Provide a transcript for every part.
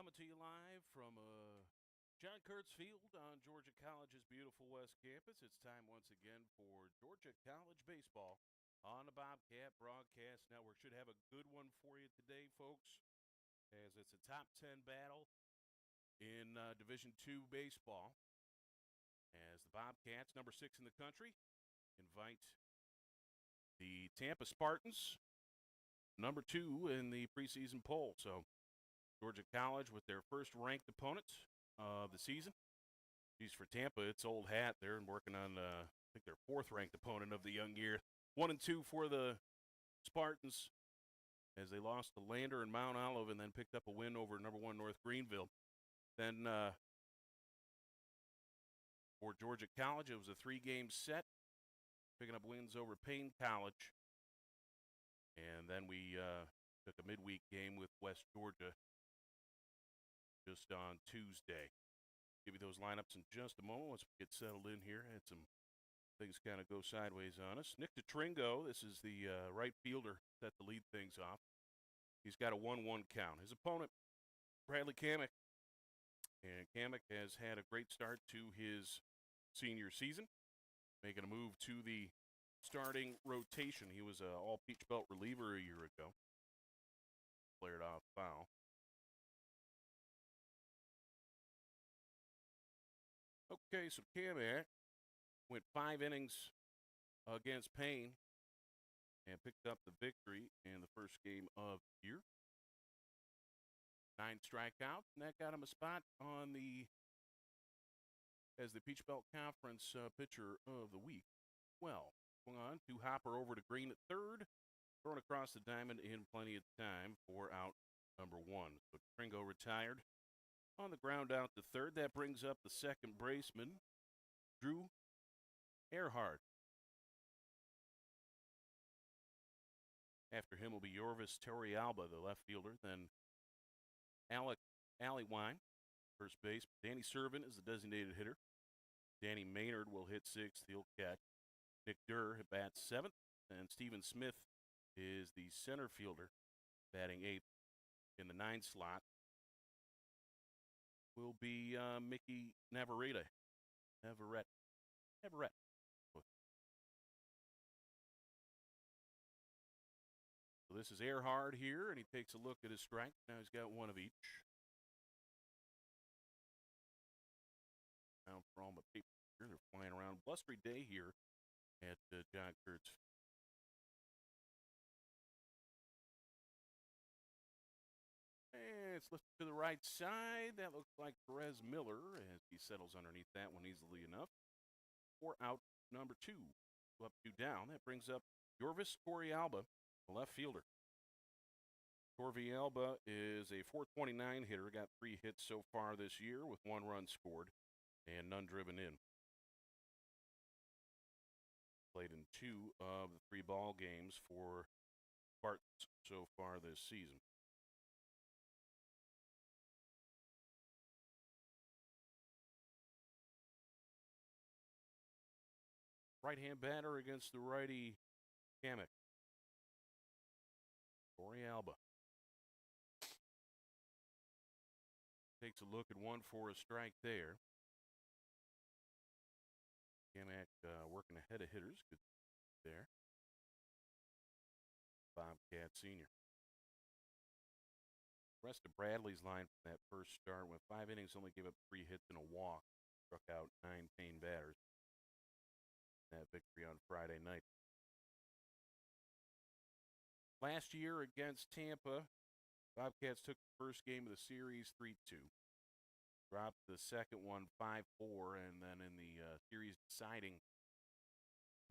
Coming to you live from John Kurtz Field on Georgia College's beautiful West Campus. It's time once again for Georgia College baseball on the Bobcat Broadcast Network. Should have a good one for you today, folks, as it's a top 10 battle in Division II baseball. As the Bobcats, number 6 in the country, invite the Tampa Spartans, number 2 in the preseason poll. So Georgia College with their first ranked opponent of the season. Geez, for Tampa, it's old hat. They're working on, I think, their fourth ranked opponent of the young year. 1-2 for the Spartans as they lost to Lander and Mount Olive and then picked up a win over number 1 North Greenville. Then for Georgia College, it was a 3-game set, picking up wins over Payne College. And then we took a midweek game with West Georgia just on Tuesday. Give you those lineups in just a moment once we get settled in here. Had some things kind of go sideways on us. Nick DeTringo, this is the right fielder, set to lead things off. He's got a 1-1 count. His opponent, Bradley Kamek. And Kamek has had a great start to his senior season, making a move to the starting rotation. He was an all-Peach Belt reliever a year ago. Flared off foul. Okay, so Kamek went 5 innings against Payne and picked up the victory in the first game of the year. 9 strikeouts, and that got him a spot on as the Peach Belt Conference pitcher of the week. Well, going on to Hopper over to Green at third, throwing across the diamond in plenty of time for out number 1. So Tringo retired on the ground out to third. That brings up the second baseman, Drew Earhart. After him will be Yorvis Torrealba, the left fielder. Then Allie Wine, first base. Danny Servin is the designated hitter. Danny Maynard will hit 6th. He'll catch. Nick Durr bats 7th. And Steven Smith is the center fielder, batting 8th. In the 9 slot will be Mickey Navarrete. Navarrete. So this is Earhart here, and he takes a look at his strike. Now he's got one of each. Now for all the paper here, they're flying around. Blustery day here at John Kurtz. And it's lifted to the right side. That looks like Perez Miller as he settles underneath that one easily enough. 4 out, number 2. Up 2 down. That brings up Yorvis Torrealba, the left fielder. Torrealba is a .429 hitter. Got 3 hits so far this year with 1 run scored and none driven in. Played in 2 of the 3 ball games for Spartans so far this season. Right-hand batter against the righty Kamek. Torrealba. Takes a look at 1 for a strike there. Kamek working ahead of hitters. Good there. Bobcat senior. The rest of Bradley's line from that first start went 5 innings, only gave up 3 hits and a walk. Struck out 9 Payne batters. That victory on Friday night. Last year against Tampa, Bobcats took the first game of the series 3-2. Dropped the second one 5-4, and then in the series deciding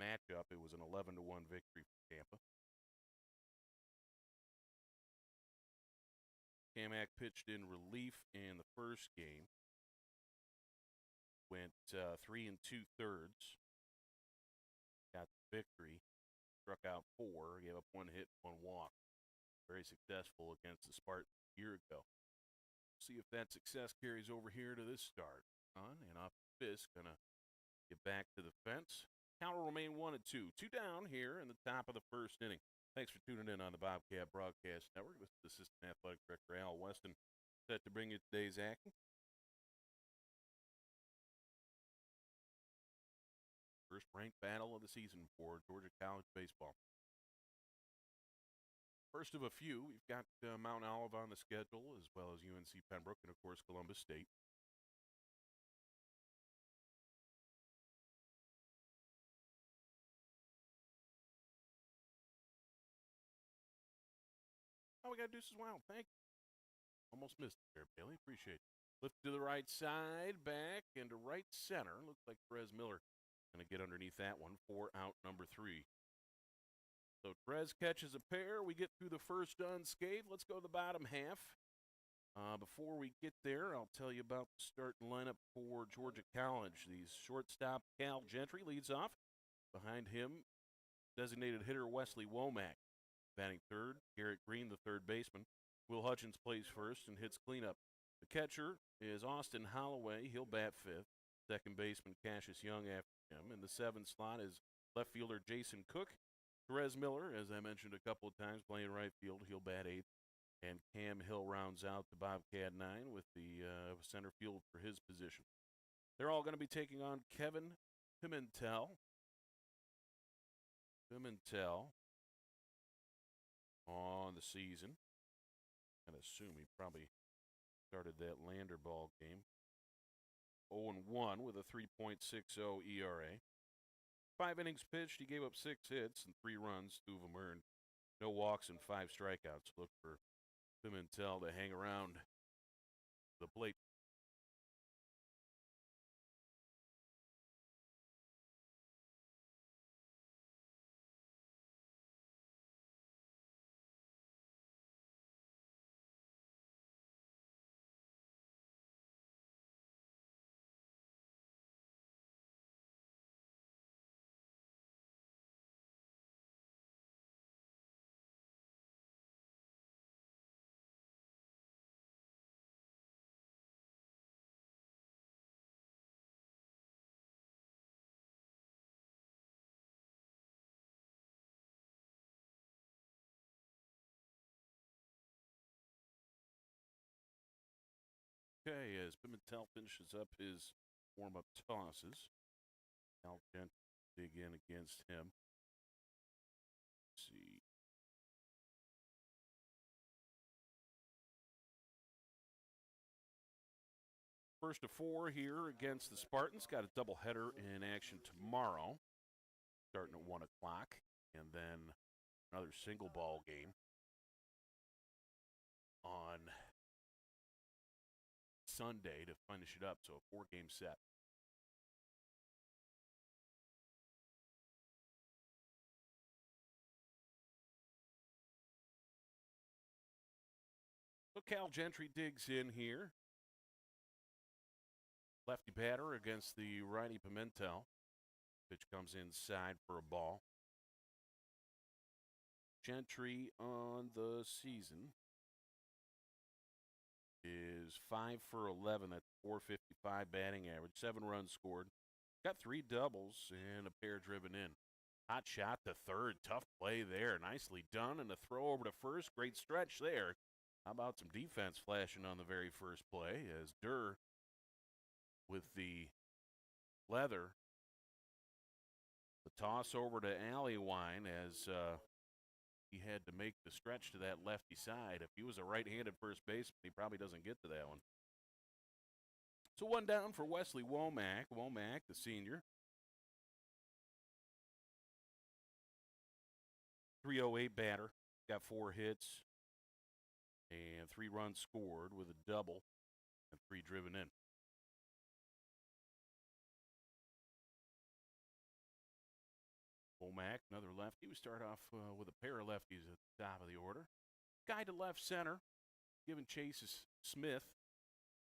matchup, it was an 11-1 victory for Tampa. Kamek pitched in relief in the first game. Went 3 2/3. Got the victory. Struck out 4. Gave up 1 hit, 1 walk. Very successful against the Spartans a year ago. See if that success carries over here to this start. On and off Fisk. Gonna get back to the fence. Count will remain 1-2. 2 down here in the top of the first inning. Thanks for tuning in on the Bobcat Broadcast Network. This is Assistant Athletic Director Al Weston. Set to bring you today's action. First ranked battle of the season for Georgia College baseball. First of a few, we've got Mount Olive on the schedule, as well as UNC Pembroke and, of course, Columbus State. Oh, we got Deuces Wild. Thank you. Almost missed it there, Bailey. Appreciate it. Lift to the right side, back into right center. Looks like Perez Miller going to get underneath that one for out number 3. So Perez catches a pair. We get through the first unscathed. Let's go to the bottom half. Before we get there, I'll tell you about the starting lineup for Georgia College. The shortstop, Cal Gentry, leads off. Behind him, designated hitter Wesley Womack. Batting third, Garrett Green, the third baseman. Will Hutchins plays first and hits cleanup. The catcher is Austin Holloway. He'll bat fifth. Second baseman, Cassius Young after him. In the seventh slot is left fielder Jason Cook. Perez Miller, as I mentioned a couple of times, playing right field. He'll bat eighth. And Cam Hill rounds out the Bobcat 9 with the center field for his position. They're all going to be taking on Kevin Pimentel. On the season. I assume he probably started that Lander ball game. 0-1 with a 3.60 ERA. 5 innings pitched. He gave up 6 hits and 3 runs. 2 of them earned. No walks and 5 strikeouts. Look for Pimentel to hang around the plate. Okay, as Pimentel finishes up his warm-up tosses, Cal Gent dig in against him. Let's see. First of 4 here against the Spartans. Got a doubleheader in action tomorrow, starting at 1 o'clock, and then another single ball game on Sunday to finish it up. So a 4-game set. So Cal Gentry digs in here. Lefty batter against the righty Pimentel. Pitch comes inside for a ball. Gentry on the season is 5 for 11. That's 455 batting average. 7 runs scored. Got 3 doubles and a pair driven in. Hot shot to third. Tough play there. Nicely done. And a throw over to first. Great stretch there. How about some defense flashing on the very first play as Durr with the leather. The toss over to Alleywine as he had to make the stretch to that lefty side. If he was a right-handed first baseman, he probably doesn't get to that one. So 1 down for Wesley Womack. Womack, the senior. 308 batter. Got 4 hits and 3 runs scored with a double and 3 driven in. Womack, another lefty. We start off with a pair of lefties at the top of the order. Guy to left center, giving chase is Smith,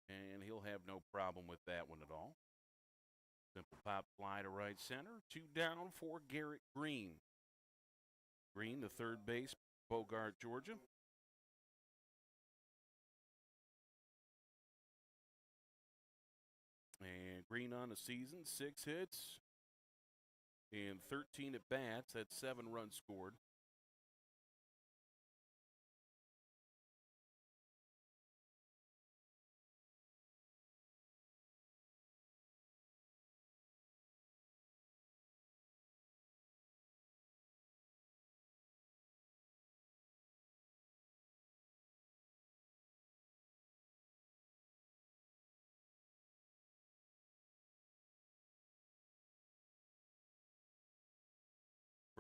and he'll have no problem with that one at all. Simple pop fly to right center. 2 down for Garrett Green. Green, the third base, Bogart, Georgia. And Green on the season, 6 hits and 13 at bats. That's 7 runs scored.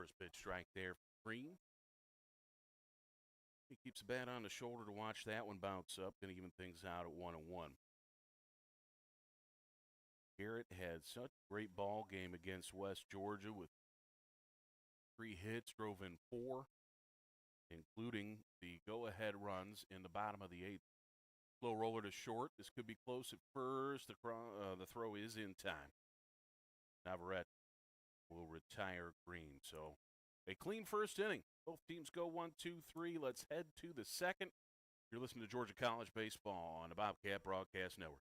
First pitch strike there for Green. He keeps the bat on the shoulder to watch that one bounce up and even things out at 1-1. Garrett had such a great ball game against West Georgia with 3 hits, drove in 4, including the go-ahead runs in the bottom of the 8th. Low roller to short. This could be close at first. The throw is in time. Navarrete will retire Green. So a clean first inning. Both teams go 1-2-3. Let's head to the second. You're listening to Georgia College Baseball on the Bobcat Broadcast Network.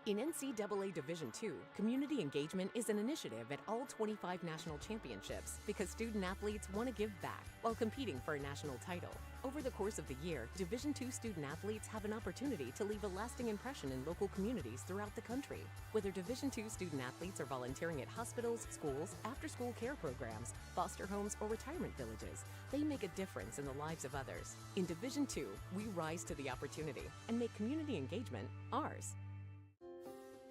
In NCAA Division II, community engagement is an initiative at all 25 national championships because student-athletes want to give back while competing for a national title. Over the course of the year, Division II student-athletes have an opportunity to leave a lasting impression in local communities throughout the country. Whether Division II student-athletes are volunteering at hospitals, schools, after-school care programs, foster homes, or retirement villages, they make a difference in the lives of others. In Division II, we rise to the opportunity and make community engagement ours.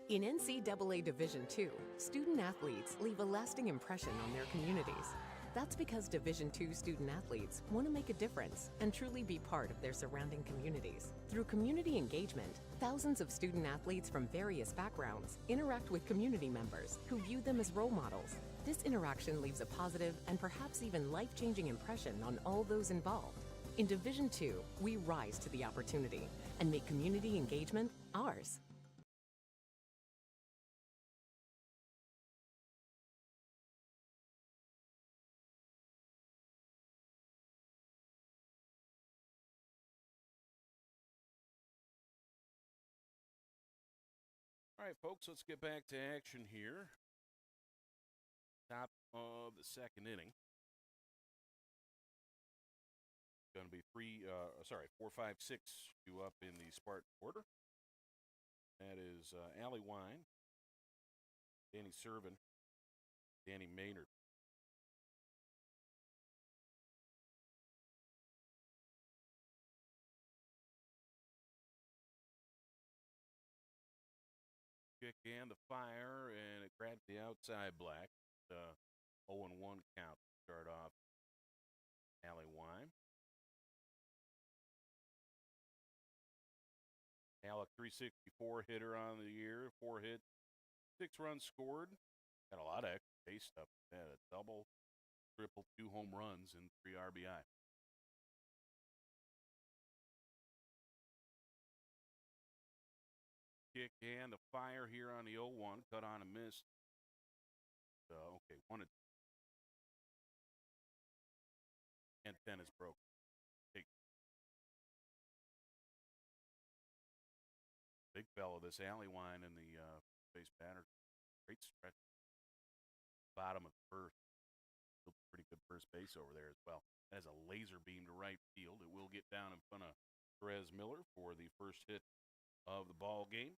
In NCAA Division II, student-athletes leave a lasting impression on their communities. That's because Division II student-athletes want to make a difference and truly be part of their surrounding communities. Through community engagement, thousands of student-athletes from various backgrounds interact with community members who view them as role models. This interaction leaves a positive and perhaps even life-changing impression on all those involved. In Division II, we rise to the opportunity and make community engagement ours. All right, folks, let's get back to action here. Top of the second inning. Going to be 4, 5, 6 you up in the Spartan order. That is Allie Wine, Danny Servin, Danny Maynard. Kick and the fire, and it grabbed the outside black. 0-1 count to start off Allie Wine. Alec, 364 hitter on the year, 4 hits, 6 runs scored. Got a lot of extra base stuff. Had a double, triple, 2 home runs, and 3 RBI. Kick and the fire here on the 0-1, cut on a miss. Okay, 1 and 10 is broke. Big fellow, this Allie Wine in the base batter. Great stretch. Bottom of the first. Pretty good first base over there as well. That has a laser beam to right field. It will get down in front of Perez Miller for the first hit of the ball game.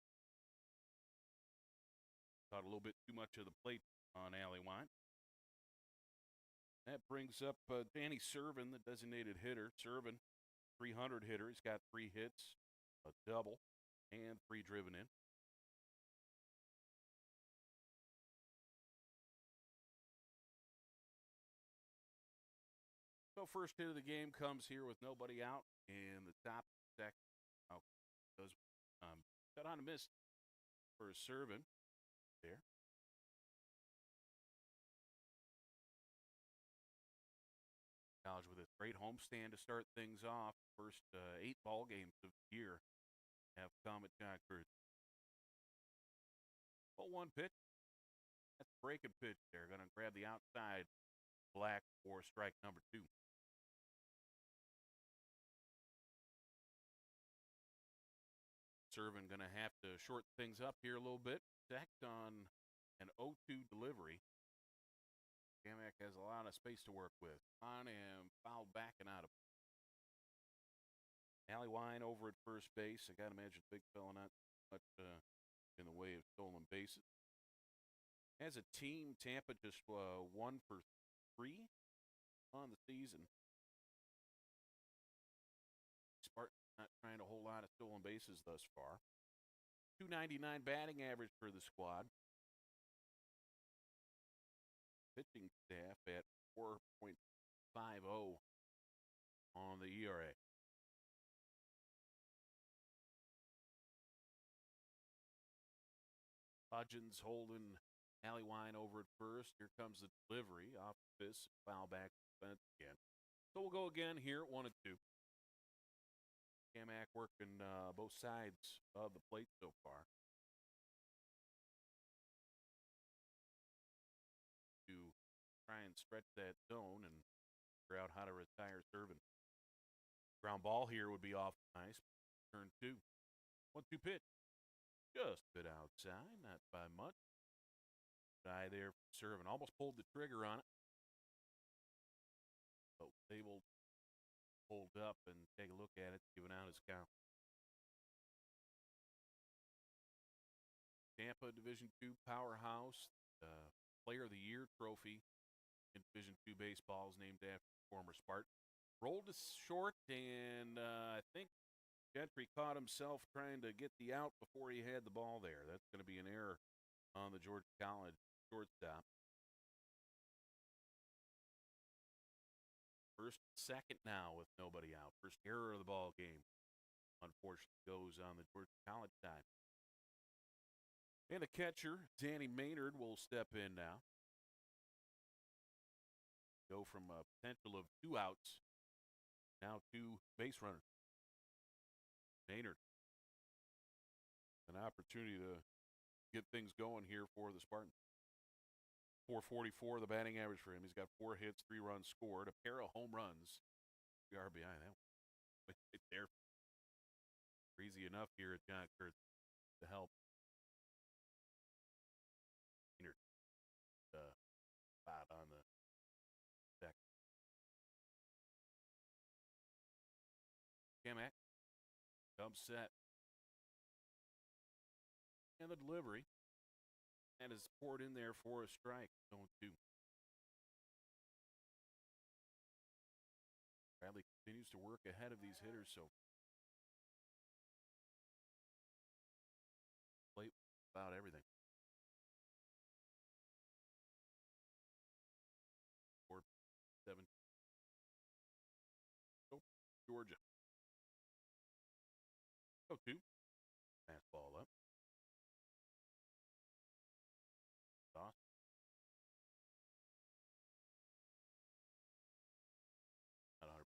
Caught a little bit too much of the plate on Allie Wine. That brings up Danny Servin, the designated hitter. Servin, 300 hitter. He's got 3 hits, a double, and 3 driven in. So first hit of the game comes here with nobody out in the top second. Does cut on a miss for Servin there. College with a great homestand to start things off. First 8 ball games of the year have come at Concord. 0-1 pitch. That's a breaking pitch. They're going to grab the outside black for strike number 2. Servin going to have to shorten things up here a little bit. Sacked on an 0-2 delivery. Gamak has a lot of space to work with. On and fouled back and out of. Allie Wine over at first base. I got to imagine big fella not much in the way of stolen bases. As a team, Tampa just 1 for 3 on the season. Spartans not trying a whole lot of stolen bases thus far. .299 batting average for the squad. pitching staff at 4.50 on the ERA. Hudgens holding Allywine over at first. Here comes the delivery off this foul back fence again. So we'll go again here at 1-2. Kamak working both sides of the plate so far to try and stretch that zone and figure out how to retire serving. Ground ball here would be off nice. Turn 2. 1-2 pitch. Just a bit outside, not by much. Guy there serving. Almost pulled the trigger on it. But was able to hold up and take a look at it, giving out his count. Tampa Division II powerhouse. Player of the Year trophy in Division II baseball is named after former Spartan. Rolled to short, and I think Gentry caught himself trying to get the out before he had the ball there. That's going to be an error on the Georgia College shortstop. First, second now with nobody out. First error of the ball game, unfortunately, goes on the Georgia College side. And the catcher, Danny Maynard, will step in now. Go from a potential of 2 outs, now 2 base runners. Maynard, an opportunity to get things going here for the Spartans. 444, the batting average for him. He's got 4 hits, 3 runs scored, a pair of home runs. 3 RBI, that one right there. Easy enough here at John Kurtz to help. Maynard, spot on the deck. Kamak comes set. And the delivery. And is poured in there for a strike. 0-2. Bradley continues to work ahead of these hitters, so plate about everything. 4-7. So Georgia. 0-2. Fastball up. Toss. Not 100.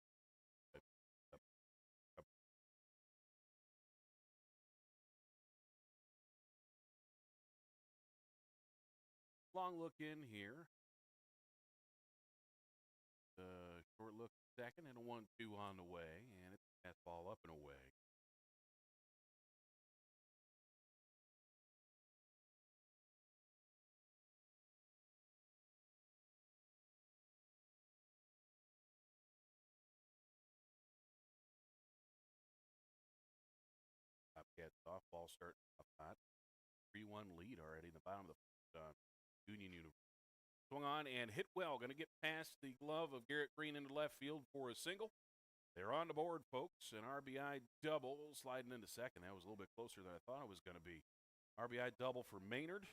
Long look in here. Short look second and a 1-2 on the way, and it's fastball up and away. Bobcats softball starting up hot. 3-1 lead already in the bottom of the Union Uniform. Swung on and hit well. Going to get past the glove of Garrett Green into left field for a single. They're on the board, folks. An RBI double sliding into second. That was a little bit closer than I thought it was going to be. RBI double for Maynard.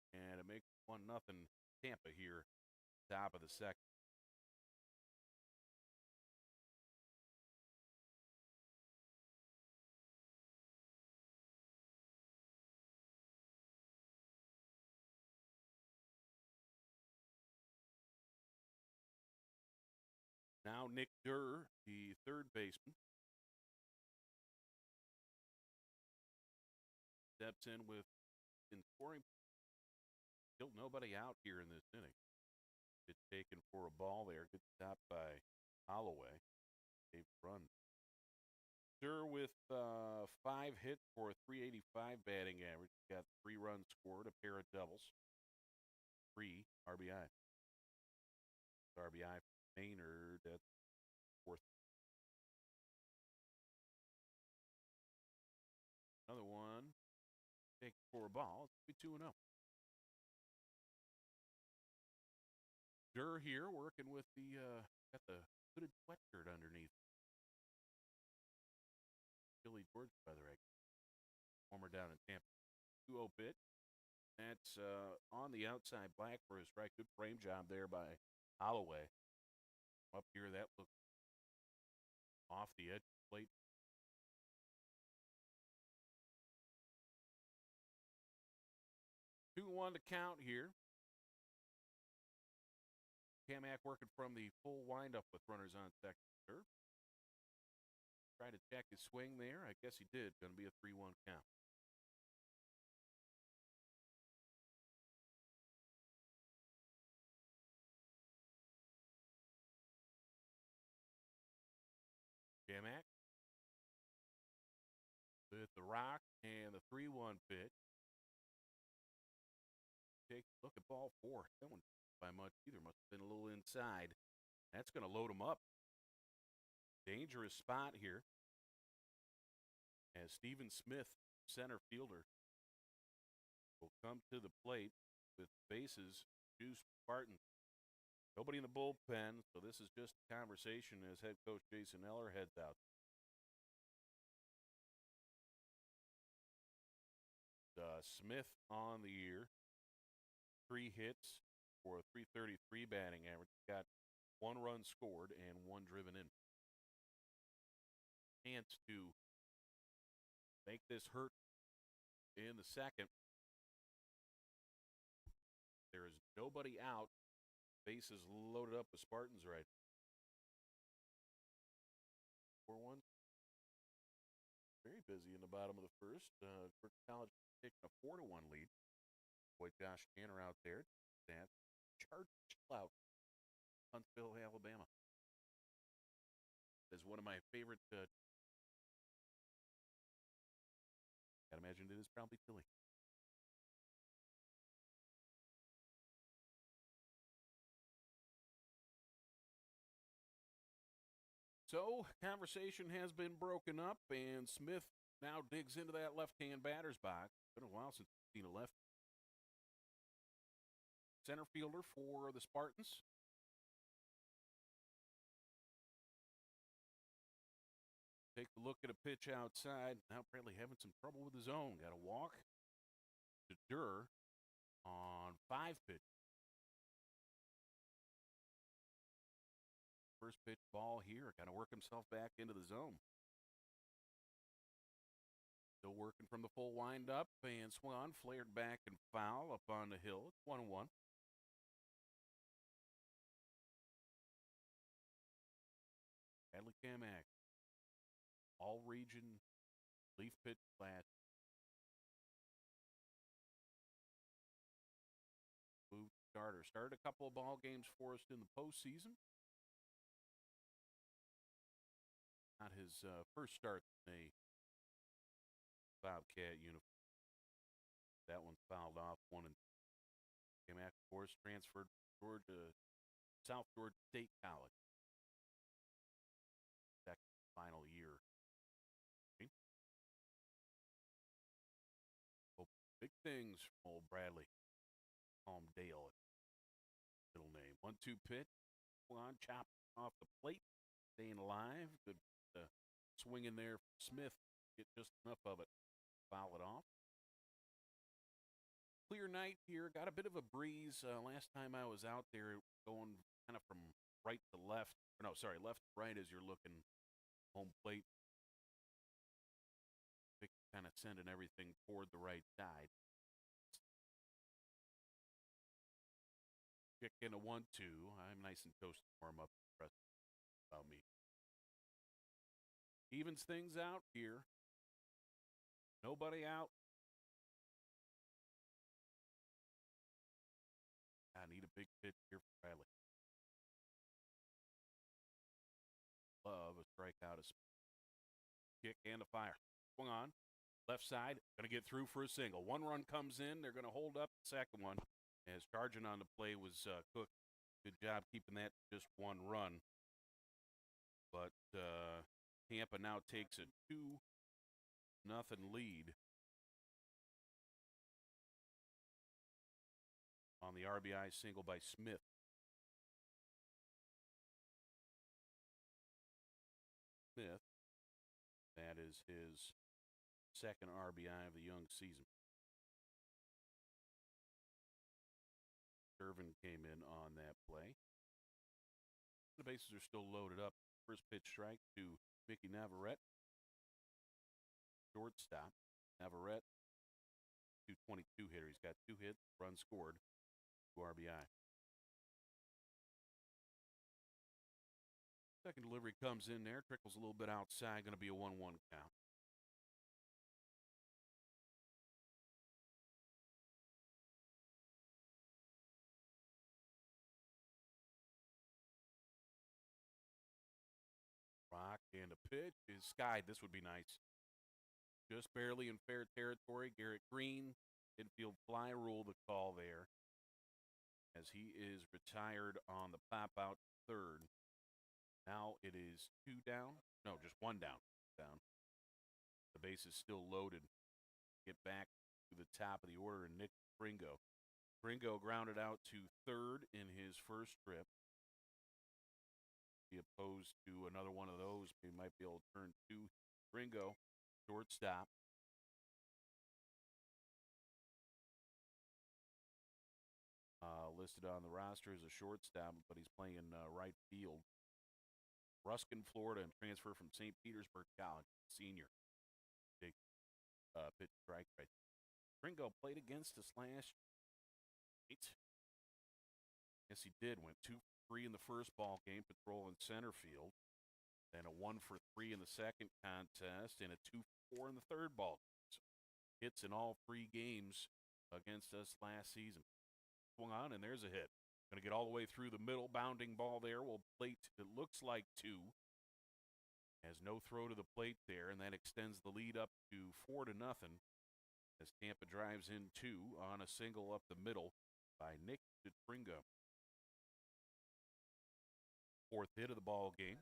And it makes 1-0 Tampa here, top of the second. Now Nick Durr, the third baseman, steps in scoring. Still nobody out here in this inning. It's taken for a ball there. Gets stopped by Holloway. A run. Durr with 5 hits for a 385 batting average. Got 3 runs scored, a pair of doubles. 3 RBI. RBI for Maynard. That's 4th. Another one. Take for a ball. It's 2-0. Durr here working with got the hooded sweatshirt underneath. Billy George, by the way. Former down in Tampa. 2-0 pitch. That's on the outside black for a strike. Good frame job there by Holloway. Up here, that looked off the edge of the plate. 2-1 to count here. Kamak working from the full windup with runners on second and third. Try to check his swing there. I guess he did. Going to be a 3-1 count. Kamak with the rock and the 3-1 pitch. Take a look at ball four. That one didn't by much either. Must have been a little inside. That's going to load him up. Dangerous spot here. As Steven Smith, center fielder, will come to the plate with bases juiced Spartans. Nobody in the bullpen, so this is just a conversation as head coach Jason Eller heads out. Smith on the year, 3 hits for a 333 batting average. Got 1 run scored and 1 driven in. Chance to make this hurt in the second. There is nobody out. Bases loaded up with Spartans right. 4-1. Very busy in the bottom of the first. College taking a 4-1 lead. Boy, Josh Tanner out there. That charge out. Huntsville, Alabama. Is one of my favorite. I'd imagine it is probably chilly. So, conversation has been broken up, and Smith now digs into that left-hand batter's box. Been a while since we've seen a left. Center fielder for the Spartans. Take a look at a pitch outside. Now apparently having some trouble with his own. Got a walk to Durr on 5 pitches. First pitch ball here. Got to work himself back into the zone. Still working from the full windup and swung on, flared back and foul up on the hill. It's 1-1. Bradley Kamak, all region leaf pitch flat. Moved starter. Started a couple of ball games for us in the postseason. Not his first start in a Bobcat uniform. That one's fouled off. 1 and Kamak, of course, transferred to South Georgia State College. Second final year. Hope big things from old Bradley. Call him Dale. Middle name. 1-2 pitch. On, chop off the plate. Staying alive. Good swing in there. Smith get just enough of it. Foul it off. Clear night here. Got a bit of a breeze. Last time I was out there, going kind of from right to left. No, sorry, left to right as you're looking home plate. Kind of sending everything toward the right side. Kick in a 1-2. I'm nice and toasted, warm up. About me. Evens things out here. Nobody out. I need a big pitch here for Riley. Love a strikeout. Kick and a fire. Swung on. Left side. Going to get through for a single. 1 run comes in. They're going to hold up the second one. As charging on the play was Cook. Good job keeping that just 1 run. But Tampa now takes a 2-0 lead on the RBI single by Smith. That is his second RBI of the young season. Irvin came in on that play. The bases are still loaded up. First pitch strike to Mickey Navarrete. Shortstop. Navarrete, 222 hitter. He's got 2 hits, run scored, 2 RBI. Second delivery comes in there, trickles a little bit outside, going to be a 1-1 count. Rock and a pitch is skied. This would be nice. Just barely in fair territory. Garrett Green, infield fly rule the call there, as he is retired on the pop out third. Now it is 2 down. No, just 1 down. The base is still loaded. Get back to the top of the order, and Nick Pringo. Pringo grounded out to third in his first trip. Be opposed to another one of those. We might be able to turn to Pringo, shortstop. Listed on the roster as a shortstop, but he's playing right field. Ruskin, Florida, and transfer from St. Petersburg College, senior. Big pitch strike right. Pringo played against us last night. Yes, he did. Went 2 for 3 in the first ball game, patrol in center field. Then a 1 for 3 in the second contest, and a 2 for 4 in the third ball game. So hits in all 3 games against us last season. Swung on, and there's a hit. Going to get all the way through the middle. Bounding ball there will plate, it looks like 2. Has no throw to the plate there, and that extends the lead up to 4-0 as Tampa drives in 2 on a single up the middle by Nick Pringo. 4th hit of the ball game.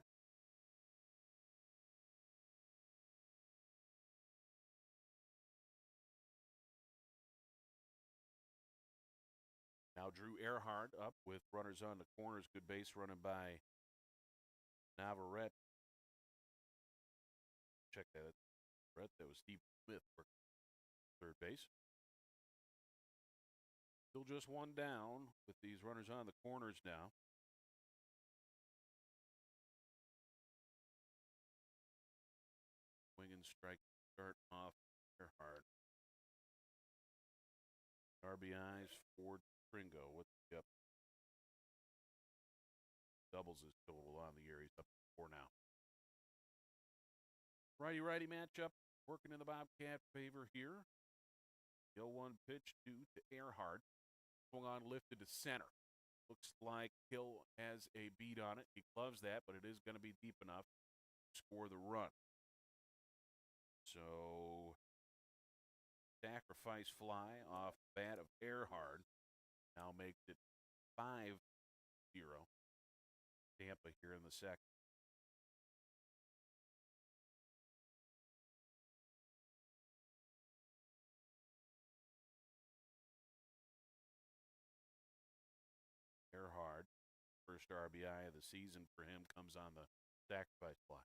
Now Drew Earhart up with runners on the corners. Good base running by Navarrete. Check that. That was Steve Smith for third base. Still just 1 down with these runners on the corners now. Swing and strike start off Earhart. RBIs for Pringo. What's he up? Doubles his total on the year. He's up to 4 now. Righty-righty matchup. Working in the Bobcat favor here. The 0-1 pitch due to Earhart. Swung on, lifted to center. Looks like Hill has a beat on it. He loves that, but it is going to be deep enough to score the run. So, sacrifice fly off the bat of Earhart. Now makes it 5-0. Tampa here in the second. Earhart, first RBI of the season for him, comes on the sacrifice fly.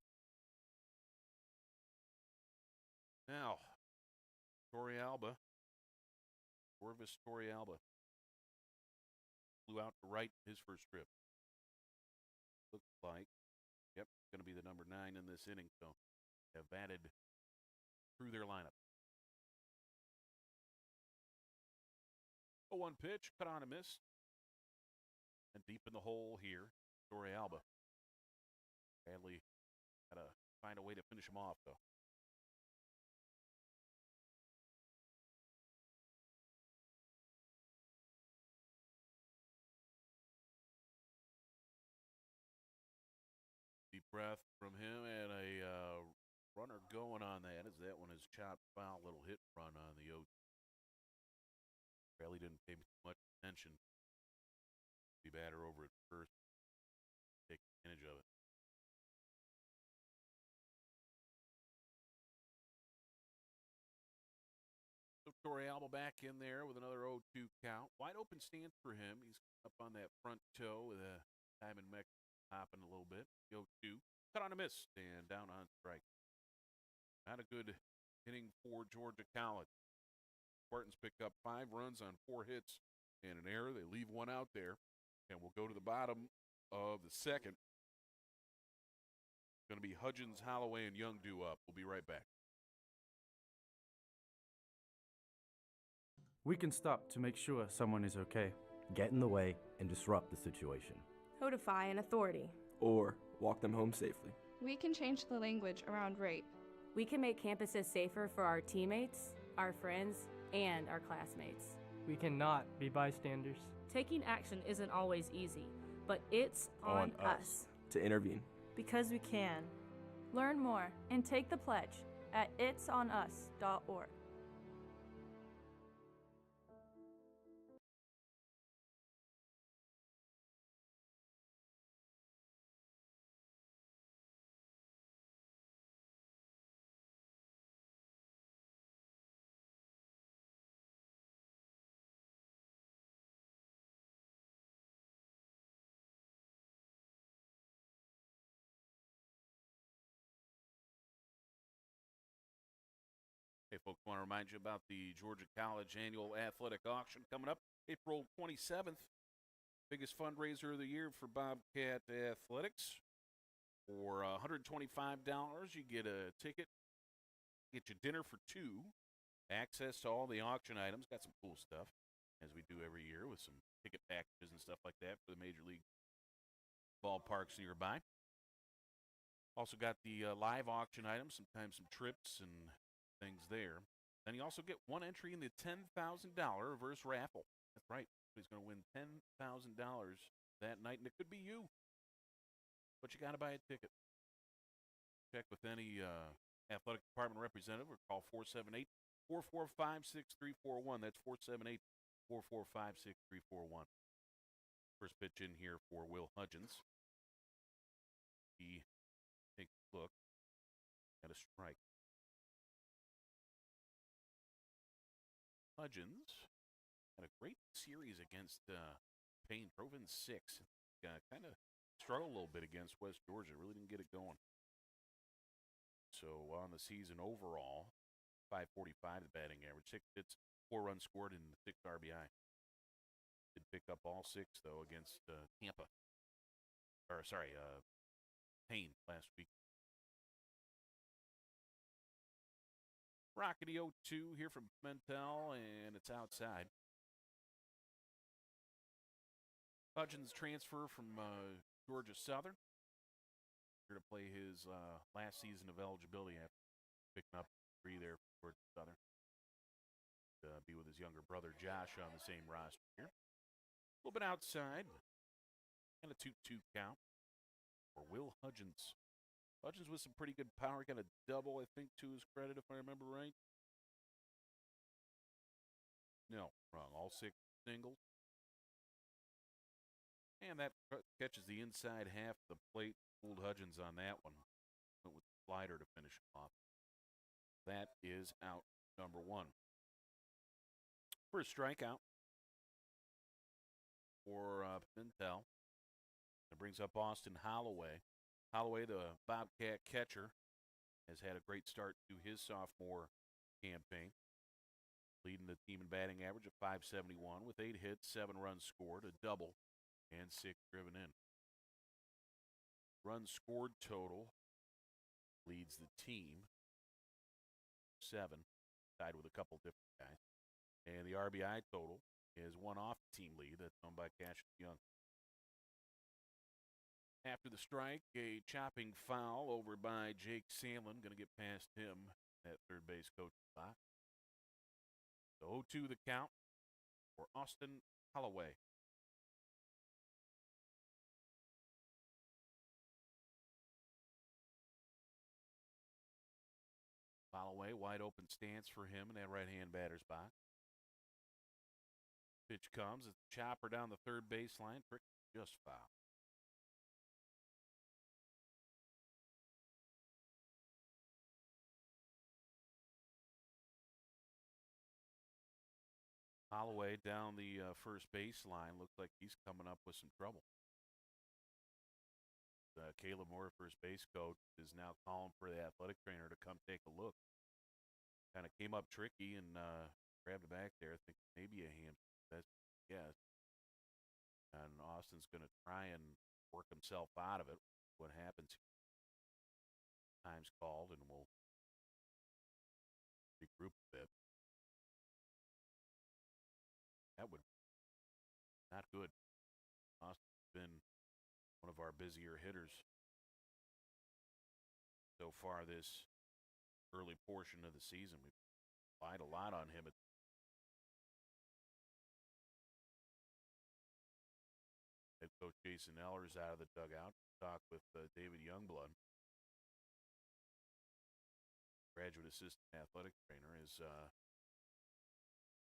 Now, Torrealba, Orvis Torrealba, flew out to right his first trip. Looks like, yep, going to be the number 9 in this inning, so have added through their lineup. 0-1 pitch, cut on a miss. And deep in the hole here, Torrealba. Badly got to find a way to finish him off, though. Deep breath from him, and a runner going on that as that one is chopped foul. Little hit run on the 0. Barely didn't pay much attention. The batter over at first, take advantage of it. So Torrealba back in there with another 0-2 count. Wide open stance for him. He's up on that front toe with a diamond mech hopping a little bit. 0-2. Cut on a miss and down on strike. Not a good inning for Georgia College. Spartans pick up 5 runs on 4 hits and an error. They leave one out there, and we'll go to the bottom of the second. Going to be Hudgens, Holloway, and Young due up. We'll be right back. We can stop to make sure someone is okay. Get in the way and disrupt the situation. Notify an authority. Or walk them home safely. We can change the language around rape. We can make campuses safer for our teammates, our friends, and our classmates. We cannot be bystanders. Taking action isn't always easy, but it's on us to intervene. Because we can. Learn more and take the pledge at itsonus.org. Hey, folks, want to remind you about the Georgia College Annual Athletic Auction coming up April 27th. Biggest fundraiser of the year for Bobcat Athletics. For $125, you get a ticket, get you dinner for two, access to all the auction items. Got some cool stuff, as we do every year, with some ticket packages and stuff like that for the Major League ballparks nearby. Also got the live auction items, sometimes some trips and things there. Then you also get one entry in the $10,000 reverse raffle. That's right. He's going to win $10,000 that night, and it could be you. But you got to buy a ticket. Check with any athletic department representative or call 478-445-6341. That's 478-445-6341. First pitch in here for Will Hudgens. He takes a look at a strike. Hudgens had a great series against Payne. Drove in 6. Kind of struggled a little bit against West Georgia. Really didn't get it going. So on the season overall, 545 the batting average. 6 hits, 4 runs scored, and 6 RBI. Did pick up all 6, though, against Tampa. Payne last week. Rockety 0-2 here from Pimentel, and it's outside. Hudgens transfer from Georgia Southern. Here to play his last season of eligibility after picking up 3 there for Georgia Southern. Be with his younger brother Josh on the same roster here. A little bit outside. And a 2-2 count for Will Hudgens. Hudgens with some pretty good power. Got a double, I think, to his credit, if I remember right. No, wrong. All 6 singles. And that catches the inside half of the plate. Fooled Hudgens on that one. Went with the slider to finish him off. That is out number 1. First strikeout for Pimentel. It brings up Austin Holloway. Holloway, the Bobcat catcher, has had a great start to his sophomore campaign, leading the team in batting average of .571 with 8 hits, 7 runs scored, a double, and 6 driven in. Runs scored total leads the team 7, tied with a couple different guys, and the RBI total is 1 off the team lead. That's owned by Cassius Young. After the strike, a chopping foul over by Jake Sandlin. Going to get past him at third base coach spot. So 0-2 the count for Austin Holloway. Holloway, wide open stance for him in that right-hand batter's box. Pitch comes. It's a chopper down the third baseline. Trick just foul. Holloway down the first baseline. Looks like he's coming up with some trouble. Caleb Moore, first base coach, is now calling for the athletic trainer to come take a look. Kind of came up tricky and grabbed it back there. I think maybe a hamstring. That's guess. And Austin's going to try and work himself out of it. What happens? Time's called, and we'll regroup a bit. That would not good. Austin's been one of our busier hitters so far this early portion of the season. We've relied a lot on him. Head coach Jason Eller's out of the dugout. Talk with David Youngblood. Graduate assistant athletic trainer is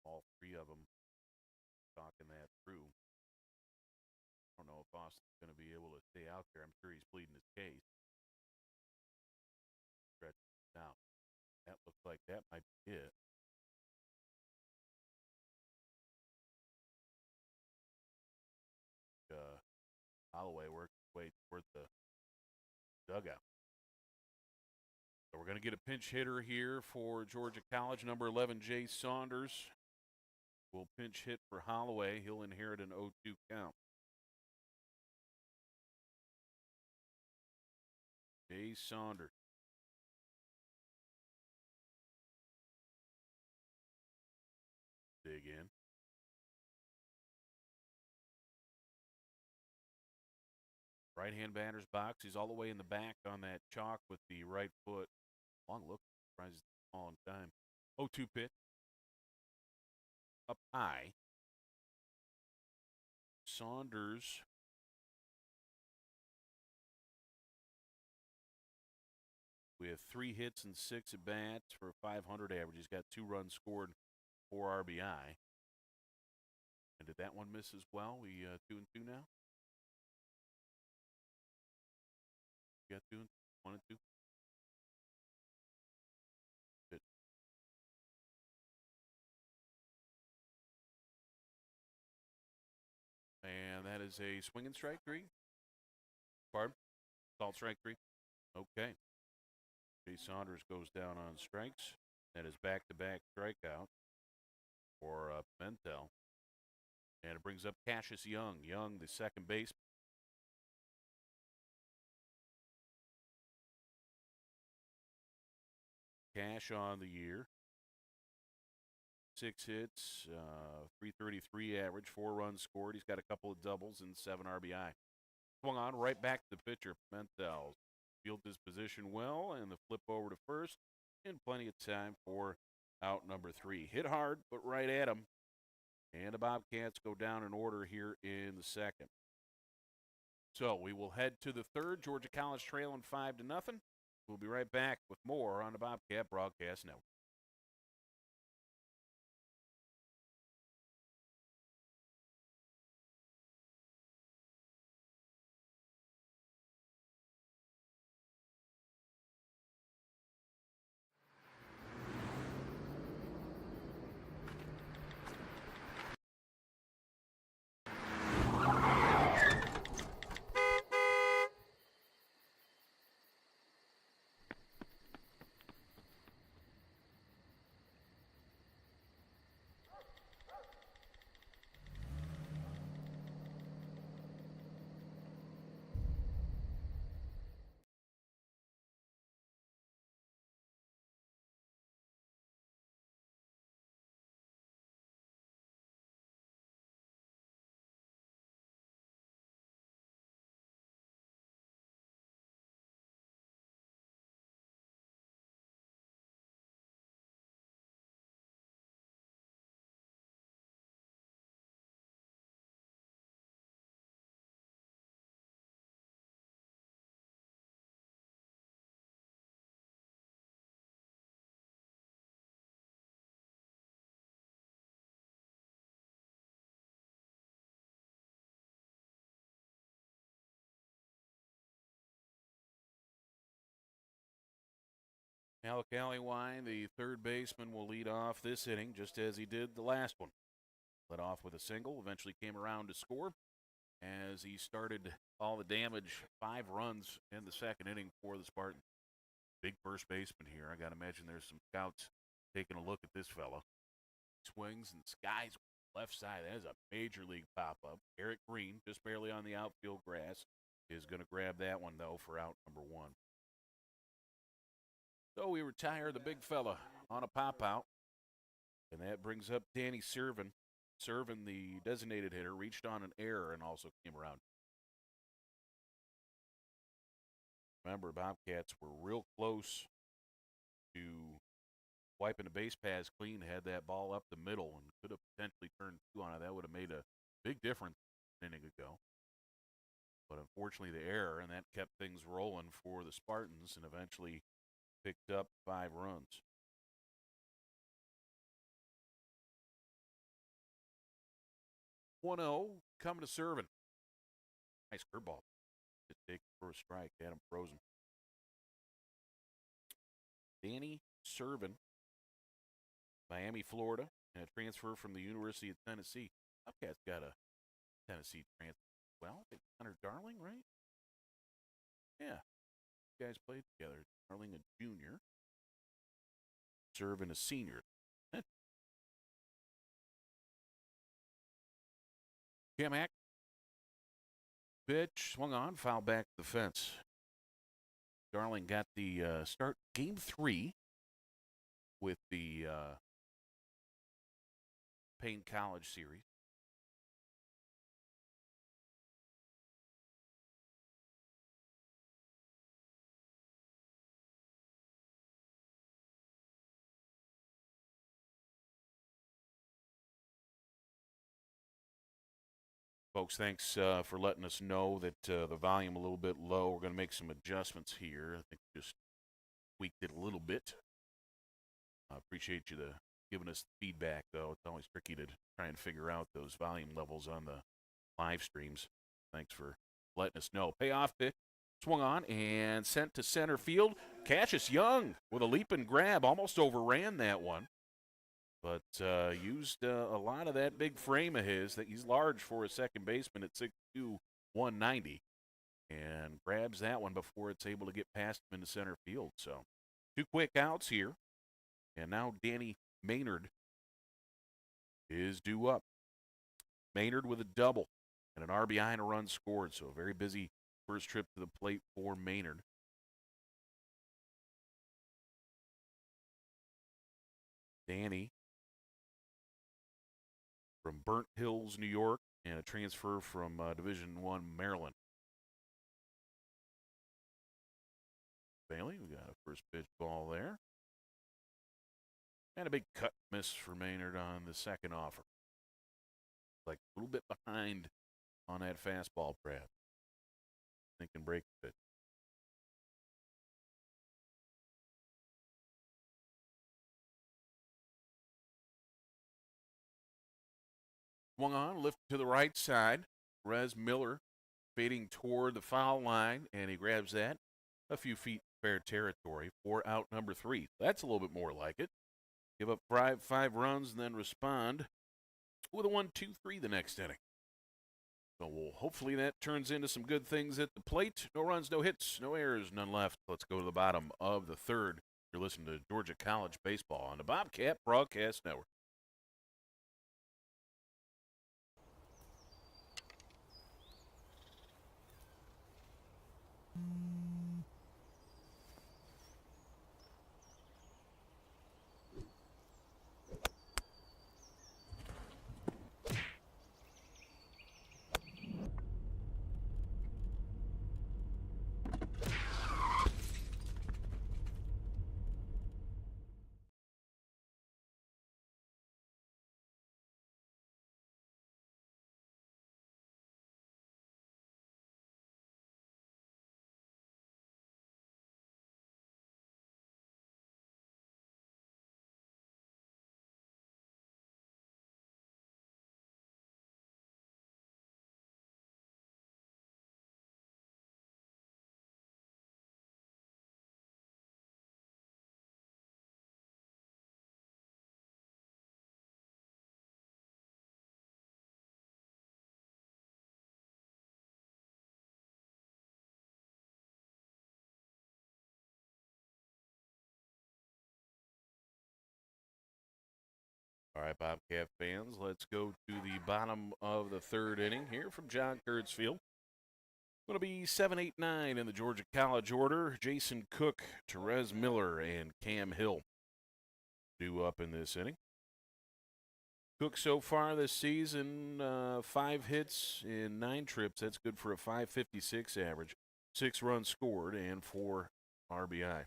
all three of them talking that through. I don't know if Austin's going to be able to stay out there. I'm sure he's pleading his case. Now, that looks like that might be it. Holloway worked his way toward the dugout. So we're going to get a pinch hitter here for Georgia College. Number 11, Jay Saunders, will pinch hit for Holloway. He'll inherit an 0-2 count. Jay Saunders. Dig in. Right-hand batter's box. He's all the way in the back on that chalk with the right foot. Long look. Surprises all in time. 0-2 pitch. Up high. Saunders. With 3 hits and 6 at-bats for a 500 average. He's got 2 runs scored, 4 RBI. And did that one miss as well? We 2-2 now? You got 2 and 1 and 2. Good. And that is a swing and strike 3. Pardon? Called strike 3. Okay. Jay Saunders goes down on strikes. That is back-to-back strikeout for Pimentel. And it brings up Cassius Young. Young, the second baseman. Cash on the year. 6 hits, 333 average, 4 runs scored. He's got a couple of doubles and 7 RBI. Swung on right back to the pitcher, Pimentel. Field his position well, and the flip over to first, and plenty of time for out number 3. Hit hard, but right at him. And the Bobcats go down in order here in the second. So we will head to the third. Georgia College trailing 5-0. We'll be right back with more on the Bobcat Broadcast Network. Alec Alleywine, the third baseman, will lead off this inning just as he did the last one. Led off with a single, eventually came around to score as he started all the damage. 5 runs in the second inning for the Spartans. Big first baseman here. I got to imagine there's some scouts taking a look at this fella. Swings and skies left side. That is a major league pop-up. Eric Green, just barely on the outfield grass, is going to grab that one, though, for out number 1. So we retire the big fella on a pop-out, and that brings up Danny Servin. Servin, the designated hitter, reached on an error and also came around. Remember, Bobcats were real close to wiping the base paths clean, had that ball up the middle, and could have potentially turned 2 on it. That would have made a big difference an inning ago. But unfortunately, the error, and that kept things rolling for the Spartans and eventually picked up 5 runs. 1-0 coming to Servin. Nice curveball. Just take for a strike. Had him frozen. Danny Servin, Miami, Florida, and a transfer from the University of Tennessee. Bobcats got a Tennessee transfer. Well, Hunter Darling, right? Yeah. You guys played together. Darling, a junior. Servin, a senior. Kamak. Pitch swung on, foul back to the fence. Darling got the start game 3 with the Payne College series. Folks, thanks for letting us know that the volume a little bit low. We're going to make some adjustments here. I think we just tweaked it a little bit. I appreciate you giving us feedback, though. It's always tricky to try and figure out those volume levels on the live streams. Thanks for letting us know. Payoff pitch swung on and sent to center field. Cassius Young with a leap and grab almost overran that one. But used a lot of that big frame of his. That he's large for a second baseman at 6'2", 190, and grabs that one before it's able to get past him into center field. So 2 quick outs here, and now Danny Maynard is due up. Maynard with a double and an RBI and a run scored. So a very busy first trip to the plate for Maynard. Danny from Burnt Hills, New York, and a transfer from Division I, Maryland. Bailey, we got a first pitch ball there. And a big cut miss for Maynard on the second offer. Like a little bit behind on that fastball, Brad. Thinking break the pitch. Swung on, lifted to the right side. Rez Miller fading toward the foul line, and he grabs that a few feet fair territory for out number 3. That's a little bit more like it. Give up 5 runs and then respond with a 1-2-3 the next inning. So hopefully that turns into some good things at the plate. No runs, no hits, no errors, none left. Let's go to the bottom of the 3rd. You're listening to Georgia College Baseball on the Bobcat Broadcast Network. All right, Bobcat fans, let's go to the bottom of the third inning here from John Kurtz Field. Going to be 7, 8, 9 in the Georgia College order. Jason Cook, Therese Miller, and Cam Hill due up in this inning. Cook so far this season, 5 hits in 9 trips. That's good for a .556 average. 6 runs scored and 4 RBI.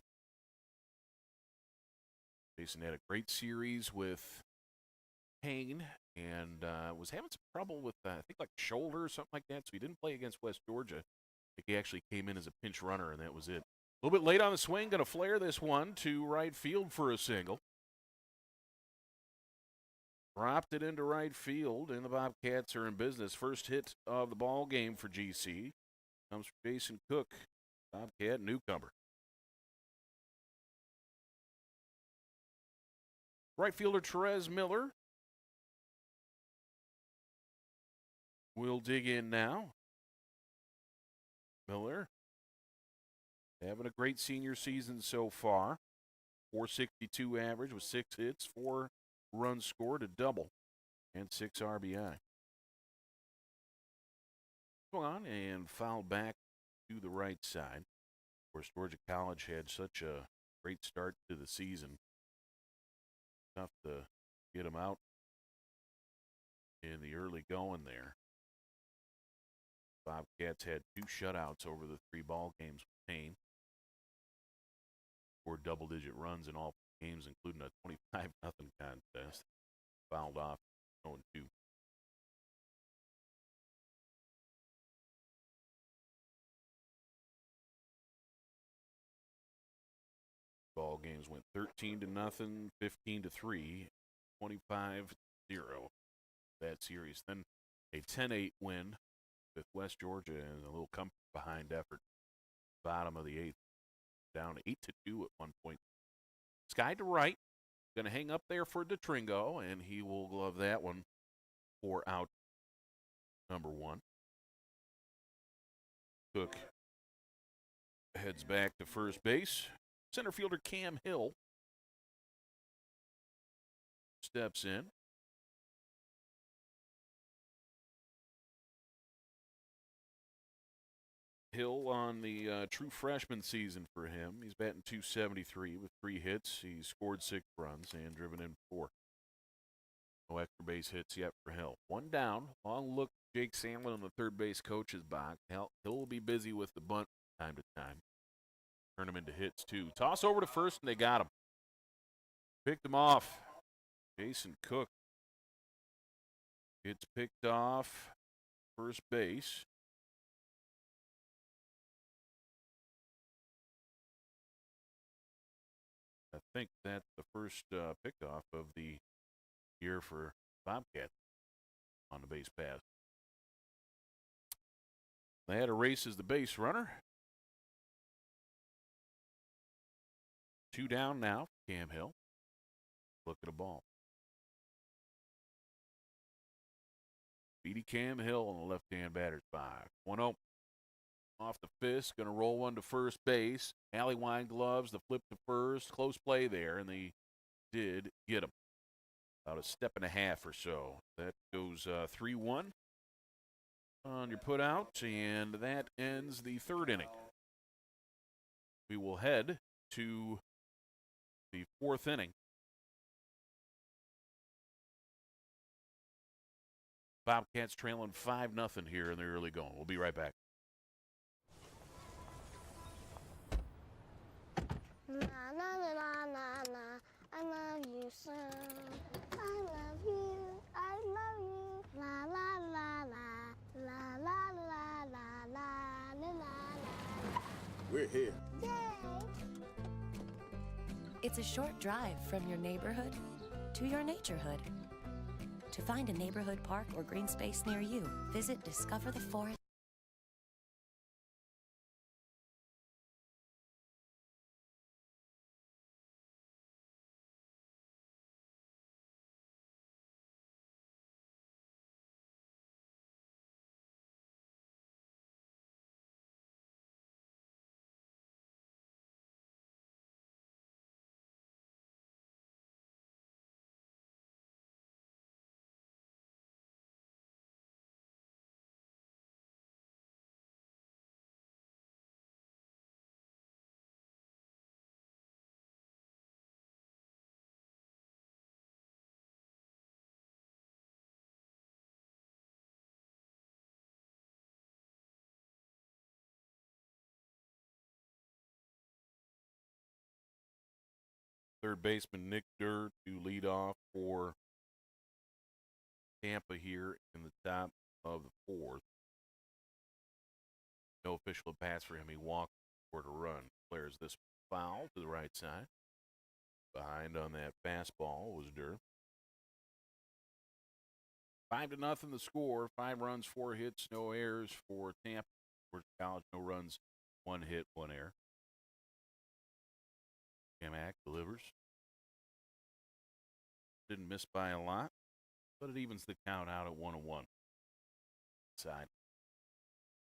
Jason had a great series with Payne and was having some trouble with, I think, like shoulder or something like that, so he didn't play against West Georgia. I think he actually came in as a pinch runner, and that was it. A little bit late on the swing, going to flare this one to right field for a single. Dropped it into right field, and the Bobcats are in business. First hit of the ball game for GC comes from Jason Cook, Bobcat newcomer. Right fielder Therese Miller will dig in now. Miller having a great senior season so far. .462 average with 6 hits, 4 runs scored, a double, and 6 RBI. Go on and foul back to the right side. Of course, Georgia College had such a great start to the season. Tough to get them out in the early going there. Bobcats had 2 shutouts over the 3 ball games with Payne. 4 double-digit runs in all games, including a 25-0 contest. Fouled off 0-2. Ball games went 13-0, 15-3, 25-0. That series. Then a 10-8 win with West Georgia and a little come behind effort. Bottom of the 8th. Down 8-2 at one point. Sky to right. Going to hang up there for DeTringo, and he will glove that one for out number 1. Cook heads back to first base. Center fielder Cam Hill steps in. Hill on the true freshman season for him. He's batting .273 with 3 hits. He's scored 6 runs and driven in 4. No extra base hits yet for Hill. 1 down. Long look. Jake Sandlin on the third base coach's box. Hill will be busy with the bunt time to time. Turn him into hits, too. Toss over to first, and they got him. Picked him off. Jason Cook gets picked off first base. I think that's the first pickoff of the year for Bobcat on the base pass. That erases the base runner. 2 down now, Cam Hill. Look at the ball. Speedy Cam Hill on the left-hand batter's box. 1-0. Off the fist, going to roll one to first base. Alley-wine gloves, the flip to first. Close play there, and they did get him. About a step and a half or so. That goes 3-1 on your put out, and that ends the third inning. We will head to the 4th inning. Bobcats trailing 5-0 here in the early going. We'll be right back. La la la la la la, I love you so. I love you, I love you. La la la la, la la la la la la la. We're here. Yay! It's a short drive from your neighborhood to your naturehood. To find a neighborhood park or green space near you, visit Discover the Forest. Third baseman Nick Durr to lead off for Tampa here in the top of the fourth. No official pass for him. He walked for a run. Flares this foul to the right side. Behind on that fastball was Durr. 5-0 the score. 5 runs, 4 hits, no errors for Tampa. For College, no runs, 1 hit, 1 error. Kamak delivers. Didn't miss by a lot, but it evens the count out at 1-1. Side.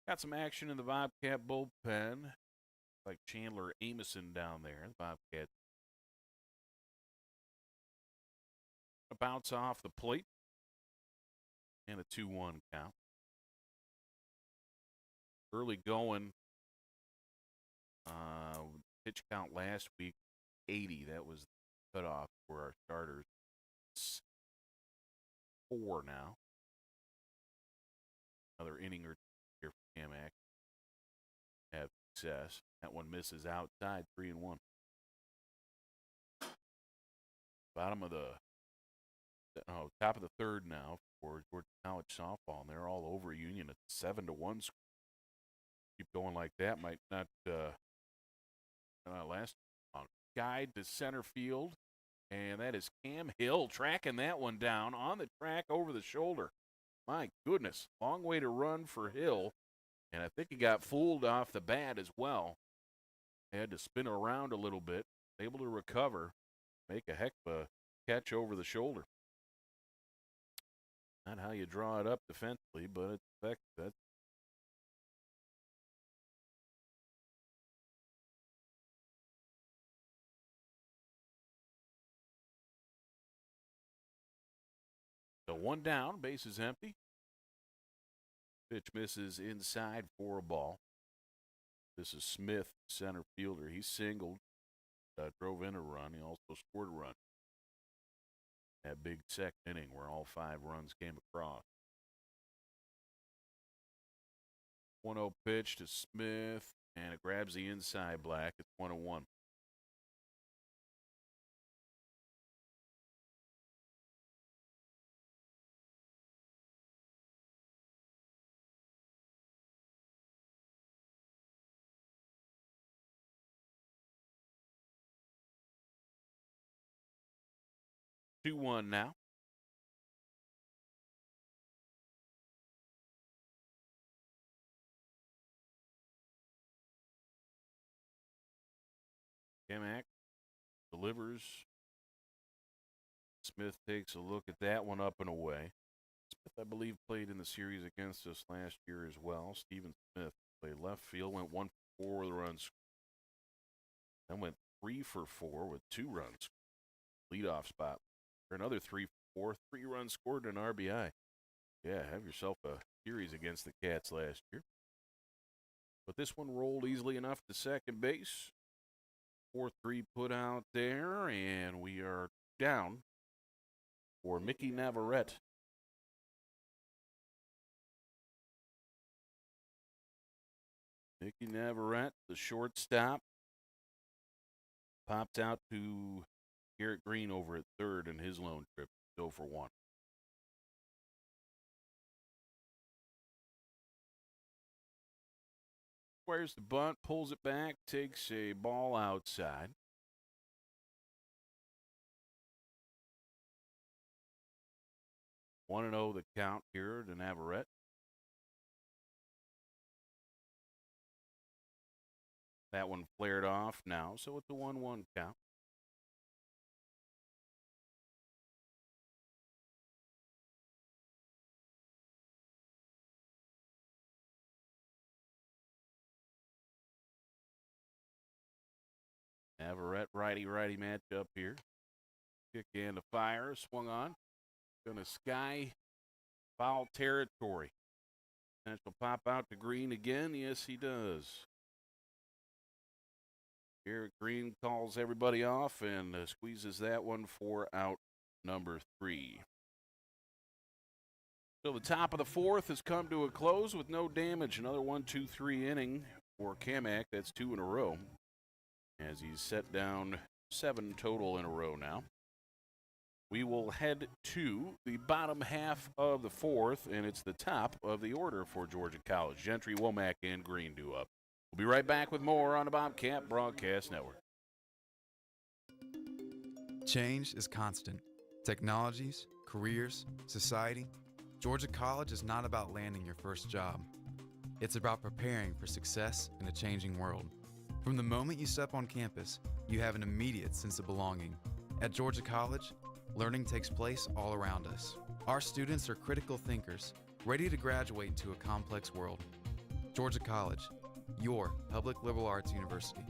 Got some action in the Bobcat bullpen. Like Chandler Amison down there. The Bobcat a bounce off the plate. And a 2-1 count. Early going. Pitch count last week, 80. That was the cutoff for our starters. It's 4 now. Another inning or two here for Kamak. Have success. That one misses outside, 3-1. Bottom of the top of the third now for Georgia College softball, and they're all over Union. It's 7-1 score. Keep going like that, might not last long. Guide to center field, and that is Cam Hill tracking that one down on the track over the shoulder. My goodness, long way to run for Hill, and I think he got fooled off the bat as well. Had to spin around a little bit, able to recover, make a heck of a catch over the shoulder. Not how you draw it up defensively, but it's effective. So 1 down, base is empty. Pitch misses inside for a ball. This is Smith, center fielder. He singled, drove in a run. He also scored a run. That big second inning where all 5 runs came across. 1-0 pitch to Smith, and it grabs the inside black. It's 1-1. Two-one now. Kamak delivers. Smith takes a look at that one up and away. Smith, I believe, played in the series against us last year as well. Steven Smith played left field, went 1 for 4 with a run. Then went 3 for 4 with 2 runs. Leadoff spot. For another 3 for 4, 3 runs scored and an RBI. Yeah, have yourself a series against the Cats last year. But this one rolled easily enough to second base. 4-3 put out there, and we are down for Mickey Navarrete. Mickey Navarrete, the shortstop, popped out to Garrett Green over at third in his lone trip. 0 for 1. Squares the bunt, pulls it back, takes a ball outside. One and 0 the count here to Navarrete. That one flared off now, so it's a 1-1 count. Navarrete righty-righty matchup here. Kick and a fire, swung on. Gonna sky foul territory. Potential pop out to Green again. Yes, he does. Garrett Green calls everybody off and squeezes that one for out number 3. So the top of the fourth has come to a close with no damage. Another 1-2-3 inning for Kamak. That's 2 in a row. As he's set down 7 total in a row now. We will head to the bottom half of the fourth, and it's the top of the order for Georgia College. Gentry, Womack, and Green due up. We'll be right back with more on the Bobcat Broadcast Network. Change is constant. Technologies, careers, society. Georgia College is not about landing your first job. It's about preparing for success in a changing world. From the moment you step on campus, you have an immediate sense of belonging. At Georgia College, learning takes place all around us. Our students are critical thinkers, ready to graduate into a complex world. Georgia College, your public liberal arts university.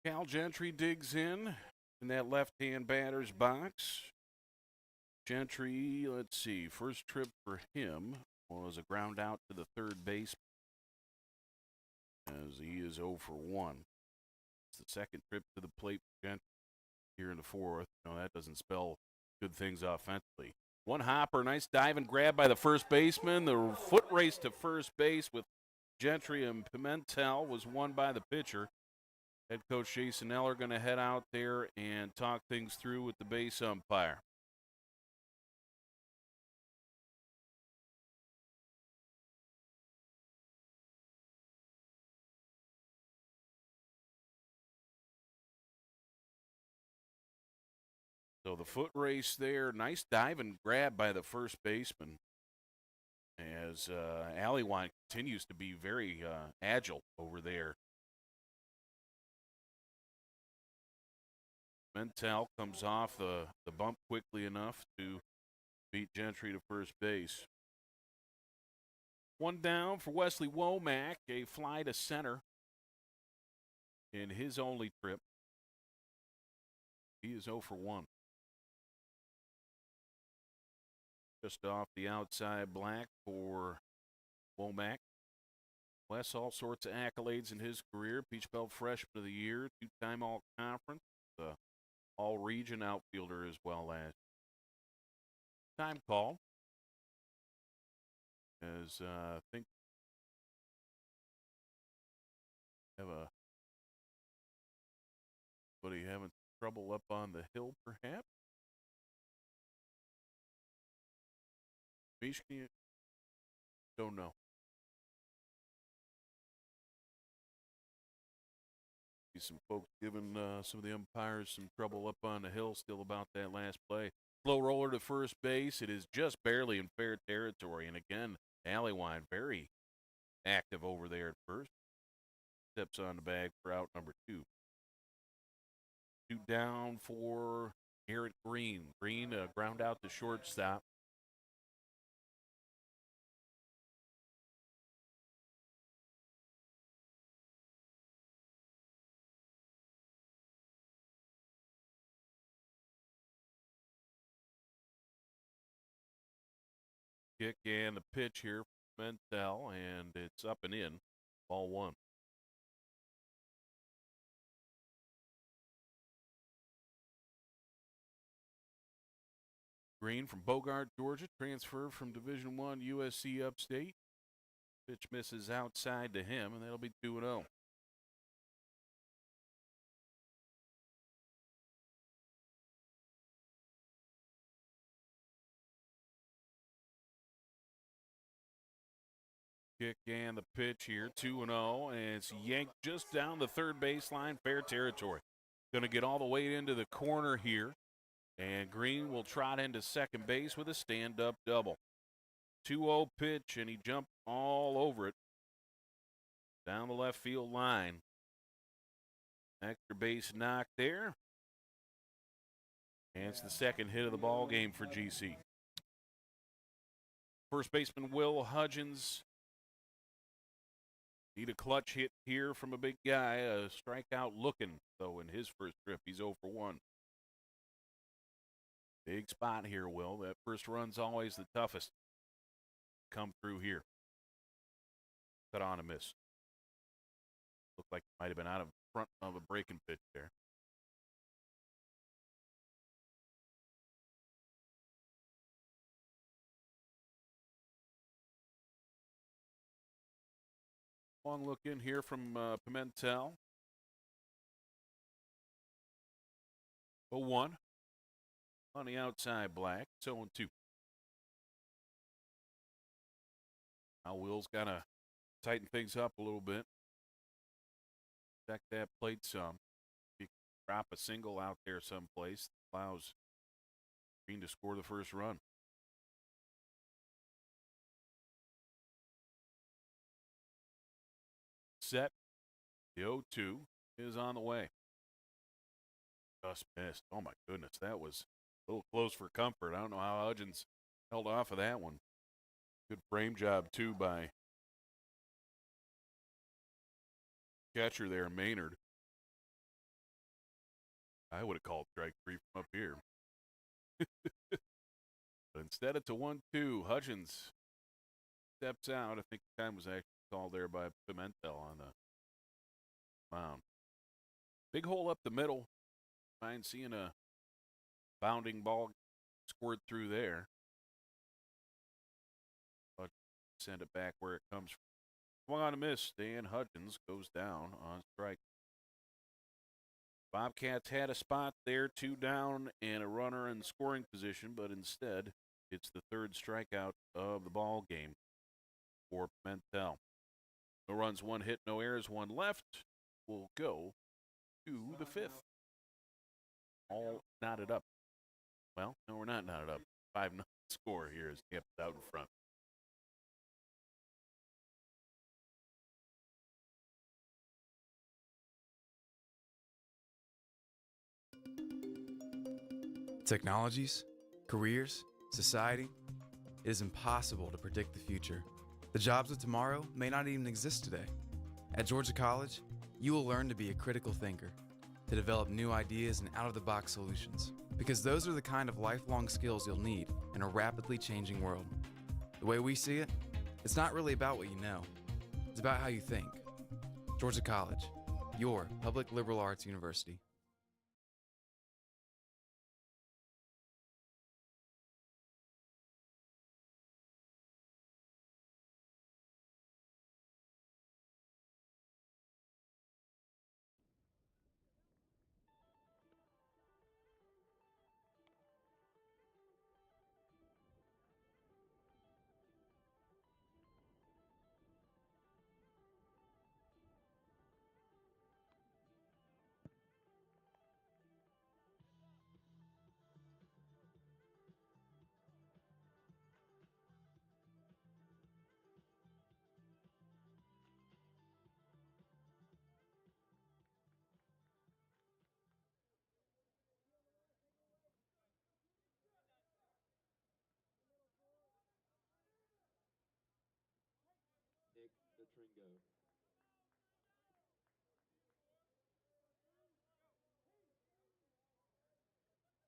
Cal Gentry digs in that left-hand batter's box. Gentry, let's see, first trip for him was a ground out to the third base as he is 0 for 1. It's the second trip to the plate for Gentry here in the fourth. No, that doesn't spell good things offensively. One hopper, nice dive and grab by the first baseman. The foot race to first base with Gentry and Pimentel was won by the pitcher. Head coach Jason Eller going to head out there and talk things through with the base umpire. So the foot race there, nice dive and grab by the first baseman as Alleywan continues to be very agile over there. Mentel comes off the bump quickly enough to beat Gentry to first base. One down for Wesley Womack, a fly to center in his only trip. He is 0 for 1. Just off the outside black for Womack. Wes, all sorts of accolades in his career. Peach Belt Freshman of the Year, 2-time All-Conference, All-Region outfielder as well as. Time call. As I think somebody having trouble up on the hill, perhaps. Mishki, don't know. See some folks giving some of the umpires some trouble up on the hill still about that last play. Slow roller to first base. It is just barely in fair territory. And again, Alleywan very active over there at first. Steps on the bag for out number 2. 2 down for Garrett Green. Green ground out to shortstop. Kick and the pitch here for Mentel, and it's up and in. Ball 1. Green from Bogart, Georgia, transfer from Division I USC Upstate. Pitch misses outside to him, and that'll be 2-0. Kick and the pitch here, 2-0, and it's yanked just down the third baseline, fair territory. Going to get all the way into the corner here. And Green will trot into second base with a stand-up double. 2-0 pitch, and he jumped all over it down the left field line. Extra base knock there. And it's the second hit of the ball game for GC. First baseman Will Hudgens. Need a clutch hit here from a big guy. A strikeout looking, though, in his first trip. He's 0 for 1. Big spot here, Will. That first run's always the toughest. Come through here. Cut on a miss. Looked like it might have been out of front of a breaking pitch there. Long look in here from Pimentel. 0-1. On the outside, Black. 0-2. Now Will's got to tighten things up a little bit. Check that plate some. You can drop a single out there someplace. Allows Green to score the first run. Set. The 0-2 is on the way. Just missed. Oh, my goodness. That was a little close for comfort. I don't know how Hudgens held off of that one. Good frame job, too, by catcher there, Maynard. I would have called strike 3 from up here. But instead it's a 1-2. Hudgens steps out. I think the time was actually called there by Pimentel on the mound. Big hole up the middle. Fine seeing a bounding ball squirt through there. But send it back where it comes from. Swung on a miss. Dan Hudgens goes down on strike. Bobcats had a spot there, 2 down and a runner in scoring position, but instead it's the third strikeout of the ball game for Pimentel. No runs, 1 hit, no errors, 1 left. Will go to the 5th. All knotted up. Well, no, we're not knotted up. 5-0 score here is kept out in front. Technologies, careers, society. It is impossible to predict the future. The jobs of tomorrow may not even exist today. At Georgia College, you will learn to be a critical thinker, to develop new ideas and out-of-the-box solutions, because those are the kind of lifelong skills you'll need in a rapidly changing world. The way we see it, it's not really about what you know. It's about how you think. Georgia College, your public liberal arts university.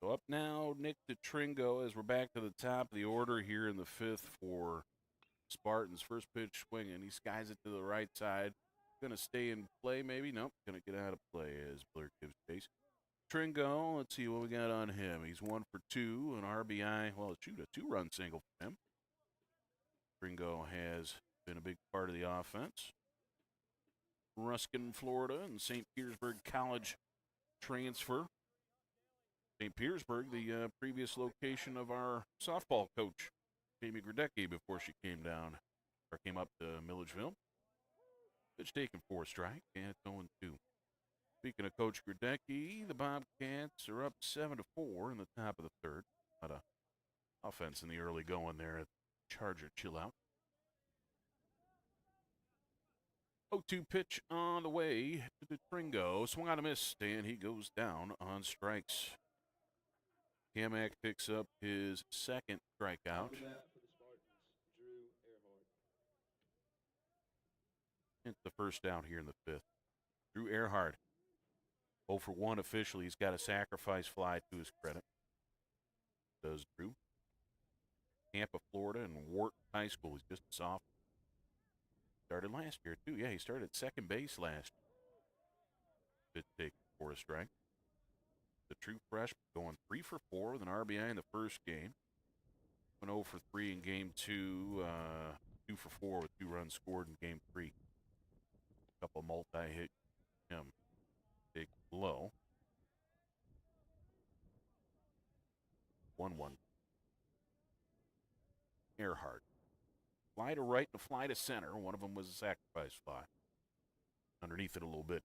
So up now, Nick DeTringo, as we're back to the top of the order here in the 5th for Spartans. First pitch swinging. He skies it to the right side. Going to stay in play, maybe. Nope, going to get out of play as Blair gives chase. Tringo, let's see what we got on him. He's 1 for 2, an RBI. Well, shoot, a 2-run single for him. Tringo has been a big part of the offense. Ruskin, Florida, and St. Petersburg College transfer. St. Petersburg, the previous location of our softball coach, Jamie Gradecki, before she came down, or came up to Milledgeville. Pitch taken for a strike, and it's 0-2. Speaking of Coach Grodecki, the Bobcats are up 7-4 in the top of the third. Not a offense in the early going there at Charger chill out. 0-2 pitch on the way to Tringo. Swung on a miss, and he goes down on strikes. Kamak picks up his second strikeout. It's the first out here in the fifth. Drew Earhart, 0 for 1 officially. He's got a sacrifice fly to his credit. Does Drew. Tampa, Florida, and Wharton High School. He's just a sophomore. Started last year, too. Yeah, he started at second base last year. Pitch taken for a strike. The true freshman going 3 for 4 with an RBI in the first game. Went 0 for 3 in game 2. 2 for 4 with 2 runs scored in game 3. A couple multi-hit him. Big low. 1-1. Earhart. Fly to right and a fly to center. One of them was a sacrifice fly. Underneath it a little bit.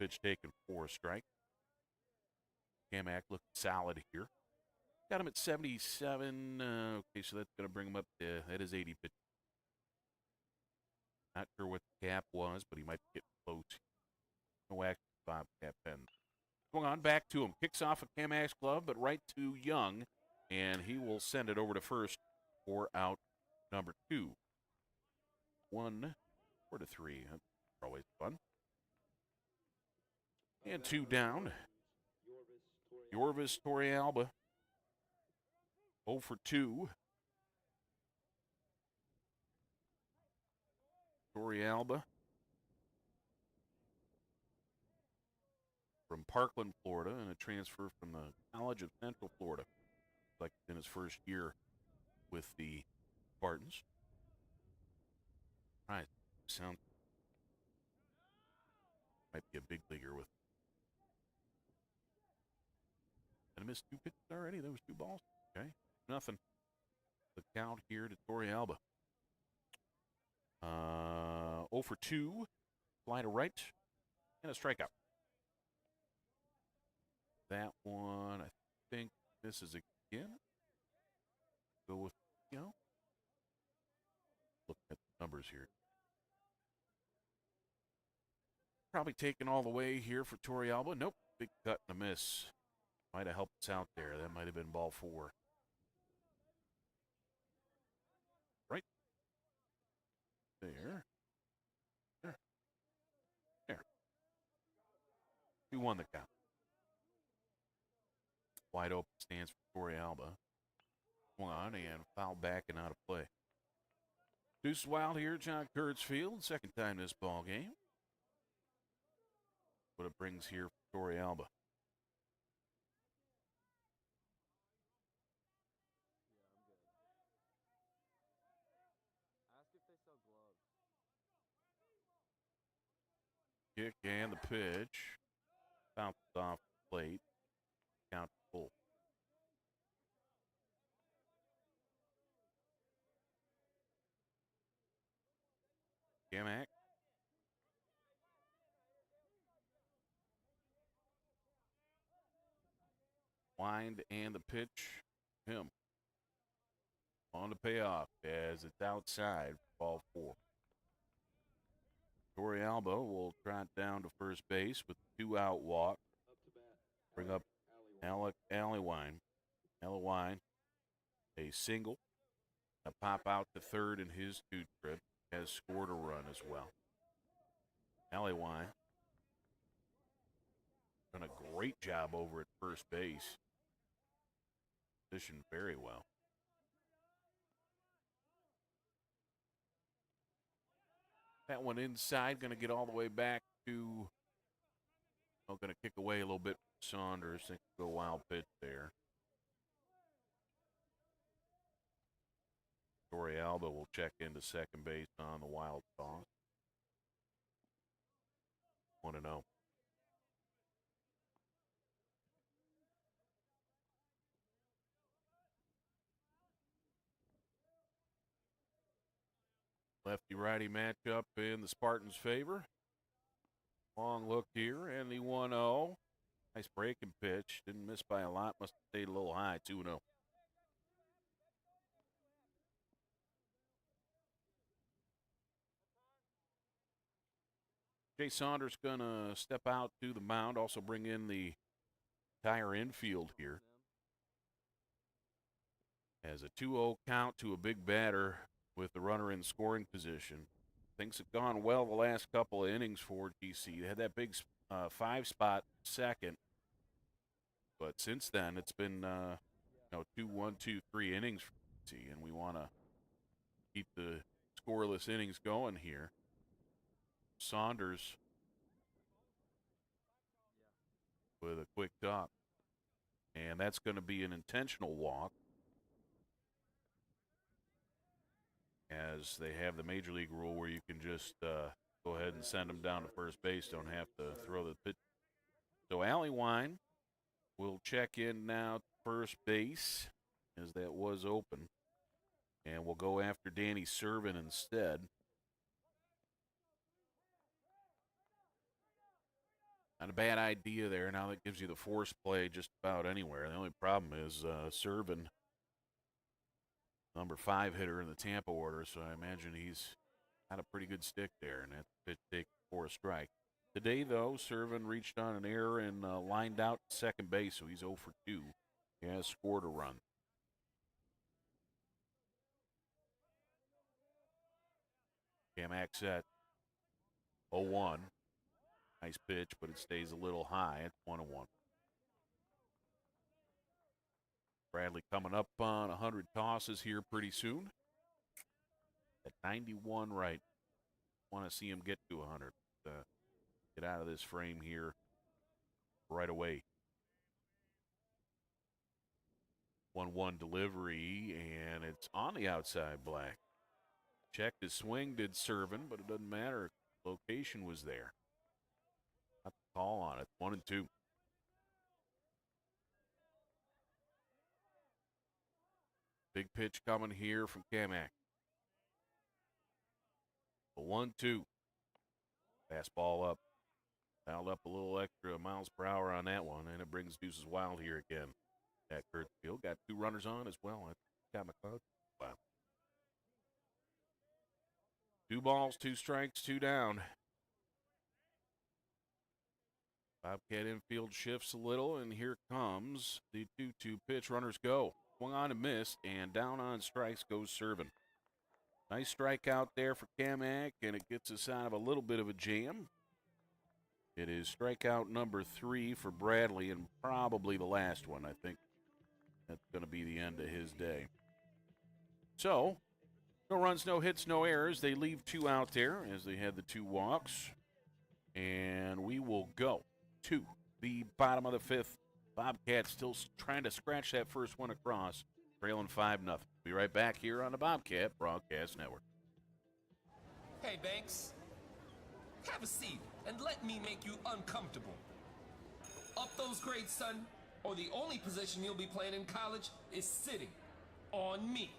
Pitch taken for a strike. Kamak looking solid here. Got him at 77. Okay, so that's going to bring him up to, that is 80 pitch. Not sure what the cap was, but he might get close. No action, Bobcat pen. Going on, back to him. Kicks off a Kamak's glove, but right to Young, and he will send it over to first for out number 2. 1 or to 3. That's always fun. And 2 down. Yorvis Torrealba. 0 for 2. Torrealba from Parkland, Florida, and a transfer from the College of Central Florida. Like in his first year with the Spartans. All right, sound might be a big leaguer with. And I missed 2 pitches already. There was 2 balls. Okay, nothing. The count here to Torrealba. 0 for 2. Fly to right. And a strikeout. That one, I think, misses again. Go with, look at the numbers here. Probably taken all the way here for Torrealba. Nope. Big cut and a miss. Might have helped us out there. That might have been ball 4. Right. There. 2-1 the count. Wide open stands for Torrealba. Swung on and foul back and out of play. Deuce Wild here, John Kurtz Field. Second time this ball game. What it brings here for Torrealba. Kick and the pitch. Bounced off the plate. Count full. Kamak. Wind and the pitch. Him. On the payoff as it's outside. Ball 4. Torrealba will trot down to first base with a 2-out walk. Bring up Alec Allewine. Allewine, a single. A pop out to third in his 2 trip. Has scored a run as well. Allewine done a great job over at first base. Positioned very well. That one inside, going to get all the way back to, going to kick away a little bit from Saunders. Think go wild pitch there. Torrealba will check into second base on the wild toss. 1-0. Lefty-righty matchup in the Spartans' favor. Long look here, and the 1-0. Nice breaking pitch. Didn't miss by a lot. Must have stayed a little high, 2-0. Jay Saunders going to step out to the mound, also bring in the entire infield here. As a 2-0 count to a big batter with the runner in scoring position. Things have gone well the last couple of innings for GC. They had that big 5-spot second, but since then it's been 2, 1, 2, 3 innings for GC, and we want to keep the scoreless innings going here. Saunders with a quick duck, and that's going to be an intentional walk, as they have the Major League rule where you can just go ahead and send them down to first base, don't have to throw the pitch. So Allie Wine will check in now to first base, as that was open, and we'll go after Danny Servin instead. Not a bad idea there. Now that gives you the force play just about anywhere. The only problem is Servin, number 5 hitter in the Tampa order, so I imagine he's got a pretty good stick there, and that's pitch take for a strike. Today, though, Servin reached on an error and lined out second base, so he's 0 for 2. He has scored a run. Kamak set 0-1. Nice pitch, but it stays a little high. It's 1-1. Bradley coming up on 100 tosses here pretty soon. At 91 right. Want to see him get to 100. Get out of this frame here right away. 1-1 delivery, and it's on the outside black. Checked his swing, did Servin, but it doesn't matter. Location was there. Not the call on it. 1-2. Big pitch coming here from Kamak. 1-2. Fastball up. Dialed up a little extra miles per hour on that one, and it brings Deuces Wild here again at Kurtz Field. Got 2 runners on as well. Got McLeod. Wow. 2 balls, 2 strikes, 2 down. Bobcat infield shifts a little, and here comes the 2-2 pitch. Runners go. Swung on and missed, and down on strikes goes Servin. Nice strikeout there for Kamak, and it gets us out of a little bit of a jam. It is strikeout number 3 for Bradley, and probably the last one. I think that's going to be the end of his day. So, no runs, no hits, no errors. They leave 2 out there as they had the 2 walks. And we will go to the bottom of the 5th. Bobcats still trying to scratch that first one across, trailing 5-0. Be right back here on the Bobcat Broadcast Network. Hey, Banks. Have a seat and let me make you uncomfortable. Up those grades, son, or the only position you'll be playing in college is sitting on me.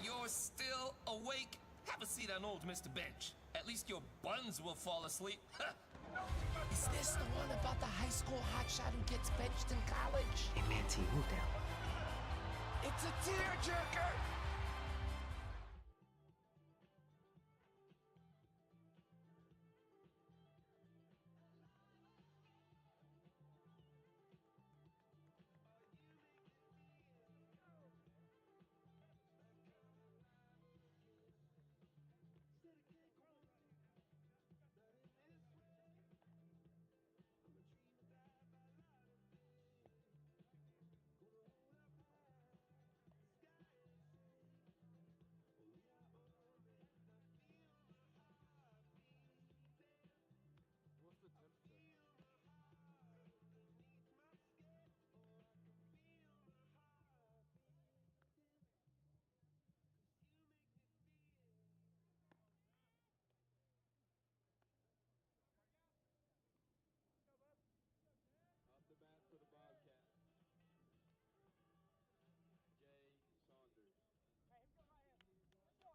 You're still awake? Have a seat on old Mr. Bench. At least your buns will fall asleep. Is this the one about the high school hotshot who gets benched in college? Hey, man, T, move down. It's a tearjerker!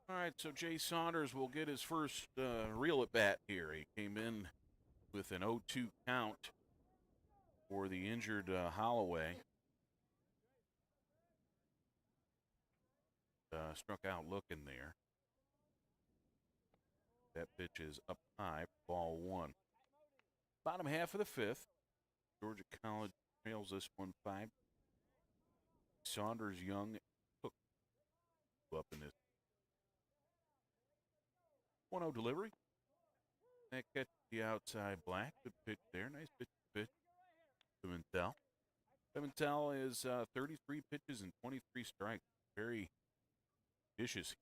All right, so Jay Saunders will get his first real at bat here. He came in with an 0-2 count for the injured Holloway. Struck out looking there. That pitch is up high, ball one. Bottom half of the fifth. Georgia College trails this one 5. Saunders, Young, Cook up in this 1-0 delivery. That catches the outside Black. Good pitch there. Nice pitch to Pimentel. Pimentel is 33 pitches and 23 strikes. Very vicious.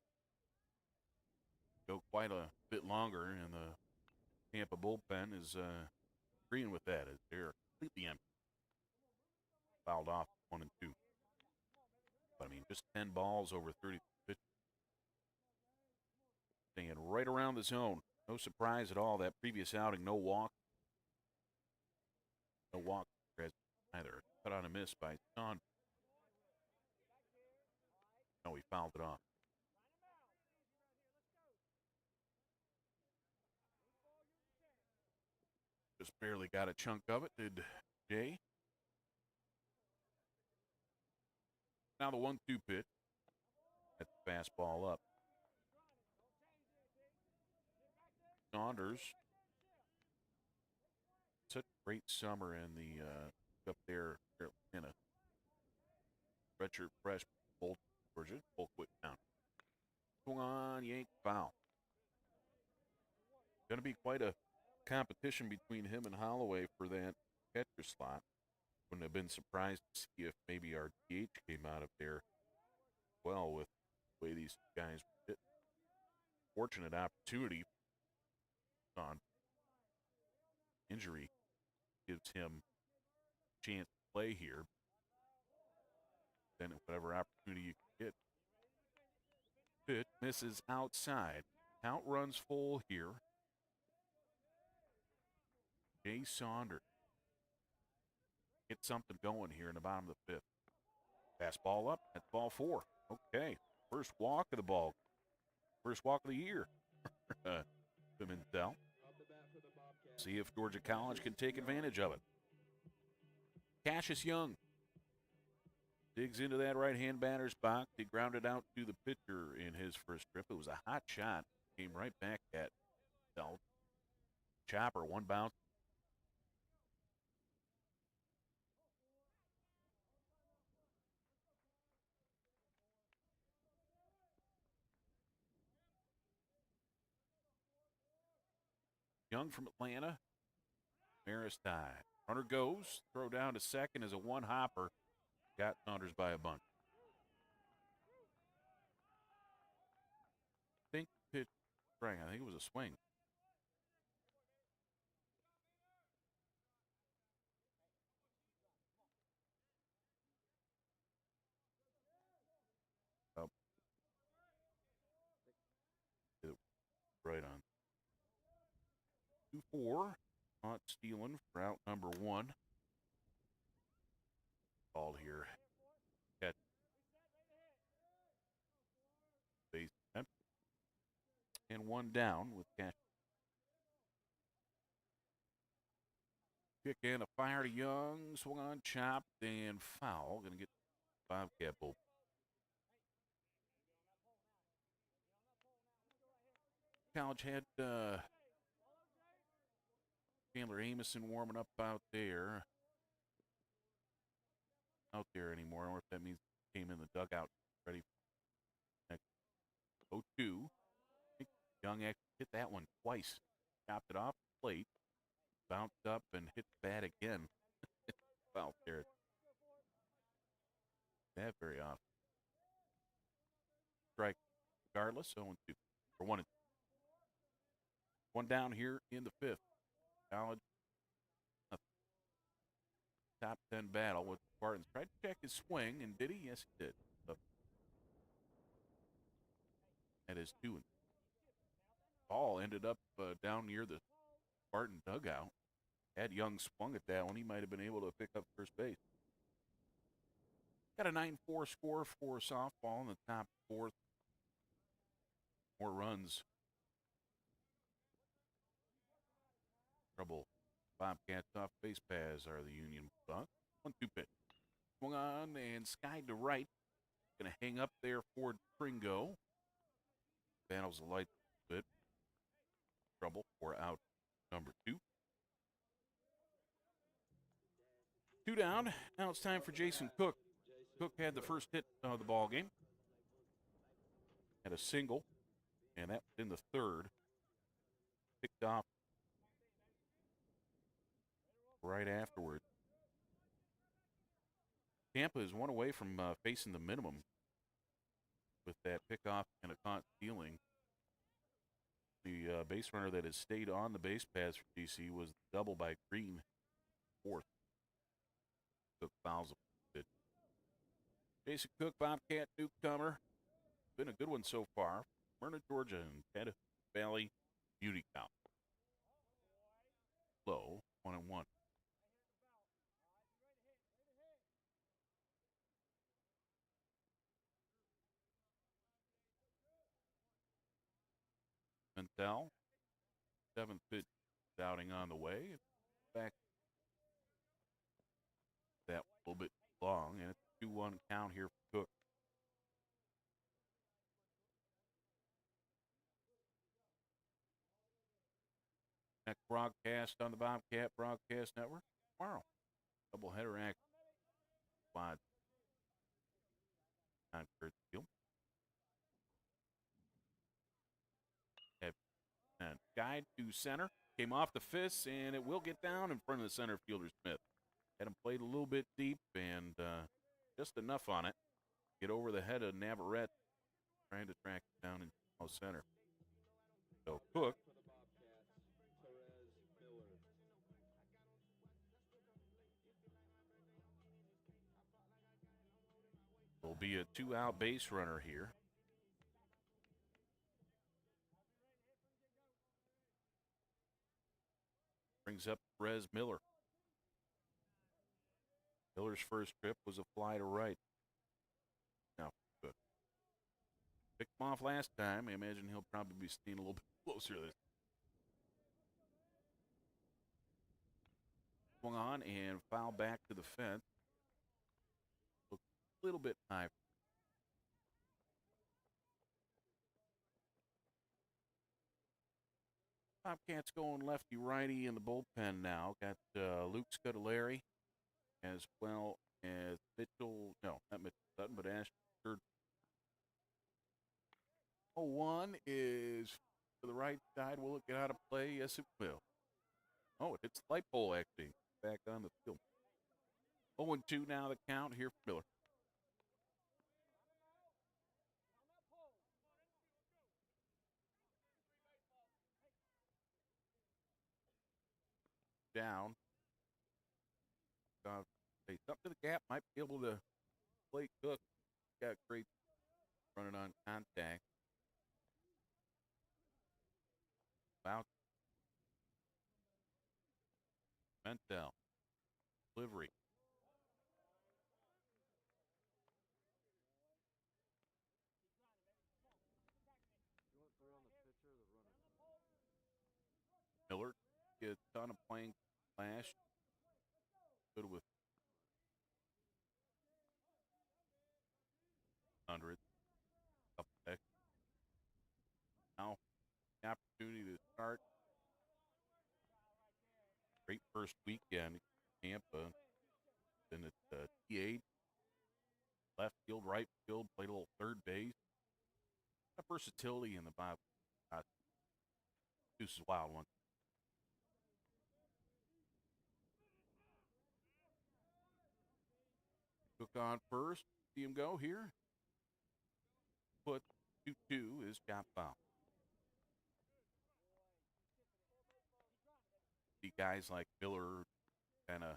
Go quite a bit longer, and the Tampa bullpen is agreeing with that as they're completely empty. Fouled off 1 and 2. But I mean, just 10 balls over 30 pitches. Staying right around the zone. No surprise at all. That previous outing, no walk. No walk either. Cut on a miss by Saunders. No, he fouled it off. Just barely got a chunk of it, did Jay. Now the 1-2 pitch. That's the fastball up. Saunders. Such a great summer in the up there in a redshirt freshman, Bolt, Georgia, Colquitt County. Swung on, yank, foul. Going to be quite a competition between him and Holloway for that catcher slot. Wouldn't have been surprised to see if maybe our DH came out of there well with the way these guys hit. Fortunate opportunity on injury gives him a chance to play here. Then whatever opportunity you can get. Pitch misses outside. Count runs full here. Jay Saunders. Get something going here in the bottom of the fifth. Fastball up. That's ball 4. Okay. First walk of the ball. First walk of the year. Pimentel. See if Georgia College can take advantage of it. Cassius Young digs into that right-hand batter's box. He grounded out to the pitcher in his first trip. It was a hot shot. Came right back at Del. Chopper, one bounce. Young from Atlanta. Maris tie. Runner goes. Throw down to second as a one-hopper. Got Saunders by a bunch. Think pitch strike. I think it was a swing. Oh. Right on. 2-4. Not stealing for out number 1. Ball here. Catch. Base empty. And one down with Cash. Kick in a fire to Young. Swung on, chopped, and foul. Going to get Bobcat bull. College had Chandler Amison warming up out there. Out there anymore. I wonder if that means he came in the dugout ready for next 0-2. Young actually hit that one twice. Chopped it off the plate. Bounced up and hit the bat again. Foul there. That very often. Strike regardless. 0-2. For 1-2. One down here in the fifth. College. Top 10 battle with the Spartans. Tried to check his swing, and did he? Yes, he did. So, that is 2. Ball ended up down near the Spartan dugout. Had Young swung at that one, he might have been able to pick up first base. Got a 9-4 score for softball in the top 4th. more runs. Trouble. Bobcats off base paths are the Union Bucks. 1-2 pitch. Swung on and skied to right. Going to hang up there for Tringo. Battles the light a bit. Trouble for out number 2. 2 down. Now it's time for Jason Cook. Cook had the first hit of the ball game. Had a single, and that was in the third. Picked off right afterwards. Tampa is one away from facing the minimum with that pickoff and a caught stealing. The base runner that has stayed on the base paths for DC was the double by Green, fourth. Cook fouls it. Jason Cook, Bobcat newcomer. Been a good one so far. Myrna, Georgia, and Ted Valley Beauty Cow. Low, 1-1. Mentel, 7th pitch outing on the way. Back that a little bit long, and it's a 2-1 count here for Cook. Next broadcast on the Bobcat Broadcast Network tomorrow. Doubleheader act. Quad. Concord Field. And guide to center. Came off the fists, and it will get down in front of the center fielder, Smith. Had him played a little bit deep, and just enough on it. Get over the head of Navarrete, trying to track it down in center. So Cook will be a 2-out base runner here. Brings up Perez Miller. Miller's first trip was a fly to right. Now, good. Picked him off last time. I imagine he'll probably be staying a little bit closer this. Swung on and foul back to the fence. Looked a little bit high. Bobcats going lefty-righty in the bullpen now. Got Luke Scudellari as well as Mitchell. No, not Mitchell Sutton, but Ashford. 0-1 is to the right side. Will it get out of play? Yes, it will. Oh, it hits the light pole, actually. Back on the field. 0-2 now the count here for Miller. Down. Hey, up to the gap. Might be able to play Cook. Got great running on contact. Wow. Mentel. Delivery. Miller gets on a playing flash. Good with 100. Up back. Now, the opportunity to start. Great first weekend. Tampa. Then it's T8. Left field, right field. Played a little third base. That versatility in the Bob. Deuce is wild one. Cook on first. See him go here. Put 2-2 is got foul. See guys like Miller kind of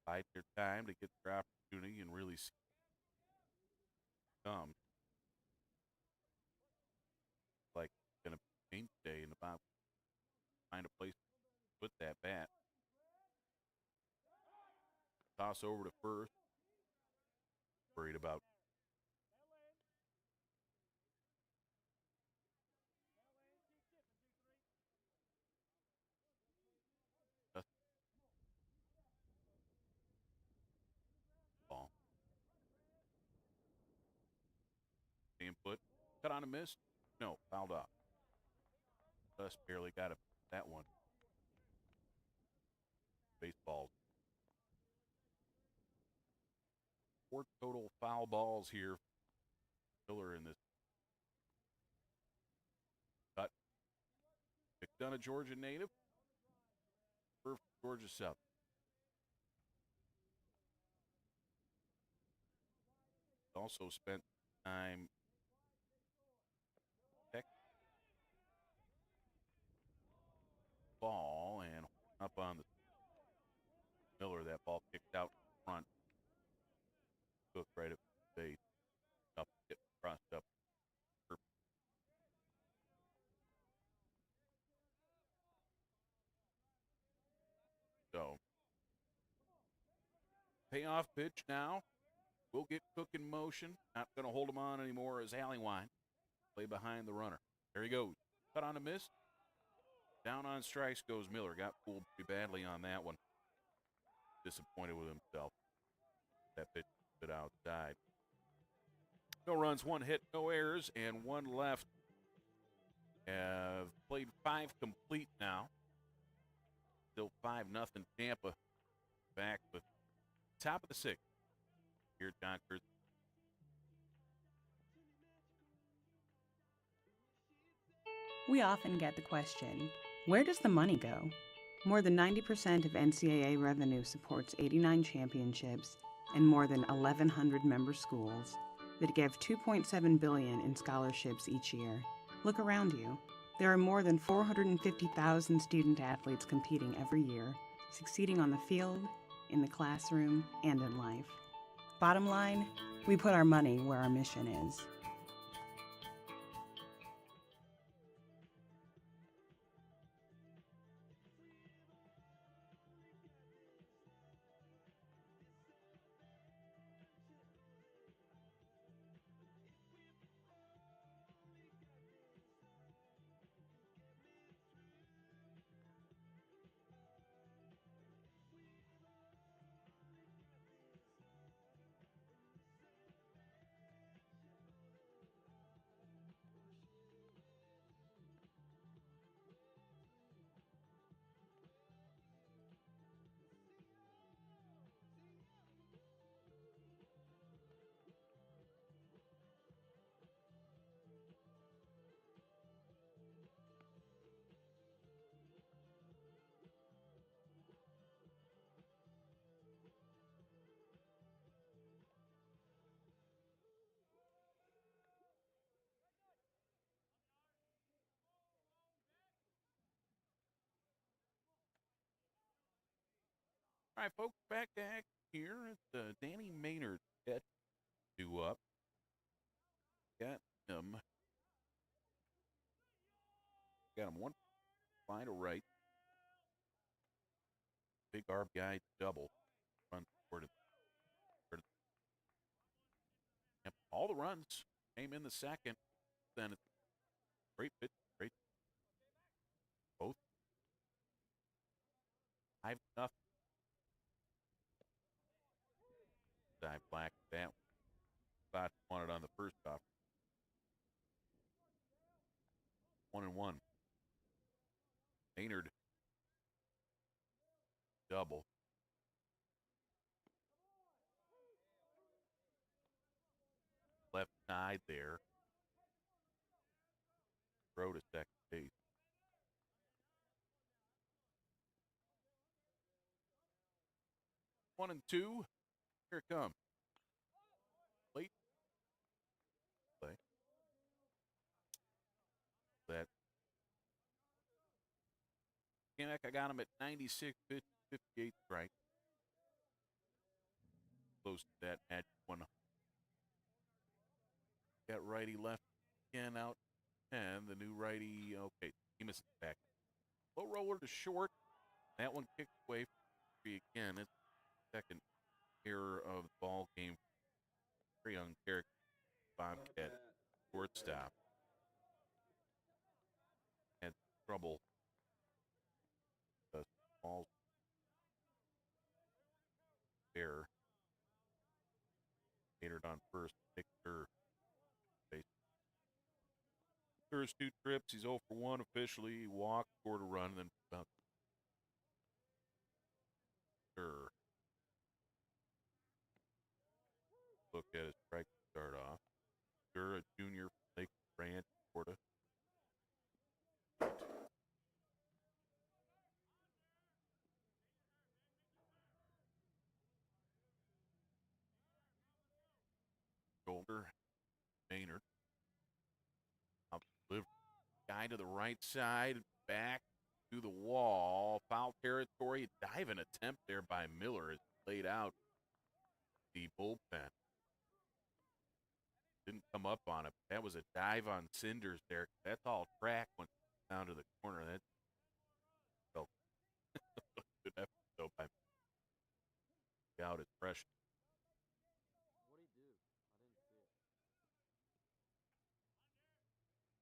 bide their time to get their opportunity and really see come. Like going to be mainstay in the Bob. Find a place to put that bat. Toss over to first. Worried about Cut on a miss. No, fouled off. Just barely got that one. Baseball. 4 total foul balls here. Miller in this cut. Picked on a Georgia native for Georgia South. Also spent time ball and up on the Miller. That ball kicked out front. Took right at the base. Up, get crossed up. So, payoff pitch now. We'll get Cook in motion. Not going to hold him on anymore as Alleyline. Play behind the runner. There he goes. Cut on a miss. Down on strikes goes Miller. Got fooled pretty badly on that one. Disappointed with himself. That pitch put outside. No runs, 1 hit, no errors, and 1 left. Have played 5 complete now. Still 5-0 Tampa. Back with top of the 6th. Here, John Kurtz. We often get the question, where does the money go? More than 90% of NCAA revenue supports 89 championships and more than 1,100 member schools that give $2.7 billion in scholarships each year. Look around you. There are more than 450,000 student athletes competing every year, succeeding on the field, in the classroom, and in life. Bottom line, we put our money where our mission is. All right, folks, back to act here. It's Danny Maynard at 2 up. Got him 1 line to right. Big arb guy double. Run toward it. All the runs came in the second. Then it's great pitch, great. Both 5-0. Dive black that spot wanted on the first off. 1-1. Maynard double. Left side there. Throw to second base. 1-2. Here it comes. Late play. That. I got him at 96 pitch, 58 strike. Close to that at 1. Got righty left again out. And the new righty, okay, he missed it back. Low roller to short. That one kicked away from three again. It's the second error of the ball game. Very young character. Bobcat shortstop. Had trouble. The ball there. Catered on first. Victor. First 2 trips, he's 0 for 1 officially. He walked, scored a run, then about sure. Look at his strike to start off. Sure, a junior from Lake Branch, Florida. Shoulder, Maynard. Up live guy to the right side, back to the wall. Foul territory, diving attempt there by Miller is laid out the bullpen. Didn't come up on it. That was a dive on cinders there. That's all track went down to the corner. That's so good effort though by out at fresh.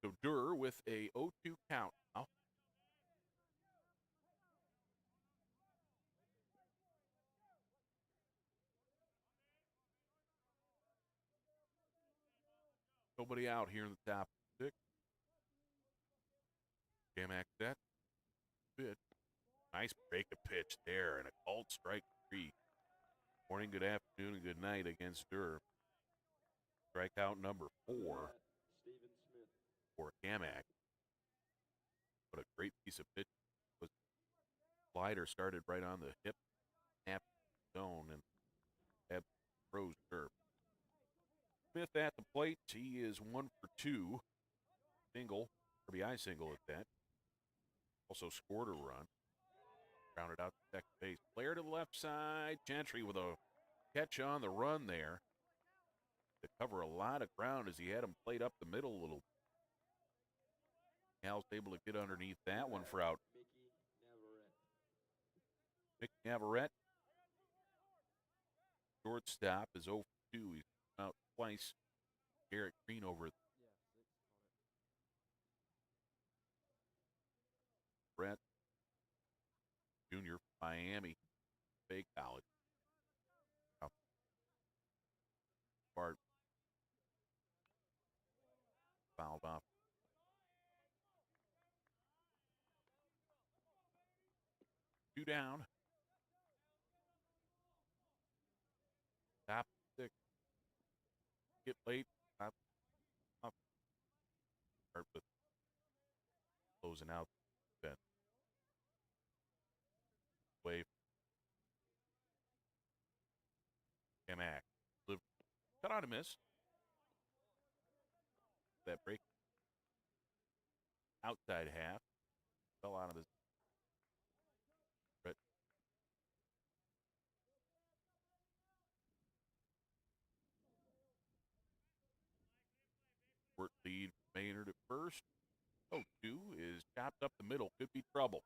So Durr with a 0-2 count now. Nobody out here in the top 6. Jamak set. Pitch. Nice break of pitch there and a called strike 3. Morning, good afternoon, and good night against Durr. Strikeout number 4 for Jamak. What a great piece of pitch. Was slider started right on the hip, half zone, and had froze Durr. Smith at the plate. He is 1 for 2. Single, RBI single at that. Also scored a run. Grounded out to second base. Player to the left side. Gentry with a catch on the run there. To cover a lot of ground as he had him played up the middle a little. Cal's able to get underneath that one for out. Mickey Navarrete. Shortstop is 0 for 2. He's out twice. Garrett Green over. Brett Jr. from Miami Bay College. Bart fouled off. Two down. Top 6. Get late. Top. Start with closing out. Ben. Wave. Kamak. Cut on a miss. That break. Outside half. Fell out of his. Work lead Maynard at first. 0-2 is chopped up the middle. Could be trouble.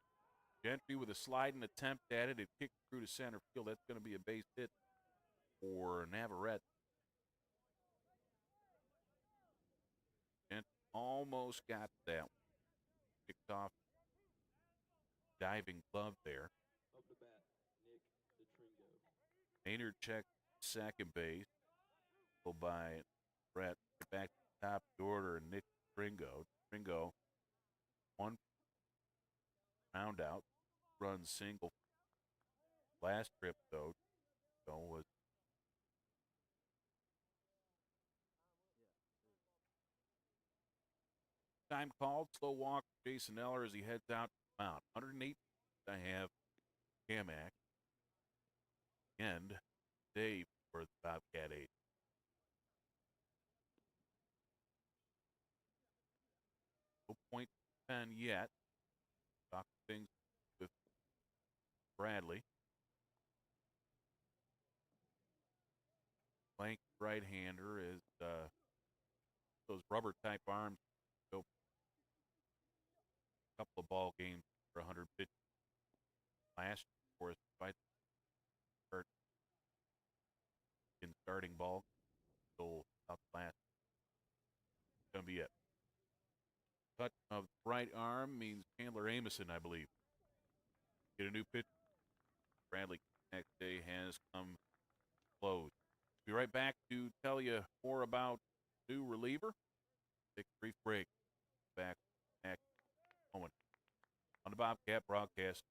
Gentry with a sliding attempt at it. It kicked through to center field. That's going to be a base hit for Navarrete. Gentry almost got that one. Kicked off. Diving glove there. Maynard checked second base. By Brett. Back to the top of the order, and Nick Tringo. Tringo, 1 round out, run single. Last trip, though, was time called. Slow walk for Jason Eller as he heads out to the mound. 108 I have Kamak. End day for the Bobcat 8. No point 10 yet. Talk things with Bradley. Blank right-hander is those rubber-type arms go a couple of ball games for 100 pitches. Last year, of course, despite start in starting ball, so out last. Gonna be it. Touch of right arm means Chandler Amison, I believe. Get a new pitch. Bradley next day has come close. Be right back to tell you more about new reliever. Take a brief break. back next moment on the Bobcat broadcast.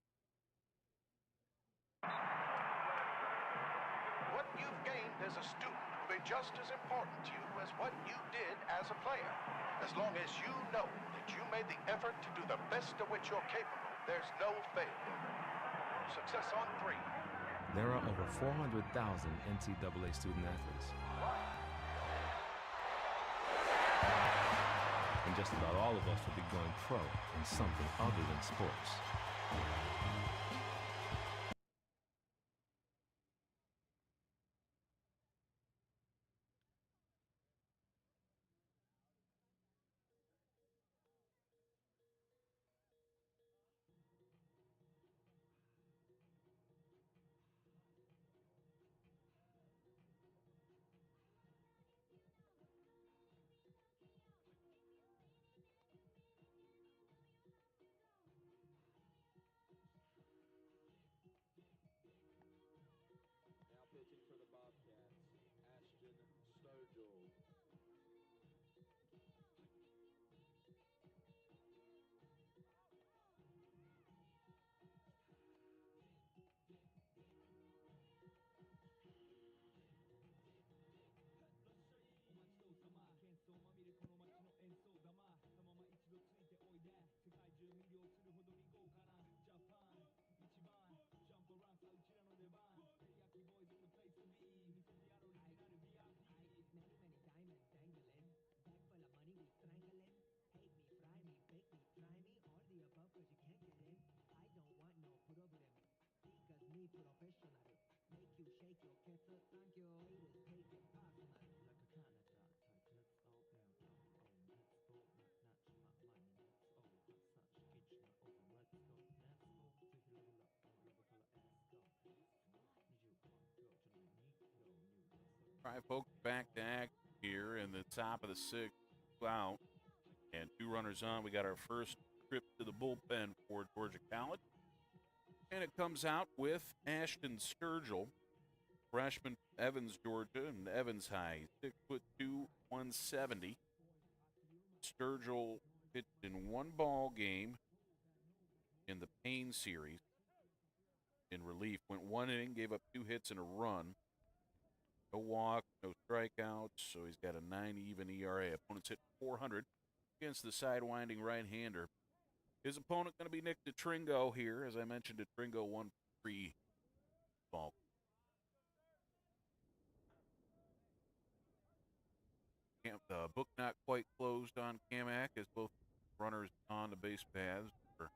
What you've gained as a student will be just as important to you as what you did as a player. As long as you know that you made the effort to do the best of which you're capable, there's no failure. Success on 3. There are over 400,000 NCAA student athletes. And just about all of us will be going pro in something other than sports. Now pitching for the Bobcats, Ashton Sturgill. All right, folks, back to act here in the top of the 6th out. And 2 runners on. We got our first trip to the bullpen for Georgia College. And it comes out with Ashton Sturgill, freshman, Evans, Georgia, and Evans High, 6'2", 170. Sturgill pitched in 1 ball game in the Payne series in relief. Went 1 inning, gave up 2 hits and a run. No walk, no strikeouts, so he's got a 9 even ERA. Opponents hit 400 against the sidewinding right-hander. His opponent going to be Nick DeTringo here. As I mentioned, DeTringo 1-3 ball. The book not quite closed on Kamak as both runners on the base paths are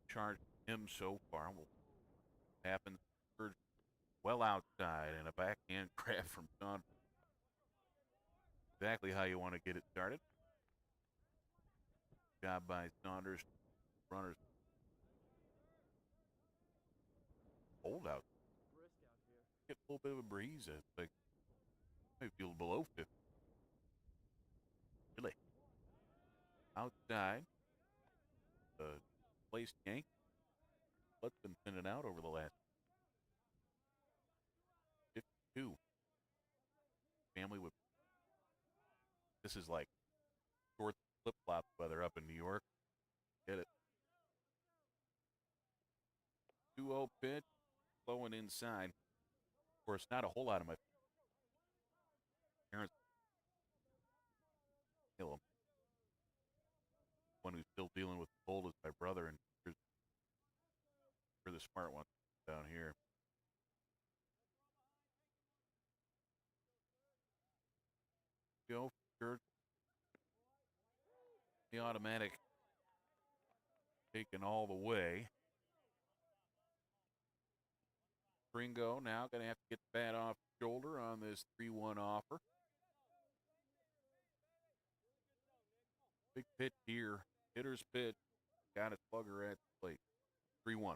charged him so far. Will happen well outside and a backhand grab from Saunders. Exactly how you want to get it started. Job by Saunders. Runners. Cold out. Get a little bit of a breeze. It's like maybe feel below 50. Really. Outside. Place yank. Blood's been thinning out over the last 52. Family with. This is like short flip-flop weather up in New York. Get it. 2-0 pitch. Flowing inside. Of course, not a whole lot of my parents. Kill him. One who's still dealing with the cold is my brother, and you're the smart one down here. Go for the automatic taken all the way. Ringo now going to have to get the bat off the shoulder on this 3-1 offer. Big pitch here. Hitter's pitch. Got a slugger at the plate. 3-1.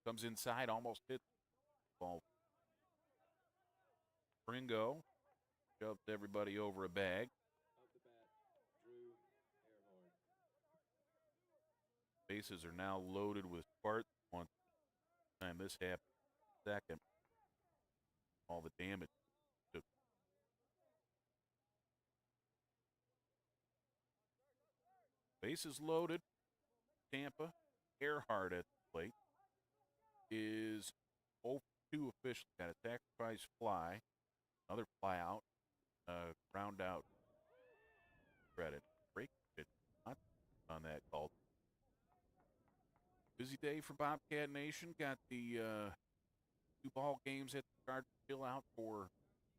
Comes inside, almost hits the ball. Ringo shoves everybody over a bag. Bases are now loaded with Spartans. Once time this happened, second, all the damage took. Bases loaded. Tampa. Earhart at the plate is 0-2 officially. Got a sacrifice fly. Another fly out. Ground out. Credit. Break it. Not on that call. Busy day for Bobcat Nation. Got the 2 ball games at the Card chill out for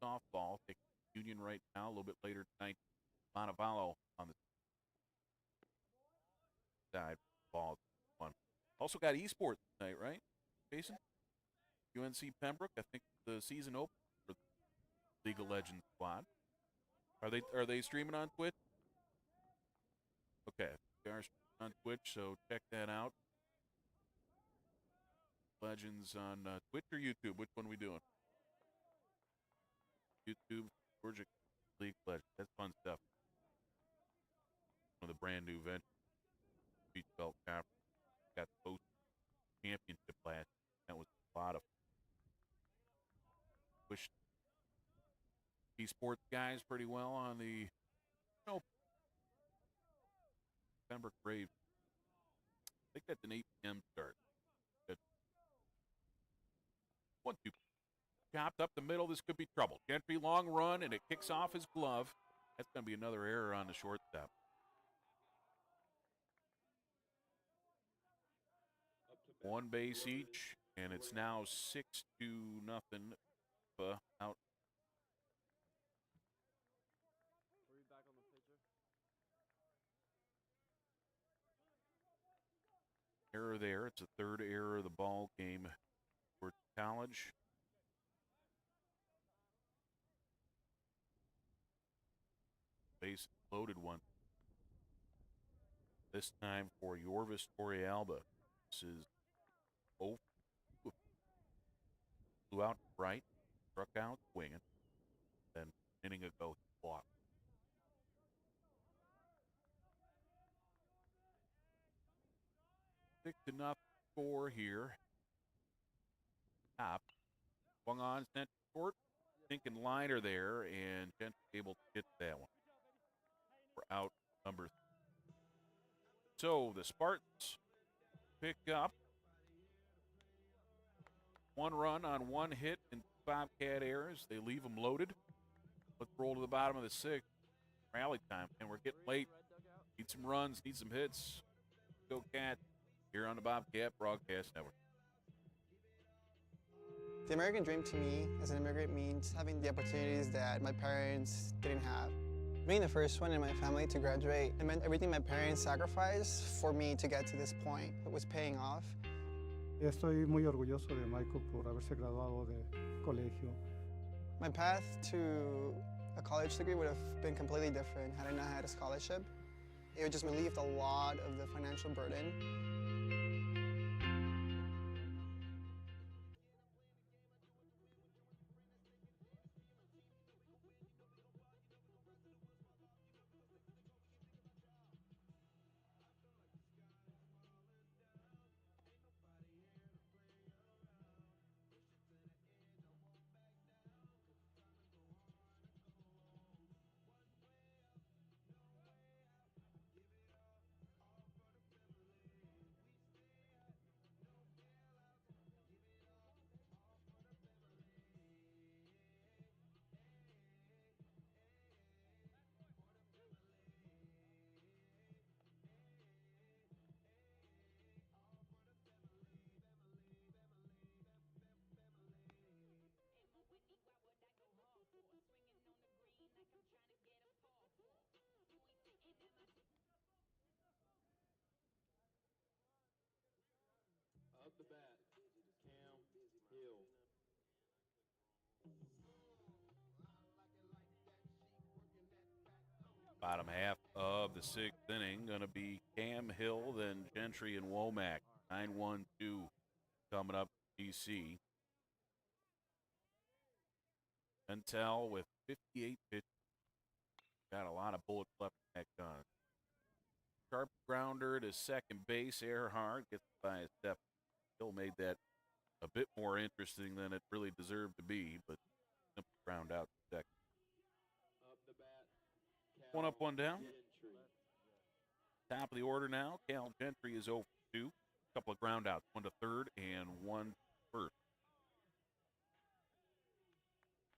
softball. Take Union right now. A little bit later tonight. Montevallo on the side. Ball one. Also got esports tonight, right, Jason? UNC Pembroke. I think the season open for the League of Legends squad. Are they streaming on Twitch? Okay, they are streaming on Twitch, so check that out. Legends on Twitch or YouTube? Which one are we doing? YouTube, Georgia League Legends. That's fun stuff. One of the brand new ventures. Beach Belt Conference. Got the post championship last. That was a lot of wish esports guys pretty well on the Pembroke Braves. I think that's an 8 p.m. start. Good. 1-2. Chopped up the middle. This could be trouble. Gentry long run, and it kicks off his glove. That's going to be another error on the shortstop. One base each, and it's now 6-0. Out. Error there. It's the third error of the ball game for College. Base loaded one. This time for Yorvis Torrealba. This is 0. Flew out right, struck out swinging. Then inning ago, blocked. 6-0 score here. Top. Swung on, sent short. Thinking liner there, and Gentry able to hit that one. We're out number 3. So the Spartans pick up 1 run on 1 hit and 2 Bobcat errors. They leave them loaded. Let's roll to the bottom of the 6th. Rally time, and we're getting late. Need some runs, need some hits. Go Cat here on the Bobcat Broadcast Network. The American dream to me as an immigrant means having the opportunities that my parents didn't have. Being the first one in my family to graduate, it meant everything my parents sacrificed for me to get to this point. It was paying off. Estoy muy orgulloso de Michael por haberse graduado de colegio. My path to a college degree would have been completely different had I not had a scholarship. It would just relieve a lot of the financial burden. Up the bat, Cam Hill. Bottom half of the 6th inning going to be Cam Hill, then Gentry and Womack. 9-1-2 coming up DC. Pentel with 58 pitches. Got a lot of bullets left in that gun. Sharp grounder to second base. Earhart gets by a step. Hill made that a bit more interesting than it really deserved to be, but simple ground out to second. Up the bat, One up, one down. Gentry. top of the order now. Cal Gentry is 0 for 2. A couple of ground outs, 1 to third and 1 to first.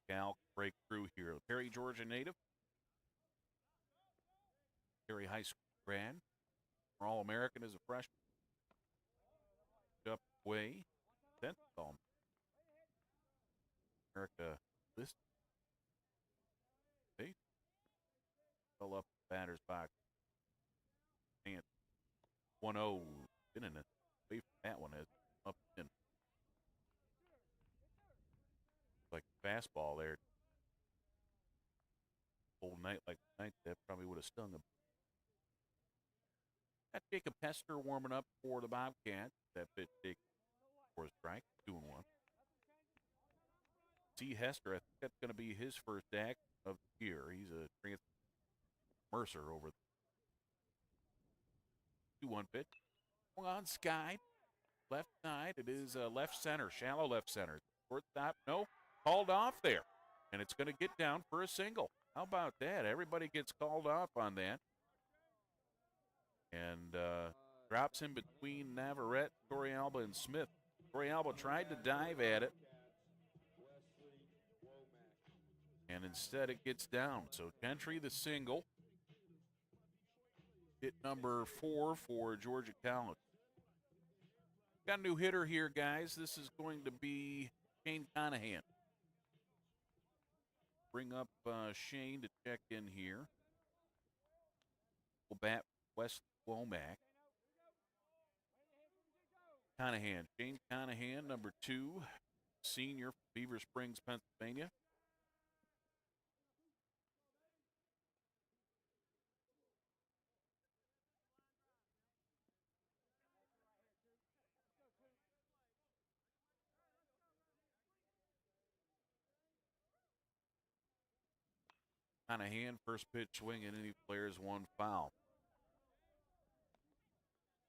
Cal break through here. Perry, Georgia native. Perry High School grad. All-American as a freshman. Up way. 10th All-America list. They fill up the batter's box. And 1-0. Been in it. Away from that one is up in. Like fastball there. Whole night like tonight, that probably would have stung him. Got Jacob Hester warming up for the Bobcats. That pitch take for a strike, 2-1. See Hester, I think that's going to be his first act of the year. He's a transfer Mercer over the 2-1 pitch. On Sky, left side. It is left center, shallow left center. Shortstop, no, called off there. And it's going to get down for a single. How about that? Everybody gets called off on that. And drops in between Navarrete, Torrealba, and Smith. Torrealba tried to dive at it. And instead it gets down. So Gentry the single. Hit number 4 for Georgia College. Got a new hitter here, guys. This is going to be Shane Conahan. Bring up Shane to check in here. We'll bat West Womack. Conahan, Shane Conahan, number 2, senior from Beaver Springs, Pennsylvania. Conahan, first pitch swinging, and he flares 1 foul.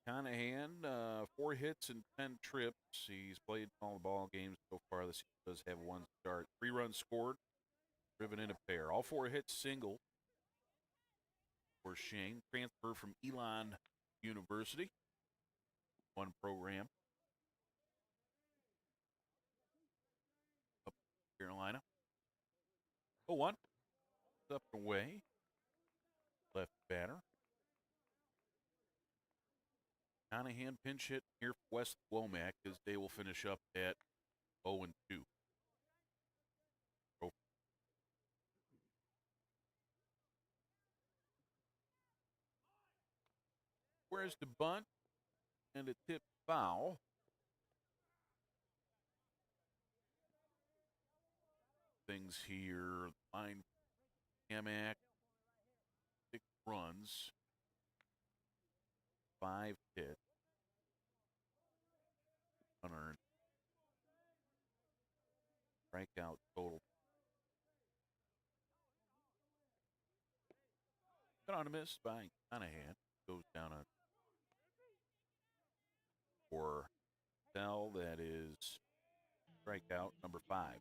Conahan, 4 hits and 10 trips. He's played all the ball games so far. This does have 1 start. 3 runs scored, driven in a pair. All 4 hits single for Shane. Transfer from Elon University. 1 program. Up Carolina. 0-1. Up and away. Left batter. Conahan pinch hit here for West Womack as they will finish up at 0-2. Where's the bunt? And a tip foul. Things here. Line Amac. 6 runs. 5 hits. Unearned. Strikeout total. Got on a miss by Conahan. Goes down on for Bell. That is strikeout number 5. Out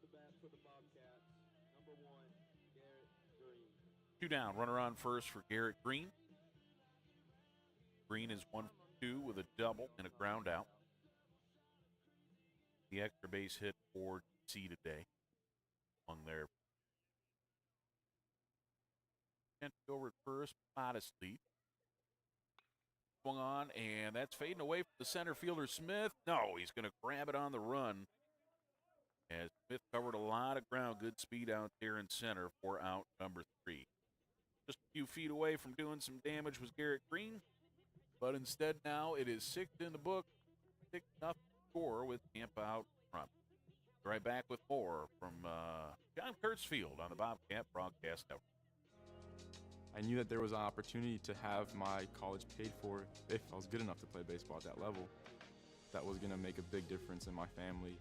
the bat for the Bobcats, number 1, Garrett Green. 2 down. Runner on first for Garrett Green. Green is 1 for 2 with a double and a ground out. The extra base hit for GC today. On there. Over at first, modest lead. Swung on, and that's fading away from the center fielder, Smith. No, he's going to grab it on the run. As Smith covered a lot of ground, good speed out there in center for out number 3. Just a few feet away from doing some damage was Garrett Green. But instead now it is 6th in the book, 6-0 score with Tampa out front. Right back with more from John Kurtzfield on the Bobcat Broadcast Network. I knew that there was an opportunity to have my college paid for if I was good enough to play baseball at that level. That was going to make a big difference in my family.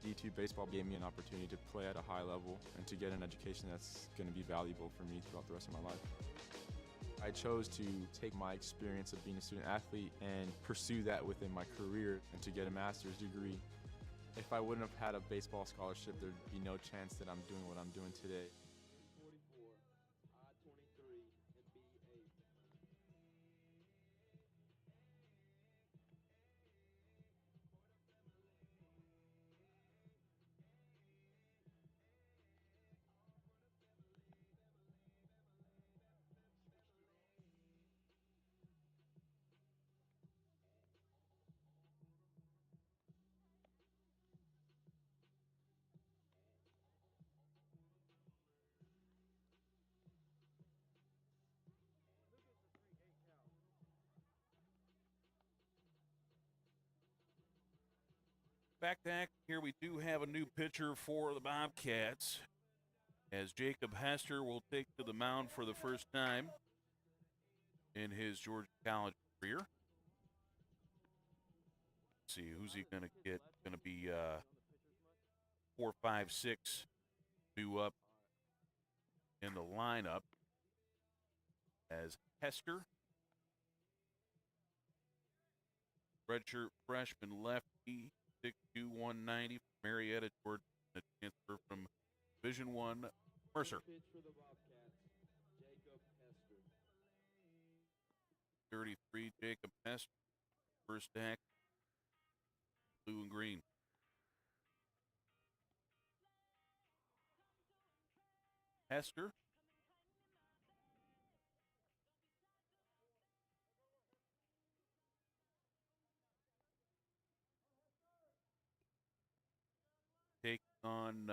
D2 baseball gave me an opportunity to play at a high level and to get an education that's going to be valuable for me throughout the rest of my life. I chose to take my experience of being a student athlete and pursue that within my career and to get a master's degree. If I wouldn't have had a baseball scholarship, there'd be no chance that I'm doing what I'm doing today. 44, I-23, and B8. Back to act here, we do have a new pitcher for the Bobcats, as Jacob Hester will take to the mound for the first time in his Georgia College career. Let's see, who's he going to get? Going to be 4, 5, 6 new up in the lineup as Hester, redshirt freshman lefty, 6'2", 190 from Marietta, Georgia, a transfer from Division I, Mercer. 33, Jacob Hester, first act, blue and green. Hester. Take on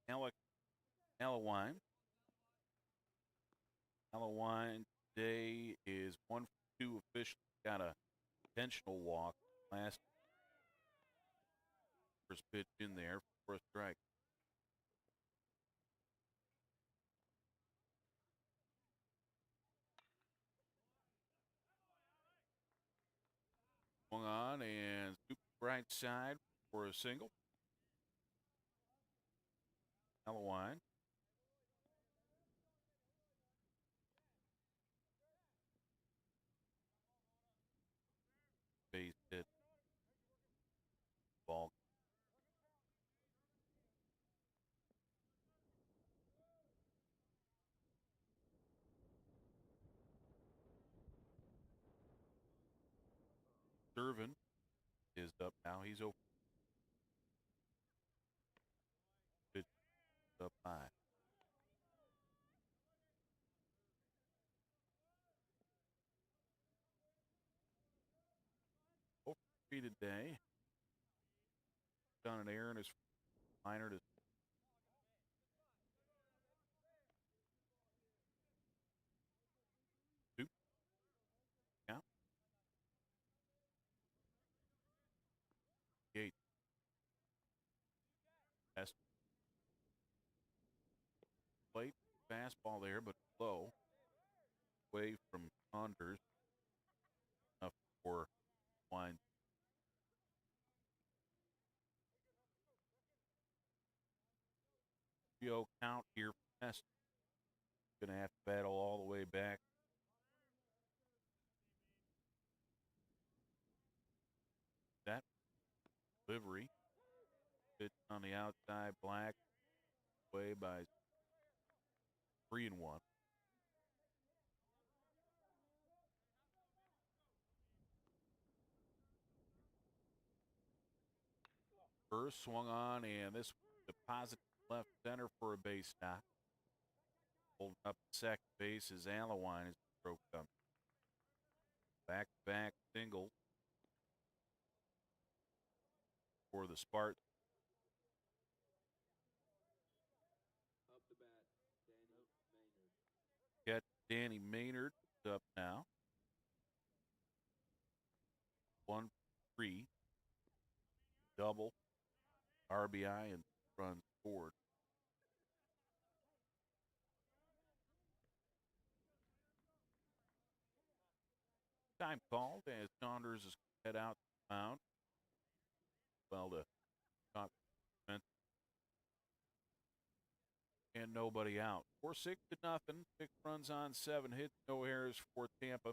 Alec Allowine. Allowine today is 1 for 2 officially. Got a intentional walk last first pitch in there for a strike. Swung on and scoop right side for a single. Allowine. Base hit. Ball. Servant is up now. He's open. Pitch up high. Over 3 today. Done an error in his minor to two. Yeah. Gate. Best plate. Fastball there, but low. Away from Saunders. Enough for Wine. Count here for Hester. Gonna have to battle all the way back. That delivery. Pitch on the outside, Black. Way by 3-1. First swung on, and this deposit left center for a base knock. Holding up second base as Allowine is broke up. Back-to-back single for the Spartans. Catch Danny Maynard up now. 1-3. Double. RBI and runs scored. Time called as Saunders is head out the mound. Well, to talk and nobody out. 4-6 to nothing. 6 runs on, 7 hits, no errors for Tampa.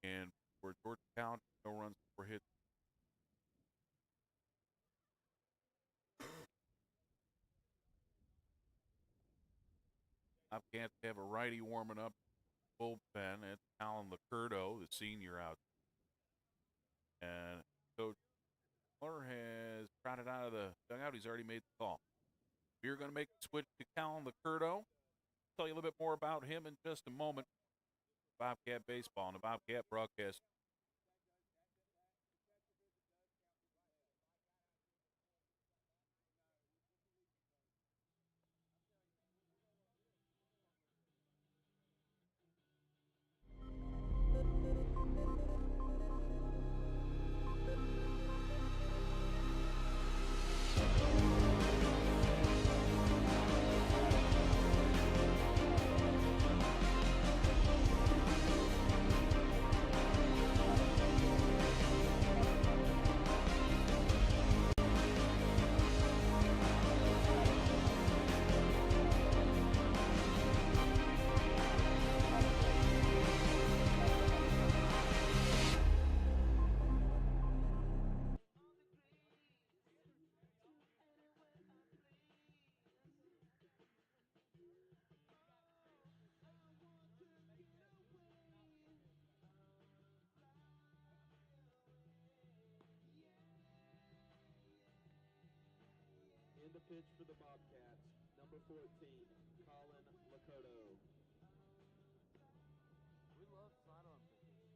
And for Georgia County, no runs, 4 hits. Bobcats have a righty warming up bullpen. It's Alan Licurdo, the senior out. And Coach Miller has trotted out of the dugout. He's already made the call. We're going to make the switch to Alan Licurdo. Tell you a little bit more about him in just a moment. Bobcat baseball and the Bobcat broadcast. the pitch for the Bobcats, number 14, Colin Lacurdo. We love sidearm pitches.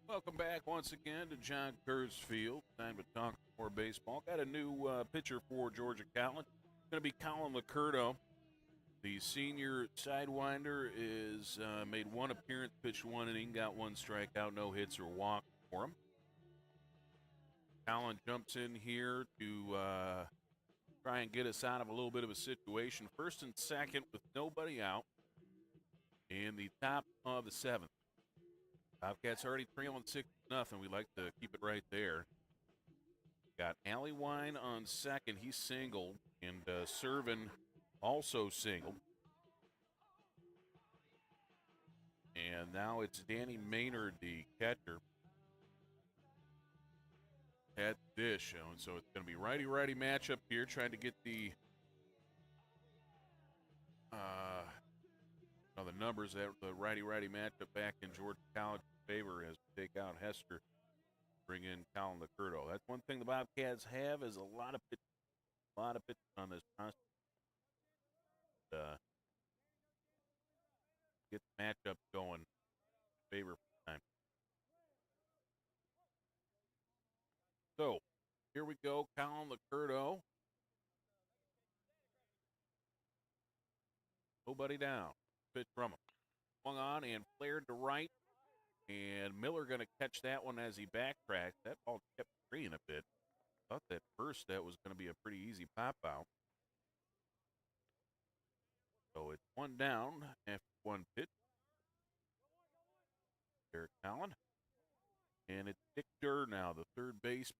Welcome back once again to John Kurtz Field. Time to talk more baseball. Got a new pitcher for Georgia College. Going to be Colin Lacurdo. The senior sidewinder is made one appearance, pitched one inning, got one strikeout, no hits or walk for him. Colin jumps in here to try and get us out of a little bit of a situation. First and second with nobody out in the top of the seventh. Bobcats already trailing 6-0. We like to keep it right there. Got Allywine on second. He's singled. And Servin also singled. And now it's Danny Maynard, the catcher, at dish. And so it's going to be righty-righty matchup here, trying to get the numbers, that the righty-righty matchup back in Georgia College's favor as we take out Hester, bring in Colin Lacurdo. That's one thing the Bobcats have is a lot of pitches on this process. Get the matchup going in favor for time. So here we go, Colin Lacurdo. Nobody down. Pitch from him. Swung on and flared to right. And Miller going to catch that one as he backtracks. That ball kept freeing a bit. Thought that first that was going to be a pretty easy pop out. So it's one down after one pitch. Derek Allen. And it's Dick Durr now, the third base.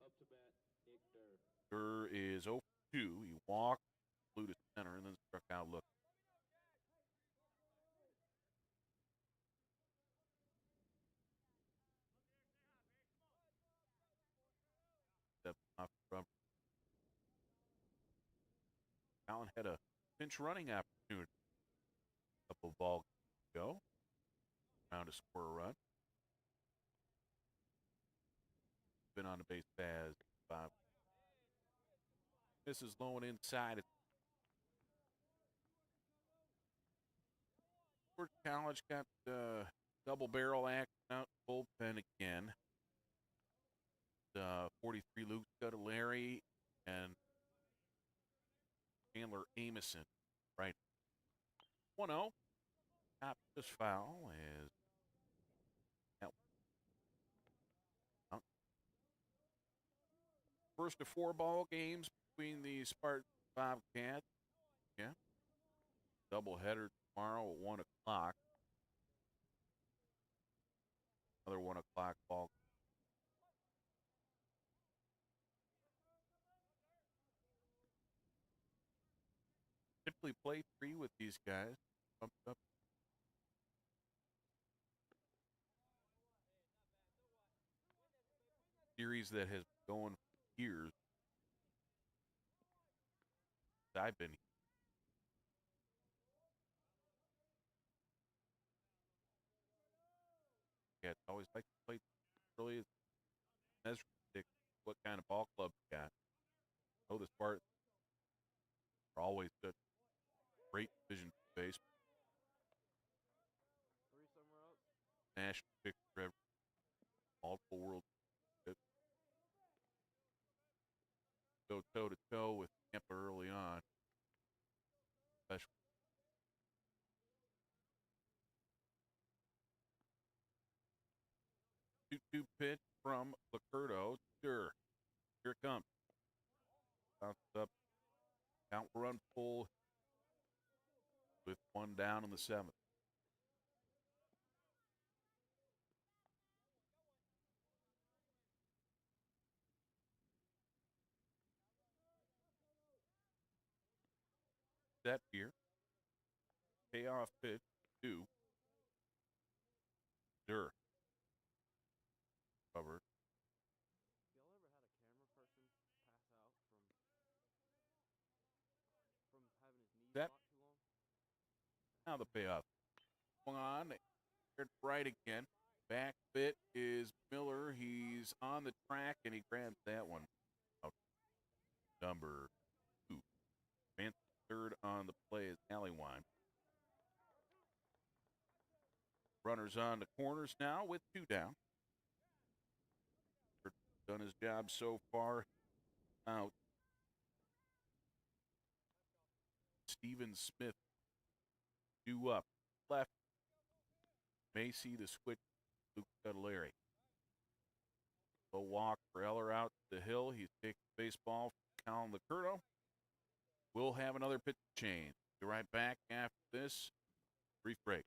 Up to bat, Dick Durr. Durr is 0-2. He walked, flew to center, and then struck out looking. Off the rubber. Allen had a pinch running opportunity a couple of balls ago. Trying to score a run. Been on the base as Bob. This is low and inside. Georgia College got double barrel action out bullpen again. 43 Luke Scudellary and Chandler Amison. Right. 1-0. Top just foul is first of 4 ball games between the Spartans and Bobcats. Yeah. Doubleheader tomorrow at 1 o'clock. Another 1 o'clock ball. Typically play 3 with these guys. Bumped up. Series that has been going for years. I've been here. Yeah, it's always like to play early as what kind of ball club you got. I know the Spartans are always good. Great division base. National pick forever. Multiple world. Go toe to toe with Tampa early on. Special. 2-2 pitch from Lacurdo. Sure. Here it comes. Bounces up. Count will run full with 1 down in the 7th. set here. Payoff pitch to Dur. Covered. Y'all ever had a camera person pass out from having his knees Set. locked too long? Now the payoff. Swung on. Right again. Back fit is Miller. He's on the track and he grabs that one out. Number 2. Third on the play is Allywine. Runners on the corners now with 2 down. Done his job so far. Out. Steven Smith. 2 up. Left. Macy to switch. Luke Cutleri. A walk for Eller out the hill. He's taking the baseball from Colin Licurdo. We'll have another pitch change. Be right back after this brief break.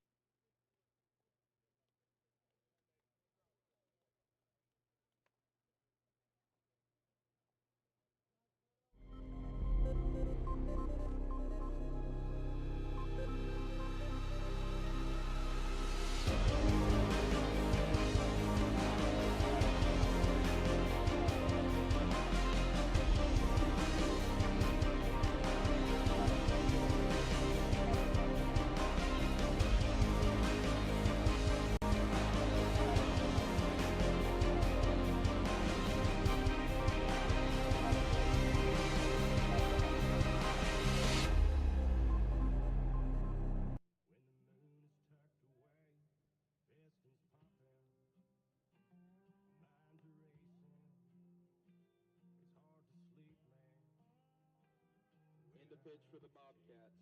In the pitch for the Bobcats,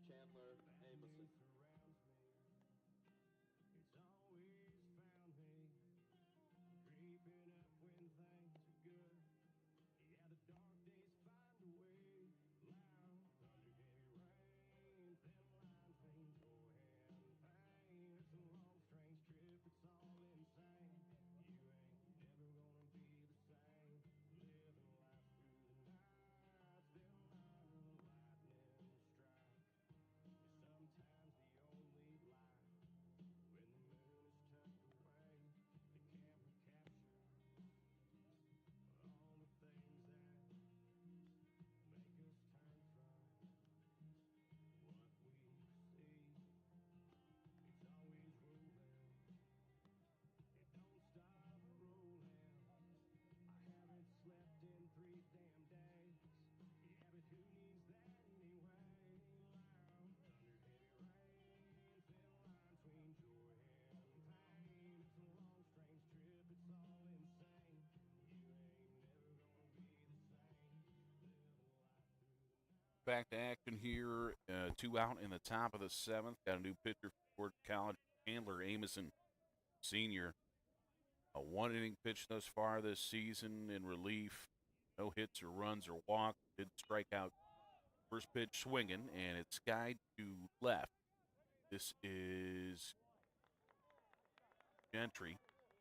Chandler Amoson. Back to action here. 2 out in the top of the 7th. Got a new pitcher for College, Chandler Amoson, senior. A 1-inning pitch thus far this season in relief. No hits or runs or walks. Did strike out. First pitch swinging, and it's skied to left. This is Gentry.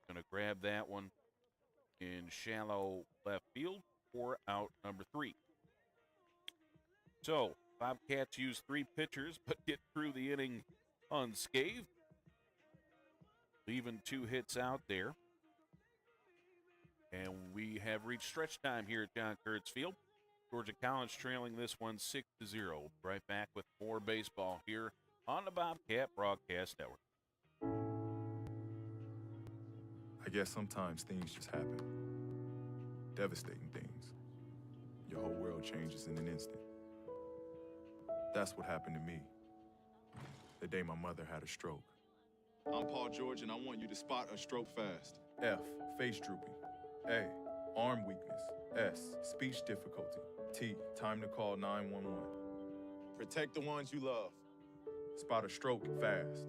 Going to grab that one in shallow left field for out number 3. So, Bobcats use 3 pitchers, but get through the inning unscathed, leaving 2 hits out there. And we have reached stretch time here at John Kurtz Field. Georgia College trailing this one 6-0. Right back with more baseball here on the Bobcat Broadcast Network. I guess sometimes things just happen. Devastating things. Your whole world changes in an instant. That's what happened to me the day my mother had a stroke. I'm Paul George, and I want you to spot a stroke fast. F, face drooping. A, arm weakness. S, speech difficulty. T, time to call 911. Protect the ones you love. Spot a stroke fast.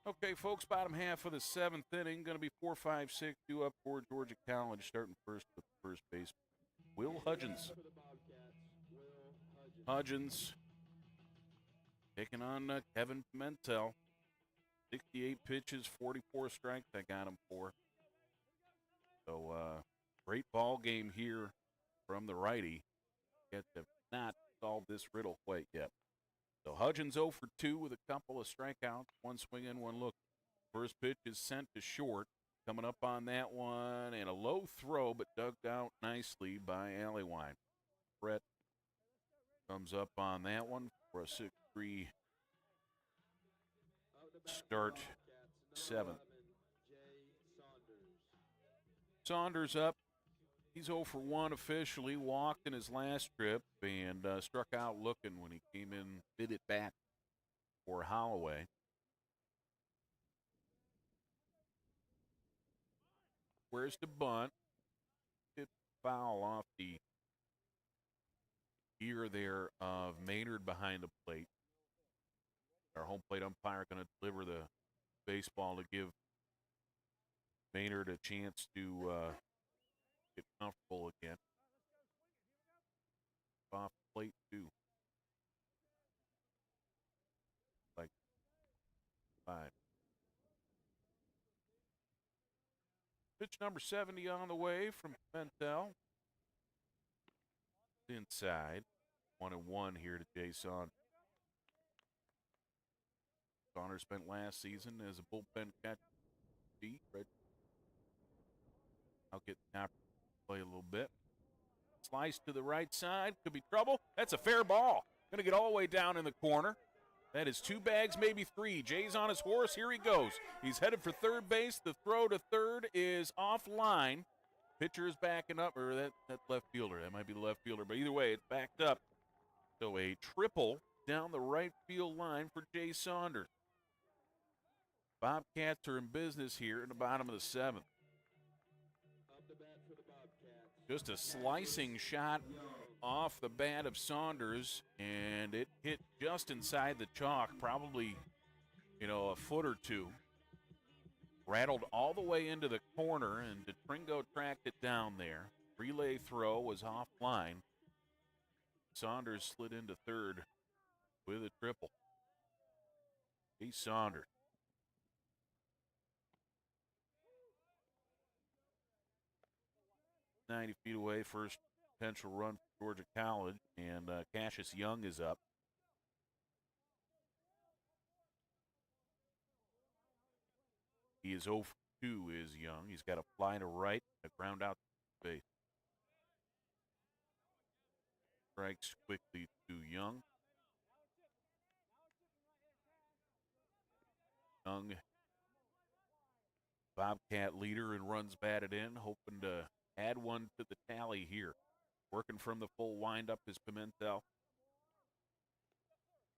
Okay, folks, bottom half of the 7th inning. Going to be 4-5-6 due up for Georgia College, starting first with first base. Will Hudgens. Hudgens taking on Kevin Pimentel. 68 pitches, 44 strikes I got him for. So, great ball game here from the righty. Yet have not solved this riddle quite yet. So Hudgens 0 for 2 with a couple of strikeouts, one swing and one look. First pitch is sent to short. Coming up on that one, and a low throw, but dug out nicely by Alleywine. Brett comes up on that one for a 6-3 start, 7th. Saunders up. He's 0 for 1 officially. Walked in his last trip and struck out looking when he came in, bid it back for Holloway. Where's the bunt? Hit foul off the ear there of Maynard behind the plate. Our home plate umpire going to deliver the baseball to give Maynard a chance to get comfortable again. Off plate, too. Like 5. Pitch number 70 on the way from Pentel. Inside. 1-1 here to Jay Saunders. Saunders spent last season as a bullpen catcher. Right. I'll get the opportunity to play a little bit. Slice to the right side. Could be trouble. That's a fair ball. Going to get all the way down in the corner. That is 2 bags, maybe 3. Jay's on his horse. Here he goes. He's headed for third base. The throw to third is offline. Pitcher is backing up, or that left fielder. That might be the left fielder, but either way, it's backed up. So a triple down the right field line for Jay Saunders. Bobcats are in business here in the bottom of the 7th. Just a slicing shot off the bat of Saunders, and it hit just inside the chalk, probably, a foot or two. Rattled all the way into the corner, and DeTringo tracked it down there. Relay throw was offline. Saunders slid into third with a triple. He's Saunders. "90 feet away, first potential run for Georgia College, and Cassius Young is up. He is 0 for 2 is Young. He's got a fly to right, a ground out to base. Strikes quickly to Young. Young, Bobcat leader and runs batted in, hoping to add one to the tally here. Working from the full windup is Pimentel.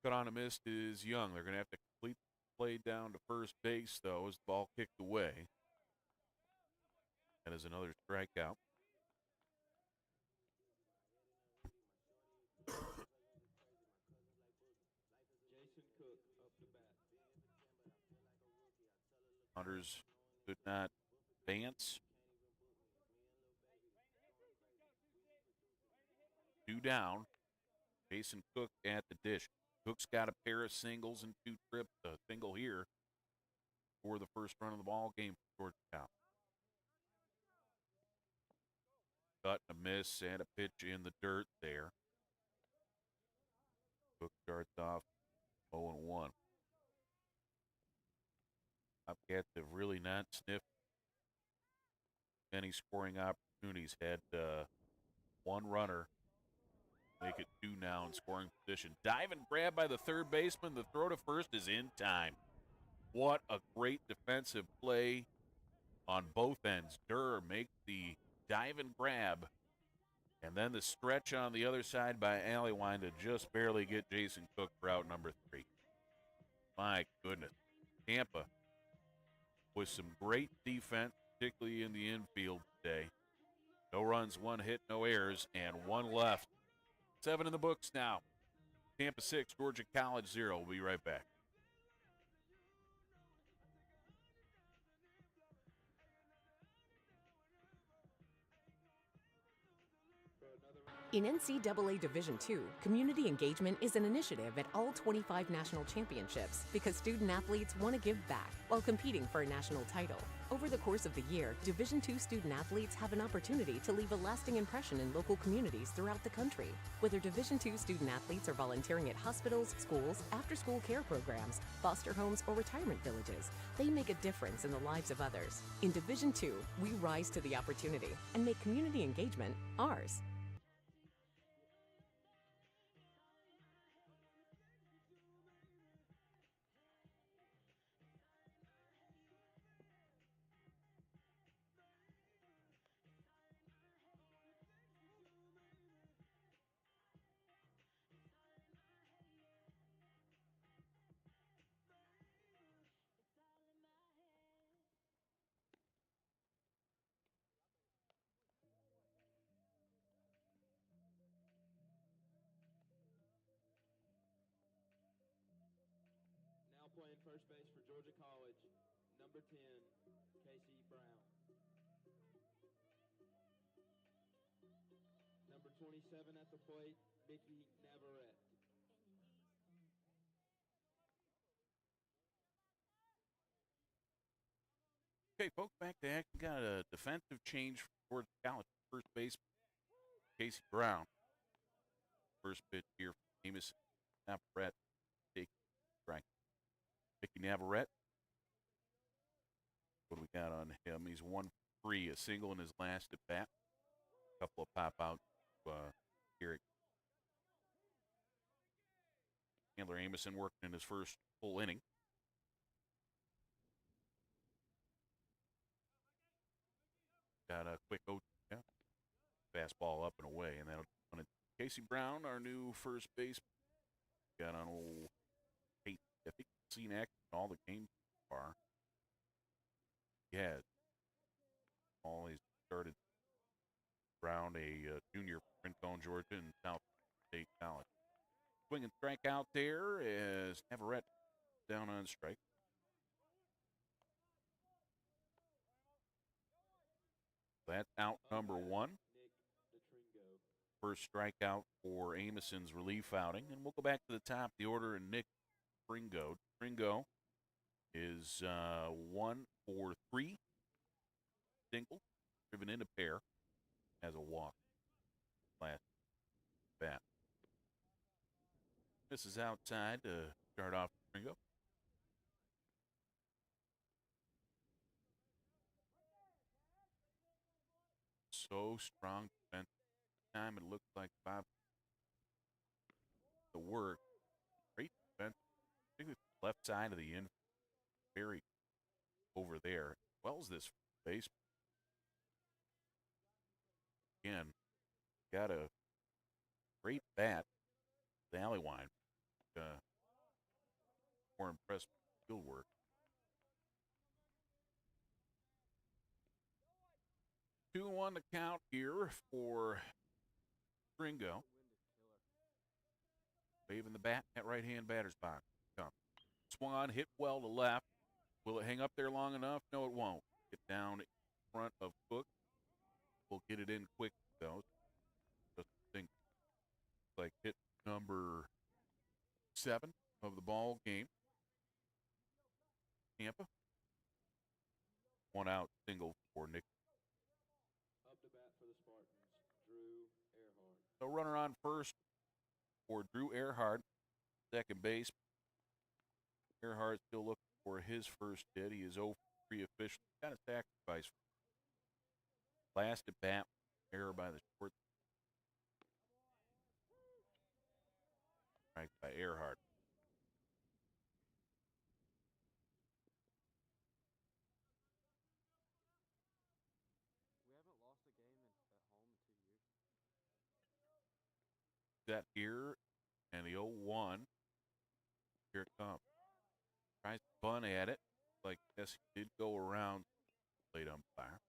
Cut on a miss is Young. They're going to have to complete the play down to first base, though, as the ball kicked away. That is another strikeout. Hunters could not advance. 2 down. Jason Cook at the dish. Cook's got a pair of singles and 2 trips. A single here for the first run of the ball game for Georgetown. Cut, a miss, and a pitch in the dirt there. Cook starts off 0-1. Bobcats have really not sniffed any scoring opportunities. Had 1 runner. Make it 2 now in scoring position. Dive and grab by the third baseman. The throw to first is in time. What a great defensive play on both ends. Durr makes the dive and grab. And then the stretch on the other side by Alleywine to just barely get Jason Cook for out number 3. My goodness. Tampa with some great defense, particularly in the infield today. No runs, 1 hit, no errors, and 1 left. 7 in the books now. Tampa 6, Georgia College 0. We'll be right back. In NCAA Division II, community engagement is an initiative at all 25 national championships because student athletes want to give back while competing for a national title. Over the course of the year, Division II student athletes have an opportunity to leave a lasting impression in local communities throughout the country. Whether Division II student athletes are volunteering at hospitals, schools, after-school care programs, foster homes, or retirement villages, they make a difference in the lives of others. In Division II, we rise to the opportunity and make community engagement ours. Now playing first base for Georgia College, number 10, Casey Brown. Number 27 at the plate, Mickey Navarrete. Okay, folks, back to action. Got a defensive change for Georgia College. First base, Casey Brown. First pitch here for Amos Navarrete. Take strike. Mickey Navarrete. What do we got on him? He's 1-3, a single in his last at bat. A couple of pop outs here. Chandler Amoson working in his first full inning. Got a quick 0-2 count. Fastball up and away, and that'll run it. Casey Brown, our new first base, got on old Tate. I think he's seen action in all the games so far. He has. Always started Brown, a junior from Rincon, Georgia, and South State College. Swing and strike out there as Navarrete down on strike. That's out number one. First strikeout for Amoson's relief outing. And we'll go back to the top of the order and Nick Fringo. Fringo is 1 for 3. Single, driven in a pair, has a walk. Last bat. This is outside to start off Fringo. So strong defense. Time it looks like Bob the work. Great defense. Particularly the left side of the infield. Very over there. As well as this base. Again, got a great bat. The alleywine. More impressed with field work. Two on the count here for Fringo. Waving the bat at right-hand batter's box. Swung on, hit well to left. Will it hang up there long enough? No, it won't. Get down in front of Cook. We'll get it in quick, though. Just think like hit number 7 of the ball game. Tampa. One out, single for Nick. Up to bat for the Spartans, Drew Earhart. So runner on first for Drew Earhart. Second base. Earhart still looking for his first hit. He is 0 for 3 officially. Kind of sacrifice. Last at bat, error by the short. Right by Earhart. We haven't lost a game at home in 2 years. Set here, and the 0-1. Here it comes. Tries to bunt at it. Like, yes, he did go around late umpire.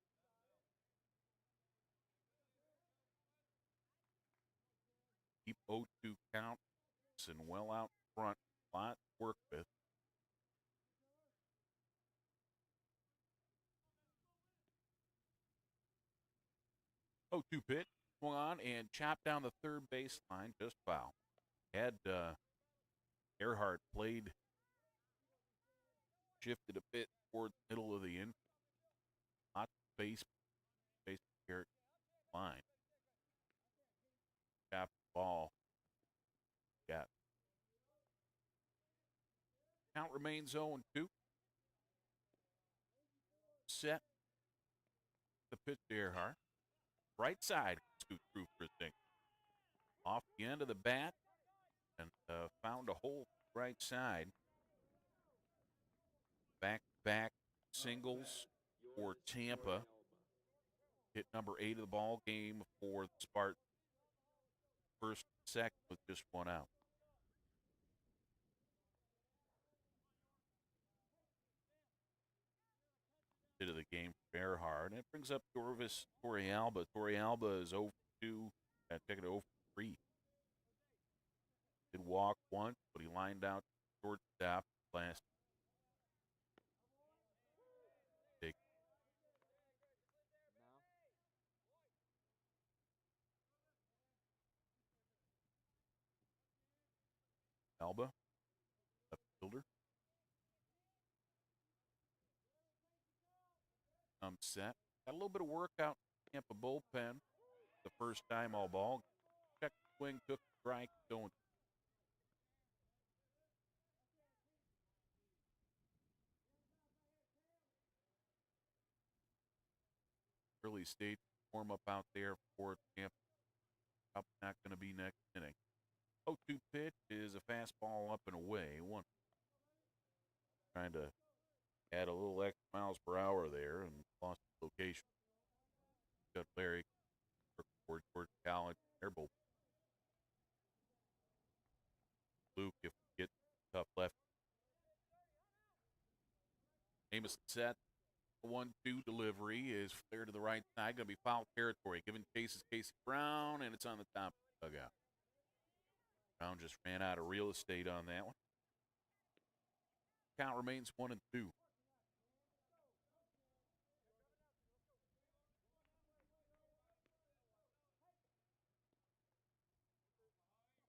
Keep 0-2 count. And well out front. Lot to work with. Oh, 2 pitch. swung on and chopped down the third baseline, just foul. Had Earhart played, shifted a bit toward the middle of the infield. Not base here line. Chopped the ball. Got. Count remains 0-2. Set the pitch to Earhart. Right side, scoot through for a thing. Off the end of the bat and found a hole right side. Back singles for Tampa. Hit number 8 of the ball game for the Spartans. First, second with just one out. Into the game for Earhart, and it brings up Dorvis Torrealba. Torrealba is 0-2, taking it 0-3. Did walk once, but he lined out shortstop last. Big. Alba, left fielder. Set. Got a little bit of work out in Tampa bullpen. The first time all ball. Check swing, took a strike, going. Early stage warm up out there for Tampa. Probably not going to be next inning. 0-2 pitch is a fastball up and away. One. Trying to add a little extra miles per hour there and lost the location. Got Larry for Georgia College. They're both. Luke, if we get tough left. Amos set. 1-2 delivery is flared to the right side. Going to be foul territory. Giving chase is Casey Brown, and it's on the top of the dugout. Brown just ran out of real estate on that one. Count remains 1-2.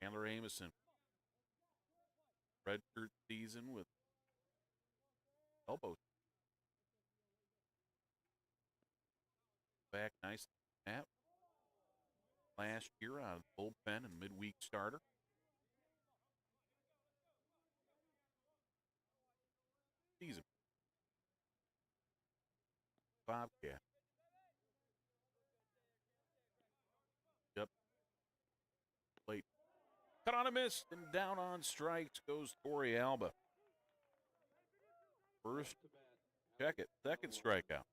Chandler Amison. Redshirt season with elbows. Back nice snap. Last year on bullpen and midweek starter. Season. Bobcat. Yep. Late. Cut on a miss and down on strikes goes Torrealba. First, check it. Second strikeout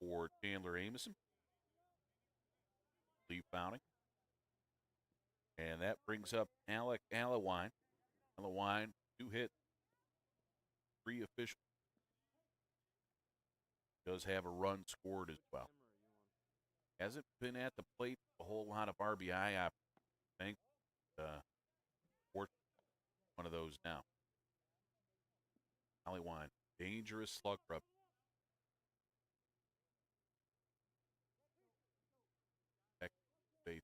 for Chandler Amison. Leaf fouling. And that brings up Alec Allewine. Allewine, 2 hits. 3 official. Does have a run scored as well. Hasn't been at the plate a whole lot of RBI. I think one of those now. Allewine, dangerous slug rub. Base.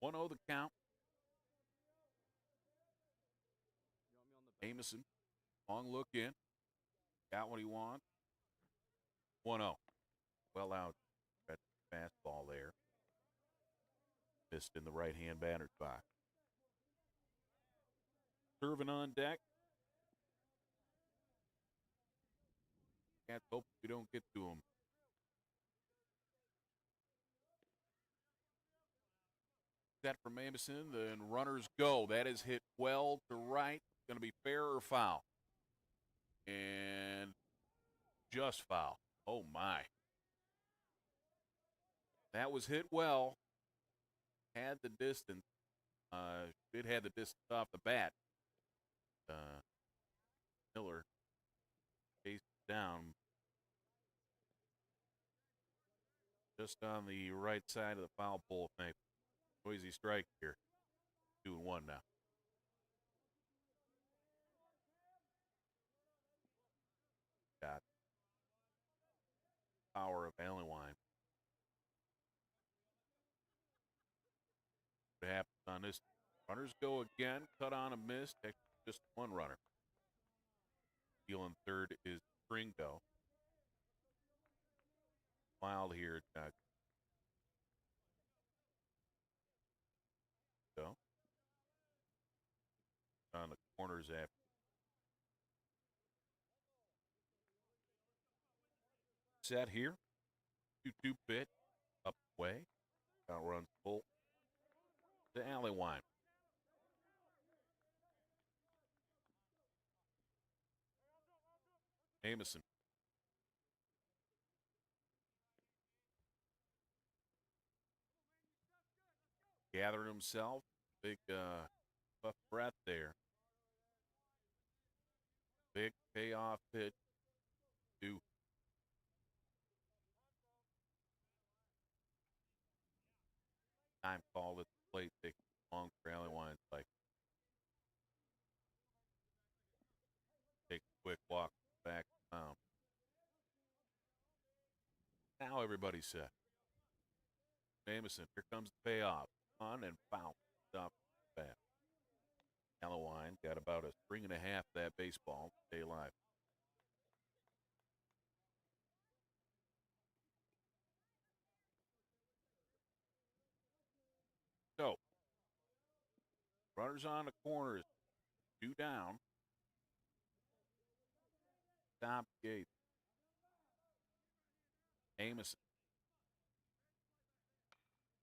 1-0 the count. Amison, long look in. Got what he wants. 1-0. Well out. Got the fastball there. Missed in the right-hand batter's box. Serving on deck. Can't hope we don't get to him. That from Amison, then runners go. That is hit well to right. Going to be fair or foul. And just foul. Oh, my. That was hit well. Had the distance. It had the distance off the bat. Miller chased down. Just on the right side of the foul pole. Noisy strike here. 2-1 now. Got power of Alewife. What happens on this? Runners go again, cut on a miss, just one runner. Stealing third is Stringo. Wild here, so on the corners after. Set here. 2-2 pitch. Up way. Now runs full. The Alewife. Amison. Gathered himself. Big tough breath there. Big payoff pitch. Time called at the plate. Takes long for Alewife. Like, take a quick walk back down. Now everybody's set. Amison, here comes the payoff. On and foul. Stop back. Alewife got about a string and a half of that baseball to stay alive. So, runners on the corners. 2 down. Top gate. Amison.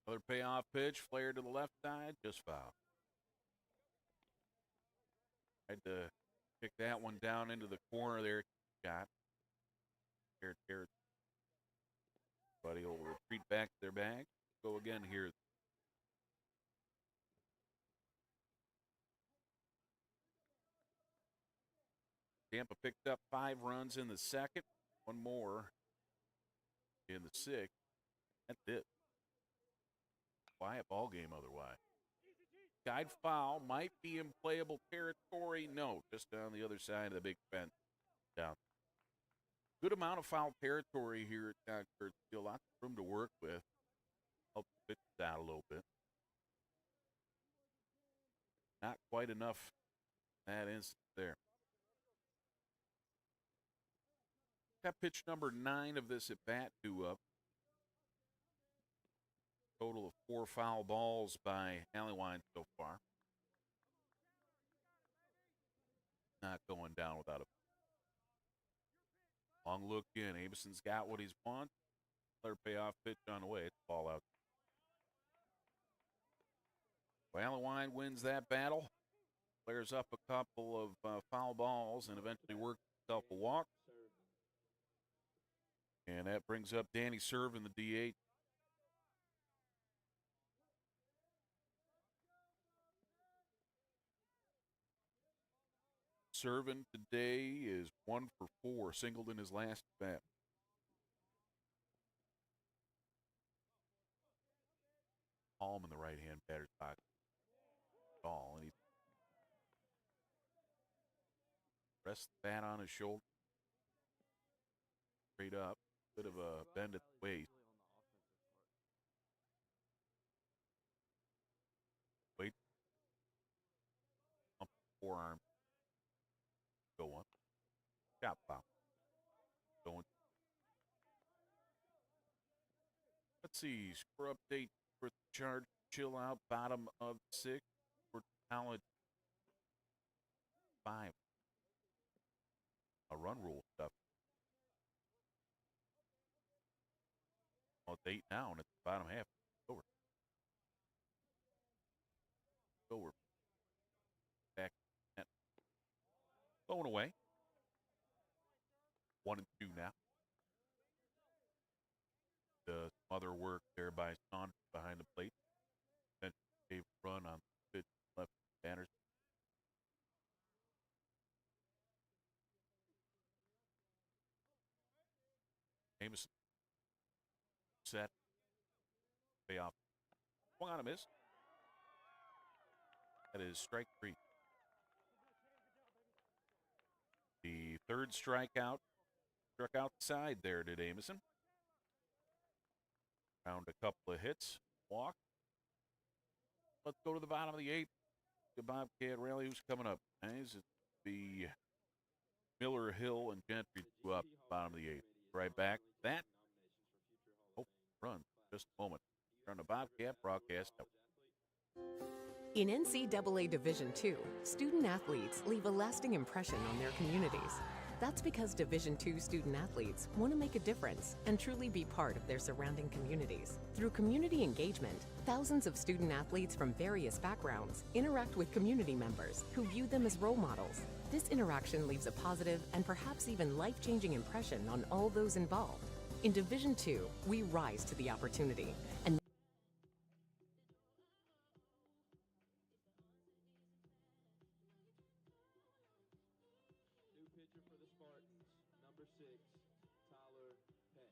Another payoff pitch. Flare to the left side. Just foul. Had to kick that one down into the corner there. Got. Buddy will retreat back to their bag. Go again here. Tampa picked up 5 runs in the second. One more in the sixth. That's it. Quiet ball game otherwise. Guide foul might be in playable territory. No, just on the other side of the big fence. Down. Good amount of foul territory here at Concord. Still lots of room to work with. Help pitch out a little bit. Not quite enough that instance there. Got pitch number 9 of this at bat due up. Total of 4 foul balls by Alewife so far. Not going down without a long look in. Amison's got what he's wants. Another payoff pitch on the way. It's ball out. Well, Alewife wins that battle. Flares up a couple of foul balls and eventually works himself a walk. And that brings up Danny Serve in the DH. Serving today is 1 for 4, singled in his last bat. Palm in the right-hand batter's box. Ball, and he rests the bat on his shoulder. Straight up, bit of a bend at the waist. Wait. Up forearm. Go on. Chop foul. Going. Let's see. Score update for the Charge. Chill out. Bottom of 6 for College 5. A run rule stuff. Well, it's 8 now, and it's the bottom half. Over. Over. Back. Going away. 1 and 2 now. The other work there by Saunders behind the plate. Then a run on the pitch left batters. Amison. Set. Payoff. Swung on a miss. That is strike 3. The third strikeout. Struck outside there, did Amison. Found a couple of hits. Walk. Let's go to the bottom of the 8th. The Bobcat rally. Who's coming up, guys? It's the Miller, Hill, and Gentry two up bottom of the 8th. Right back. That run. Just a moment. We're on the Bobcat Broadcast Network. In NCAA Division II, student athletes leave a lasting impression on their communities. That's because Division II student athletes want to make a difference and truly be part of their surrounding communities. Through community engagement, thousands of student athletes from various backgrounds interact with community members who view them as role models. This interaction leaves a positive and perhaps even life-changing impression on all those involved. In Division II, we rise to the opportunity and New pitcher for the Spartans, number 6, Tyler Peck.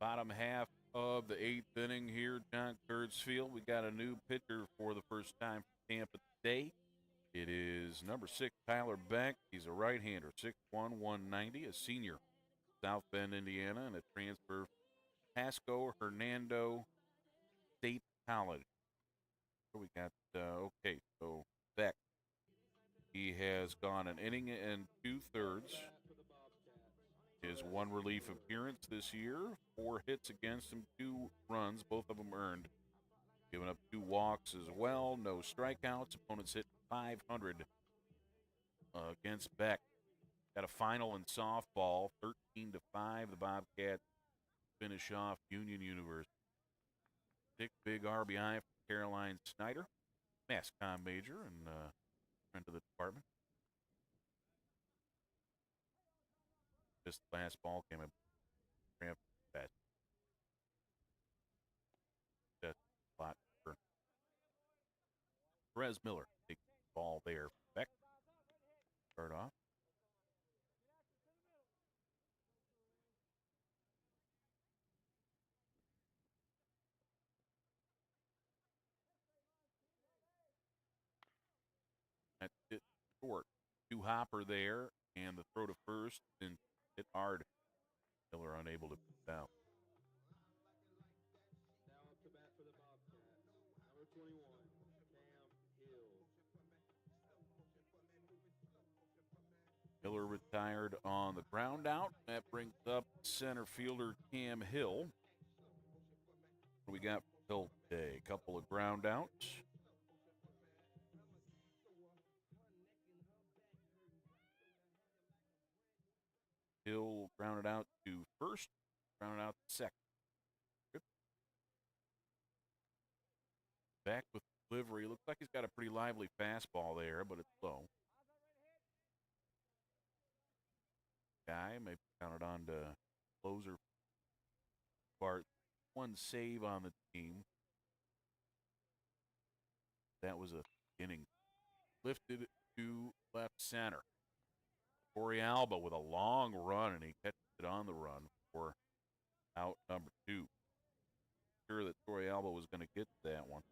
Bottom half of the 8th inning here, John Kurtz Field. We got a new pitcher for the first time for Tampa today. It is number 6, Tyler Beck. He's a right-hander, 6'1", 190, a senior, South Bend, Indiana, and a transfer from Pasco Hernando State College. So we got, okay, so Beck. He has gone an inning and 2/3. His one relief appearance this year, 4 hits against him, 2 runs, both of them earned. Giving up 2 walks as well, no strikeouts. Opponents hit .500 against Beck. Got a final in softball, 13-5. The Bobcats finish off Union University. Big RBI for Caroline Snyder, Mass Comm major and friend of the department. This last ball came in ramp fast. That's a lot for Perez Miller. Big ball there. Beck. Start off. That's it short. 2 hopper there, and the throw to first, and hit hard. Miller unable to put it down. Now up to bat for the Bobcats, number 21, Cam Hill. Miller retired on the ground out. That brings up center fielder Cam Hill. What do we got for Hill today? A couple of ground outs. Hill grounded out to first, grounded out to second. Good. Back with delivery. Looks like he's got a pretty lively fastball there, but it's low. Guy may count it on to closer. Bart, 1 save on the team. That was a inning. Lifted to left center. Corey Alba with a long run, and he catches it on the run for out number 2. Sure that Corey Alba was going to get that one.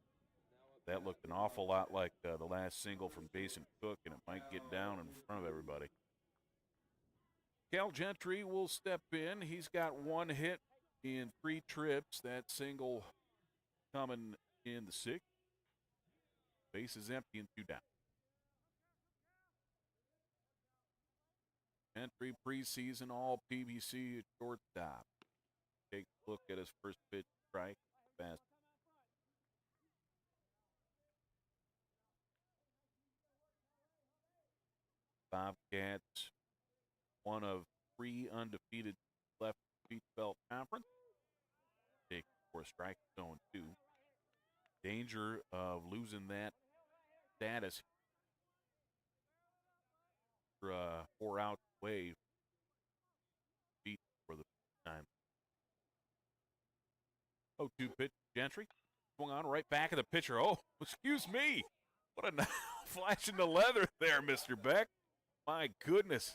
That looked an awful lot like the last single from Jason Cook, and it might get down in front of everybody. Cal Gentry will step in. He's got 1 hit in 3 trips. That single coming in the 6th. Base is empty and 2 down. Gentry preseason all PBC shortstop. Take a look at his first pitch strike. Fast. Bobcats, one of 3 undefeated left Peach Belt Conference. Take 4 strike zone 2. Danger of losing that status. 4 outs away. Beat for the time. 0-2 pitch, Gentry. Swung on right back of the pitcher. Oh, excuse me. What a flash in the leather there, Mr. Beck. My goodness.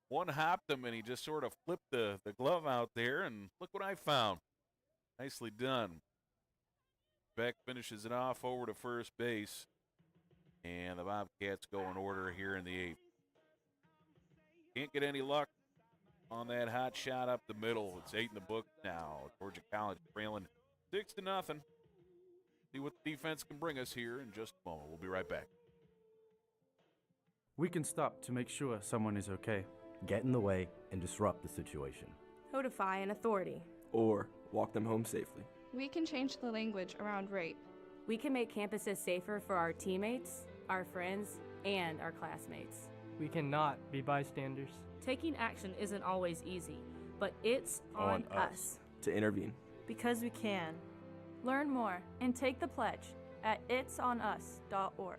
One hopped him, and he just sort of flipped the glove out there, and look what I found. Nicely done. Beck finishes it off over to first base, and the Bobcats go in order here in the 8th. Can't get any luck on that hot shot up the middle. It's 8 in the book now. Georgia College trailing 6-0. See what the defense can bring us here in just a moment. We'll be right back. We can stop to make sure someone is okay, get in the way, and disrupt the situation. Notify an authority. Or walk them home safely. We can change the language around rape. We can make campuses safer for our teammates, our friends, and our classmates. We cannot be bystanders. Taking action isn't always easy, but it's on us to intervene. because we can. Learn more and take the pledge at itsonus.org.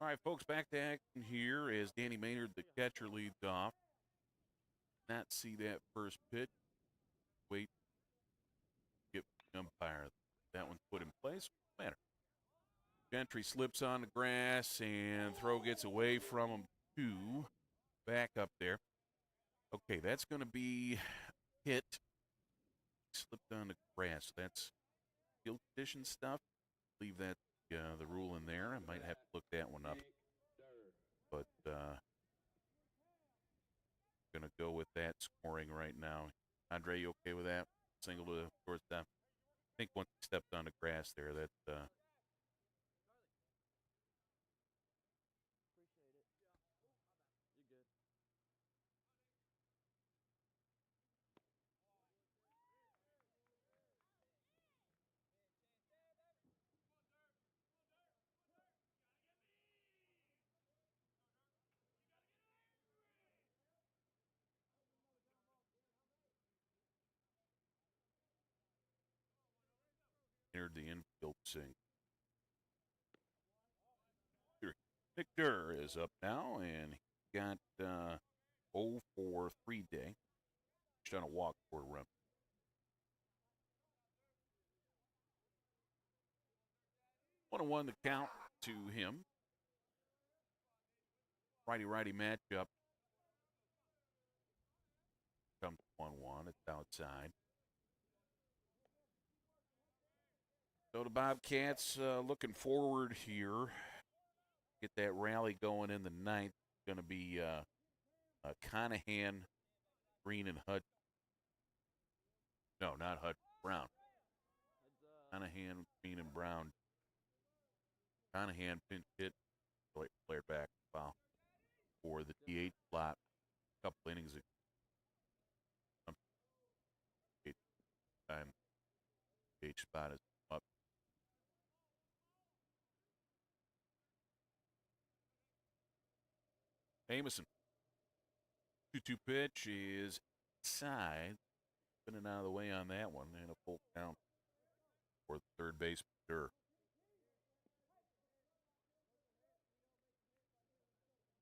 All right, folks, back to action here as Danny Maynard, the catcher, leads off. Not see that first pitch. Wait. Get the umpire. That one's put in place. Matter. Gentry slips on the grass and throw gets away from him. 2. Back up there. Okay, that's going to be hit. Slipped on the grass. That's field condition stuff. Leave that the rule in there. I might have to look that one up. But going to go with that scoring right now. Andre, you okay with that? Single to shortstop. I think once he stepped on the grass there, that entered the infield sink. Nick Durr is up now, and he got 0 for 3 day. He's trying to walk for a run. One to count to him. Righty-righty matchup. Comes 1-1. It's outside. So the Bobcats looking forward here. Get that rally going in the 9th. Going to be Conahan, Green, and Hudson. No, not Hudson. Brown. Conahan, Green, and Brown. Conahan pinch hit. Flared back foul for the DH slot. A couple innings ago. Time DH spot is up. Amison. 2-2 pitch is side. Spinning out of the way on that one. And a full count for the third baseman. Durr.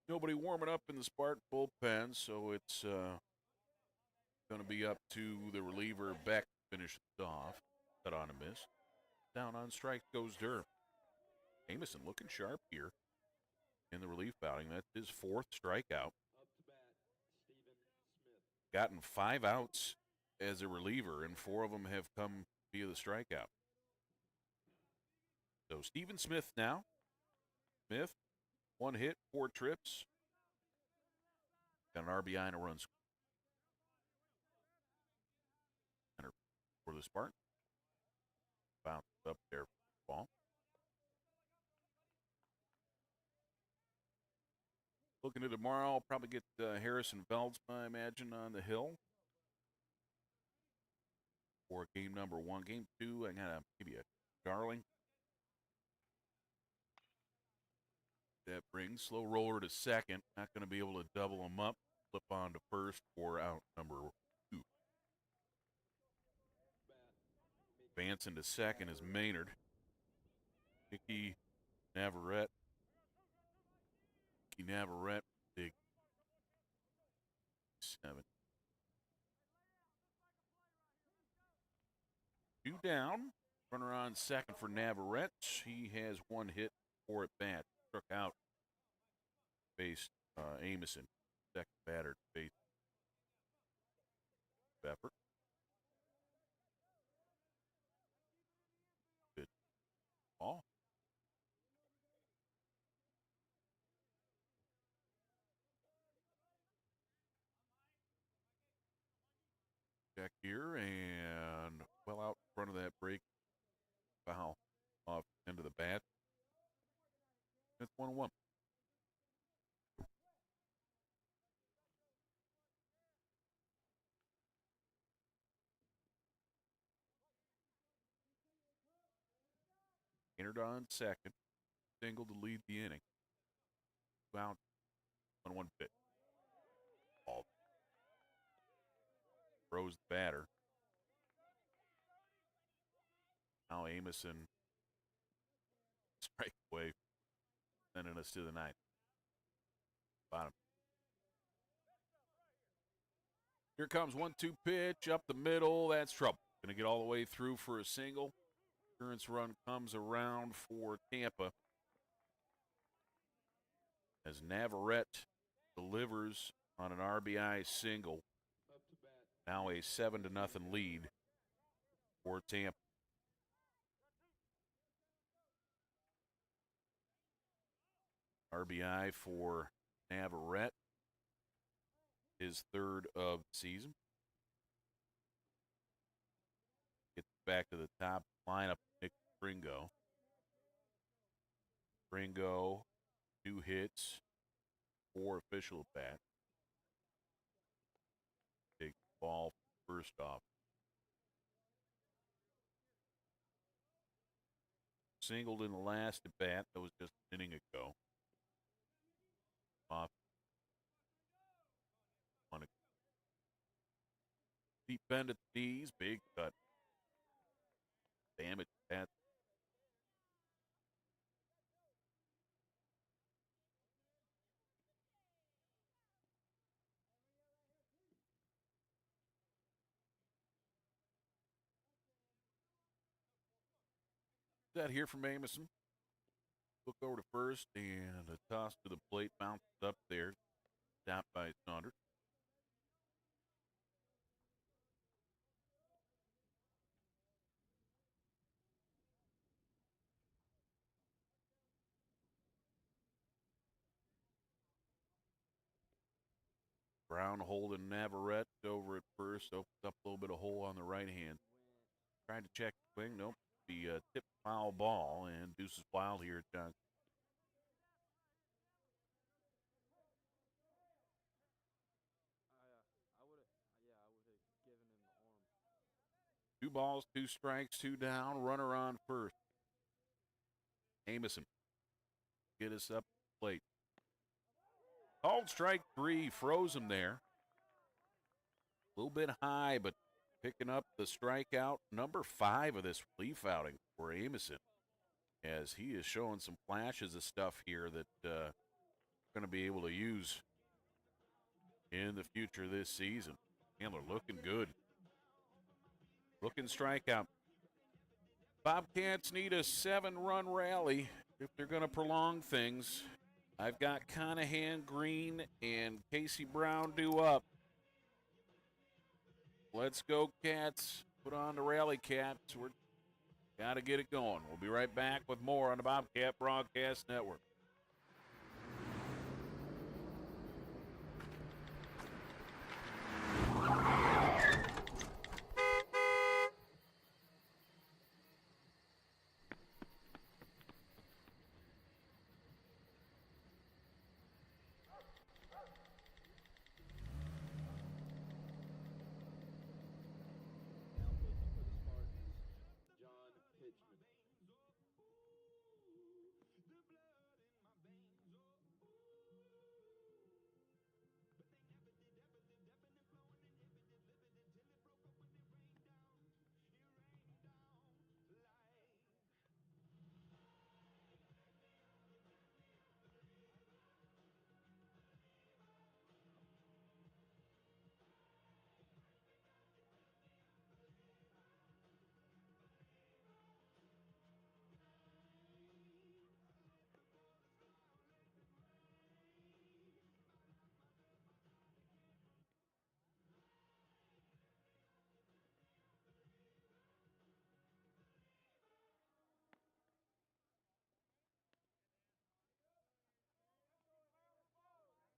Nobody warming up in the Spartan bullpen, so it's Going to be up to the reliever, Beck, finishes off. Cut on a miss. Down on strike goes Durham. Amison looking sharp here in the relief outing. That's his 4th strikeout. Gotten 5 outs as a reliever, and 4 of them have come via the strikeout. So Steven Smith now. Smith, 1 hit, 4 trips. Got an RBI and a run score. For the Spartans. Bounce up there for the ball. Looking at tomorrow, I'll probably get Harrison Veldsma, I imagine, on the hill for game number 1. Game 2, I got maybe a Darling. That brings slow roller to second. Not going to be able to double him up. Flip on to first for out number 2. Advancing to second is Maynard. Nicky Navarrete. Big 7. 2 down. Runner on second for Navarrete. He has 1 hit, 4 at bat. Struck out. Faced Amison. Second batter faced Pepper. Good ball. Check here, and well out in front of that break. Foul off into the bat. It's 1-1. Entered on second. Single to lead the inning. Out 1-1 pitch. Ball. Throws the batter. Now Amison strike away, sending us to the 9th. Bottom. Here comes 1-2 pitch up the middle. That's trouble. Going to get all the way through for a single. Insurance run comes around for Tampa as Navarrete delivers on an RBI single. Now a 7-0 lead for Tampa. RBI for Navarrete, his 3rd of the season. Gets back to the top lineup, Nick Bringo. Bringo, 2 hits, 4 official at bat. Take the ball first off. Singled in the last at bat. That was just an inning ago. Off. On a deep bend at the knees, big cut. Damage at that here from Amison. Look over to first and a toss to the plate, bounces up there. Stopped by Saunders. Brown holding Navarrete over at first. Opens up a little bit of hole on the right hand. Tried to check the swing. Nope. The tip foul ball, and Deuces Wild here at Johnson. Two balls, 2 strikes, 2 down. Runner on first. Amison get us up the plate. Called strike 3, froze him there. A little bit high, but picking up the strikeout. Number 5 of this relief outing for Amison, as he is showing some flashes of stuff here that going to be able to use in the future this season. Handler looking good. Looking strikeout. Bobcats need a 7-run rally if they're going to prolong things. I've got Conahan, Green, and Casey Brown due up. Let's go, Cats. Put on the rally, Cats. We're got to get it going. We'll be right back with more on the Bobcat Broadcast Network.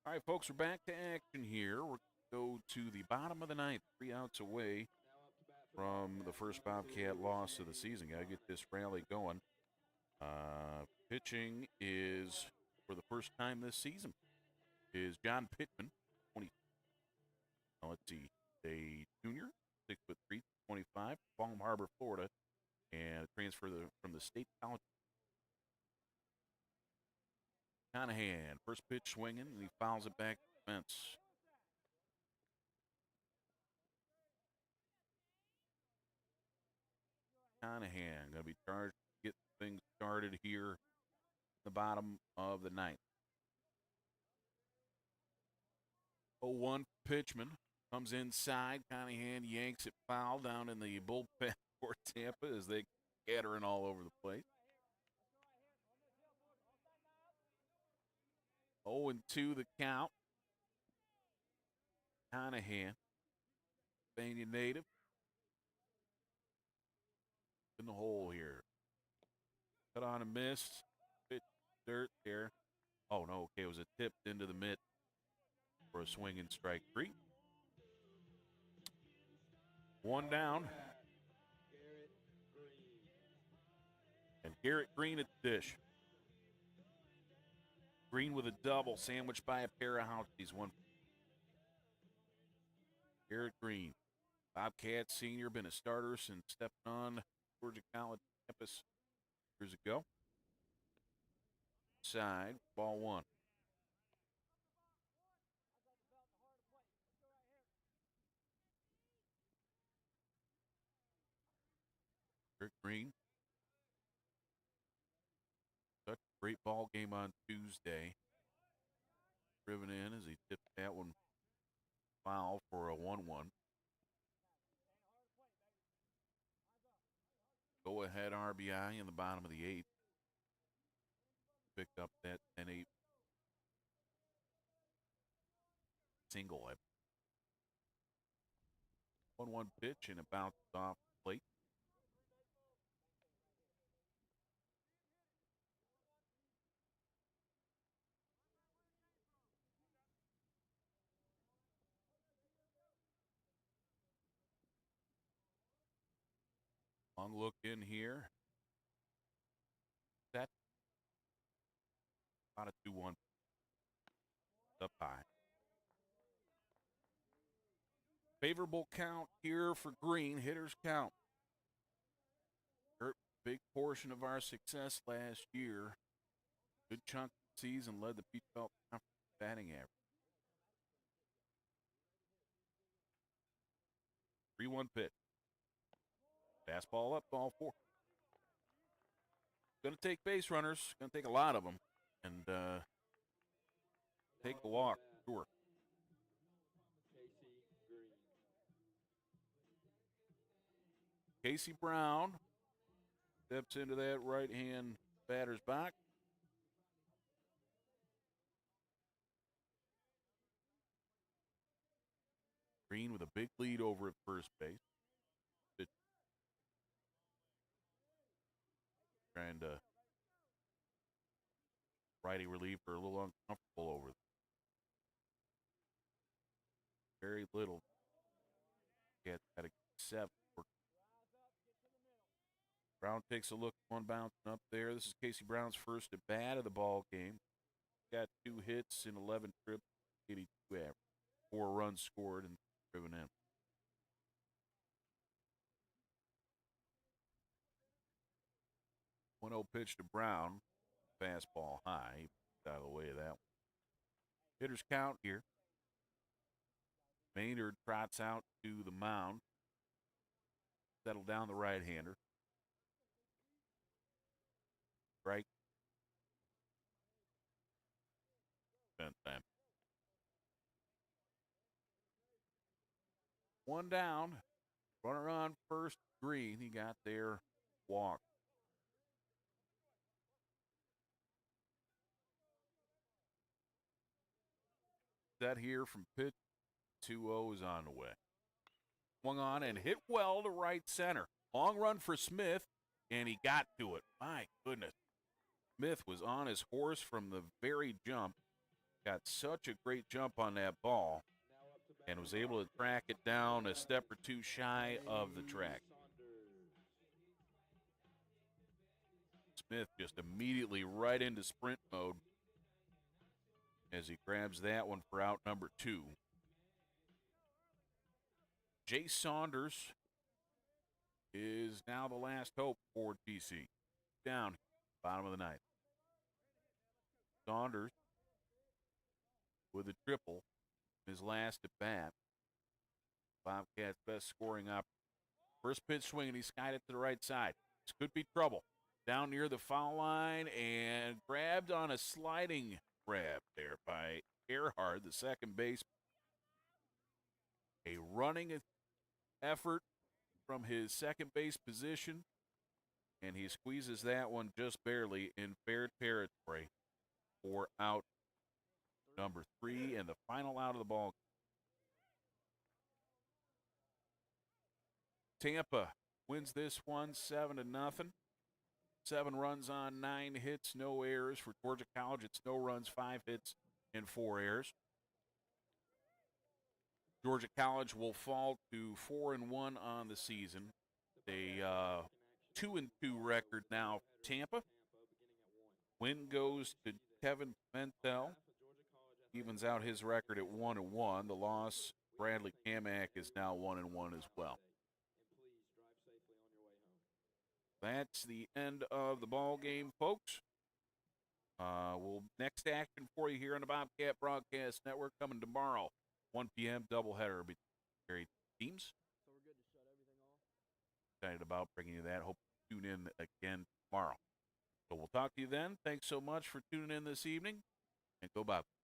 All right, folks, we're back to action here. We're going to go to the bottom of the ninth, 3 outs away from the first Bobcat loss of the season. Got to get this rally going. Pitching is, for the first time this season, is John Pittman, 20. Now, let's see, a junior, 6'3", 25, Palm Harbor, Florida, and transfer from the State College. Conahan, first pitch swinging, and he fouls it back to the fence. Conahan going to be charged to get things started here at the bottom of the ninth. 0-1 pitchman comes inside. Conahan yanks it foul down in the bullpen for Tampa as they scattering all over the place. 0-2 the count. Conahan, Pennsylvania native, in the hole here. Cut on a miss. Bit dirt there. Oh, no, okay, it was a tip into the mitt for a swinging strike 3. 1 down. And Garrett Green at the dish. Green with a double, sandwiched by a pair of Hounties. Garrett Green, Bobcat senior, been a starter since stepping on Georgia College campus years ago. Side, ball 1. Garrett Green, such a great ball game on Tuesday. Driven in as he tipped that one foul for a 1-1. Go ahead RBI in the bottom of the 8th. Picked up that 10-8 single. 1-1 pitch and it bounced off the plate. Long look in here. Set. About a 2-1. Up high. Favorable count here for Green. Hitters count. Big portion of our success last year. Good chunk of the season led the Peach Belt Conference batting average. 3-1 pitch. Fastball up, ball 4. Going to take base runners. Going to take a lot of them. And take a walk, sure. Casey Brown steps into that right-hand batter's box. Green with a big lead over at first base. Trying to righty reliever a little uncomfortable over there. Very little. Get at a 7. Brown takes a look, one bouncing up there. This is Casey Brown's first at bat of the ball game. Got 2 hits in 11 trips, 82 average. 4 runs scored and driven in. 1-0 pitch to Brown. Fastball high. He got out of the way of that one. Hitters count here. Maynard trots out to the mound. Settle down the right-hander. Strike. Spent time. 1 down. Runner on first, Green. He got there. Walk. Set here from pitch. 2-0 is on the way. Swung on and hit well to right center. Long run for Smith, and he got to it. My goodness. Smith was on his horse from the very jump. Got such a great jump on that ball and was able to track it down a step or 2 shy of the track. Smith just immediately right into sprint mode as he grabs that one for out number 2. Jay Saunders is now the last hope for GC. Down, bottom of the 9th. Saunders with a triple, his last at bat. Bobcats' best scoring opportunity. First pitch swing, and he skied it to the right side. This could be trouble. Down near the foul line and grabbed on a sliding grab there by Earhart, the second baseman. A running effort from his second base position, and he squeezes that one just barely in fair territory for out number 3 and the final out of the ball. Tampa wins this one 7-0. 7 runs on 9 hits, no errors. For Georgia College, it's no runs, 5 hits, and 4 errors. Georgia College will fall to 4-1 on the season. A 2-2 record now for Tampa. Win goes to Kevin Pimentel. Evens out his record at 1-1. The loss, Bradley Kamak, is now 1-1 as well. That's the end of the ball game, folks. We'll next action for you here on the Bobcat Broadcast Network coming tomorrow, 1 p.m. doubleheader between great teams. Excited about bringing you that. Hope you tune in again tomorrow. So we'll talk to you then. Thanks so much for tuning in this evening, and go Bobcats.